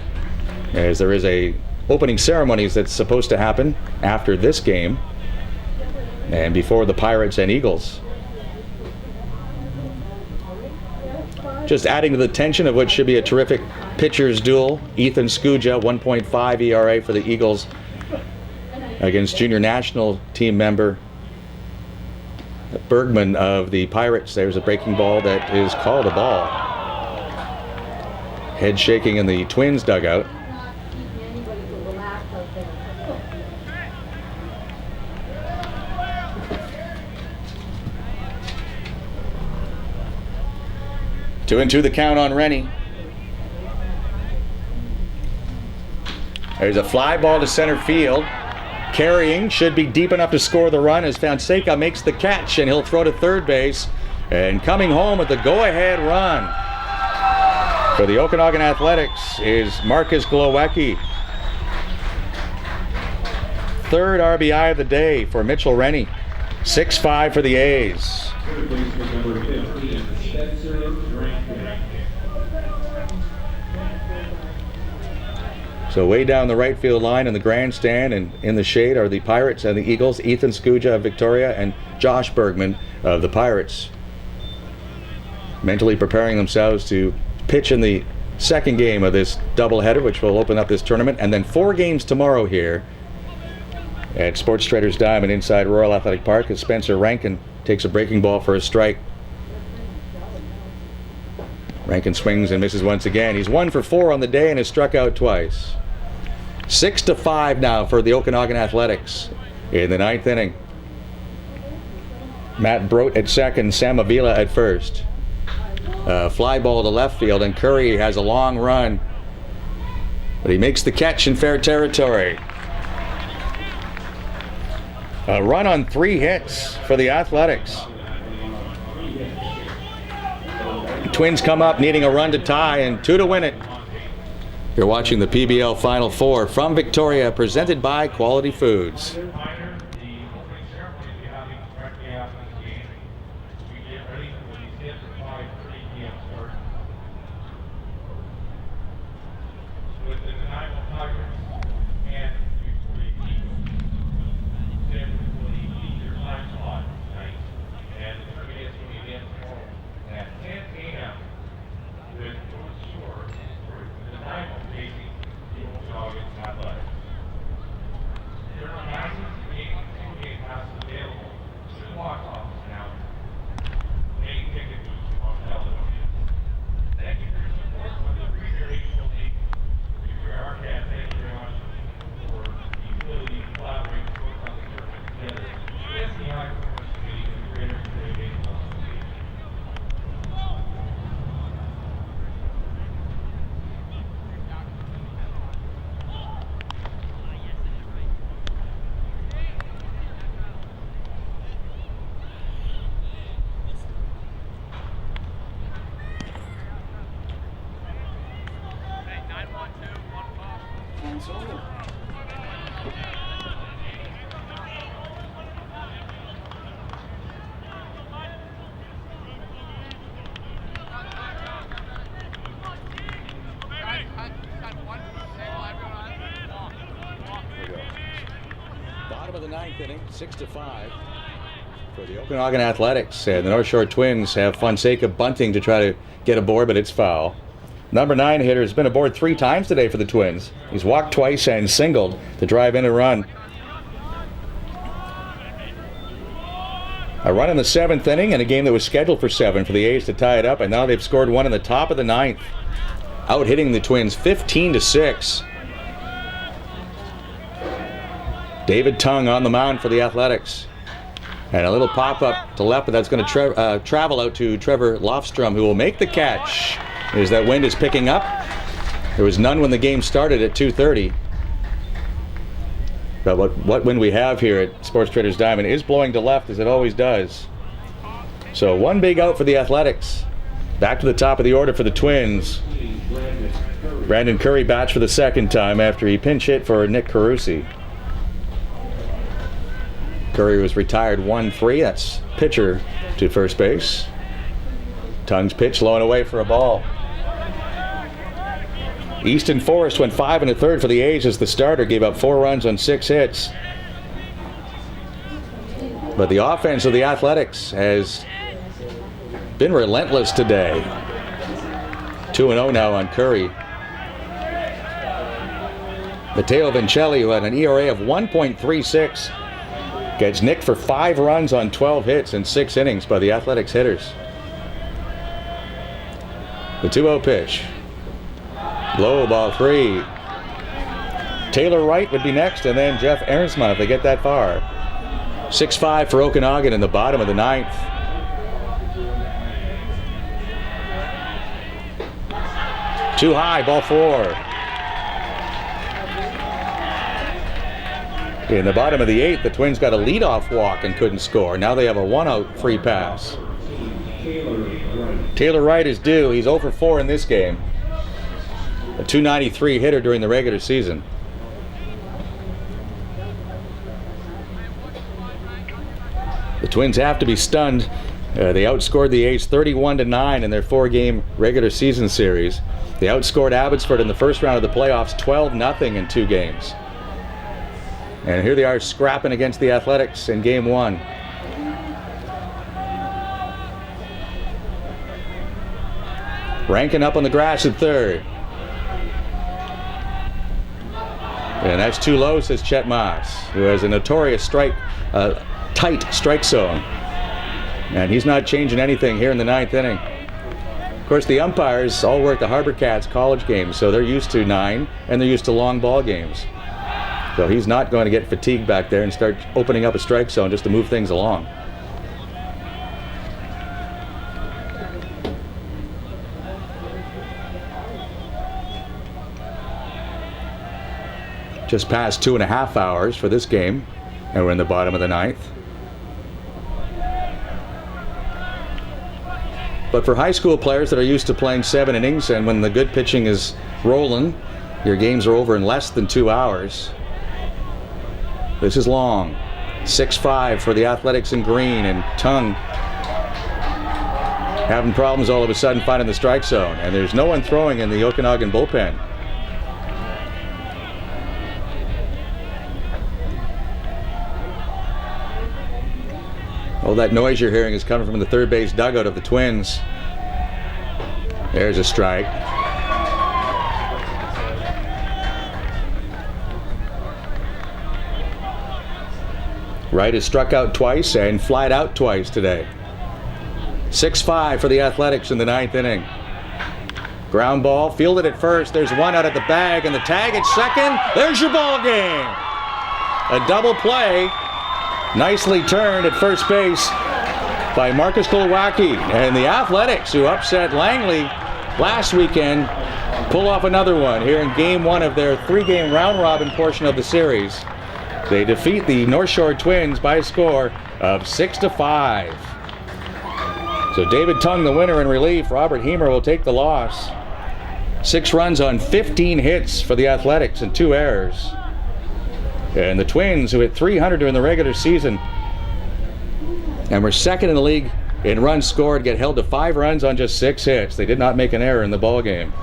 as there is a opening ceremonies that's supposed to happen after this game and before the Pirates and Eagles. Just adding to the tension of what should be a terrific pitcher's duel. Ethan Skuja, 1.5 ERA for the Eagles against junior national team member Bergman of the Pirates. There's a breaking ball that is called a ball. Head shaking in the Twins dugout. Two and two the count on Rennie. There's a fly ball to center field. Carrying, should be deep enough to score the run as Fonseca makes the catch, and he'll throw to third base. And coming home with the go-ahead run for the Okanagan Athletics is Marcus Glowacki. Third RBI of the day for Mitchell Rennie. 6-5 for the A's. Third baseman number 15, Spencer Rankin. So way down the right field line in the grandstand and in the shade are the Pirates and the Eagles. Ethan Skuja of Victoria and Josh Bergman of the Pirates, mentally preparing themselves to pitch in the second game of this doubleheader, which will open up this tournament. And then 4 games tomorrow here at Sports Traders Diamond inside Royal Athletic Park as Spencer Rankin takes a breaking ball for a strike. Rankin swings and misses once again. He's 1 for 4 on the day and has struck out twice. 6-5 now for the Okanagan Athletics in the 9th inning. Matt Brote at second, Sam Avila at first. Fly ball to left field, and Curry has a long run, but he makes the catch in fair territory. A run on 3 hits for the Athletics. The Twins come up needing a run to tie and 2 to win it. You're watching the PBL Final Four from Victoria, presented by Quality Foods. Bottom of the 9th inning, 6-5 for the Okanagan Athletics. And the North Shore Twins have Fonseca bunting to try to get aboard, but it's foul. Number 9 hitter has been aboard 3 times today for the Twins. He's walked twice and singled to drive in a run. A run in the 7th inning in a game that was scheduled for 7 for the A's to tie it up, and now they've scored 1 in the top of the 9th. Out hitting the Twins 15-6. David Tung on the mound for the Athletics. And a little pop-up to left, but that's going to travel out to Trevor Lofstrom, who will make the catch as that wind is picking up. There was none when the game started at 2:30. But what wind we have here at Sports Traders Diamond is blowing to left, as it always does. So one big out for the Athletics. Back to the top of the order for the Twins. Brandon Curry bats for the second time after he pinch hit for Nick Carusi. Curry was retired 1-3. That's pitcher to first base. Tung's pitch low and away for a ball. Easton Forrest went 5 1/3 for the A's as the starter, gave up 4 runs on 6 hits. But the offense of the Athletics has been relentless today. 2-0 now on Curry. Matteo Vincelli, who had an ERA of 1.36, gets nicked for 5 runs on 12 hits in 6 innings by the Athletics hitters. The 2-0 pitch. Low, ball 3. Taylor Wright would be next, and then Jeff Aaronsma if they get that far. 6-5 for Okanagan in the bottom of the 9th. Too high, ball 4. In the bottom of the 8th, the Twins got a leadoff walk and couldn't score. Now they have a 1-out free pass. Taylor Wright is due. He's 0 for 4 in this game. A .293 hitter during the regular season. The Twins have to be stunned. They outscored the A's 31-9 in their 4-game regular season series. They outscored Abbotsford in the first round of the playoffs 12-0 in 2 games. And here they are scrapping against the Athletics in game 1. Rankin up on the grass at third. And that's too low, says Chet Moss, who has a notorious tight strike zone. And he's not changing anything here in the 9th inning. Of course, the umpires all work the Harbor Cats college games, so they're used to 9, and they're used to long ball games. So he's not going to get fatigued back there and start opening up a strike zone just to move things along. Just past 2.5 hours for this game, and we're in the bottom of the 9th. But for high school players that are used to playing 7 innings, and when the good pitching is rolling, your games are over in less than 2 hours. This is long. 6-5 for the Athletics in green, and Tung having problems all of a sudden finding the strike zone, and there's no one throwing in the Okanagan bullpen. All that noise you're hearing is coming from the third base dugout of the Twins. There's a strike. Wright has struck out twice and flied out twice today. 6-5 for the Athletics in the 9th inning. Ground ball, fielded at first. There's one out at the bag, and the tag at second. There's your ball game. A double play. Nicely turned at first base by Marcus Kulawacki. And the Athletics, who upset Langley last weekend, pull off another one here in game 1 of their 3-game round-robin portion of the series. They defeat the North Shore Twins by a score of 6-5. So David Tung, the winner in relief. Robert Hemer will take the loss. 6 runs on 15 hits for the Athletics and 2 errors. And the Twins, who hit 300 during the regular season and were second in the league in runs scored, get held to 5 runs on just 6 hits. They did not make an error in the ball game.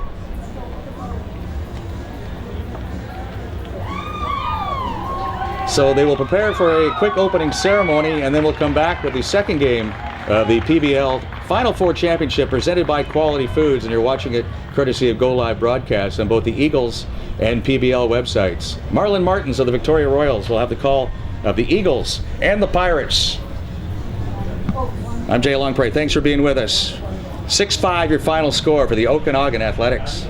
So they will prepare for a quick opening ceremony, and then we'll come back with the second game of the PBL Final Four Championship presented by Quality Foods, and you're watching it courtesy of Go Live Broadcast on both the Eagles and PBL websites. Marlon Martins of the Victoria Royals will have the call of the Eagles and the Pirates. I'm Jay Longpre. Thanks for being with us. 6-5 your final score for the Okanagan Athletics.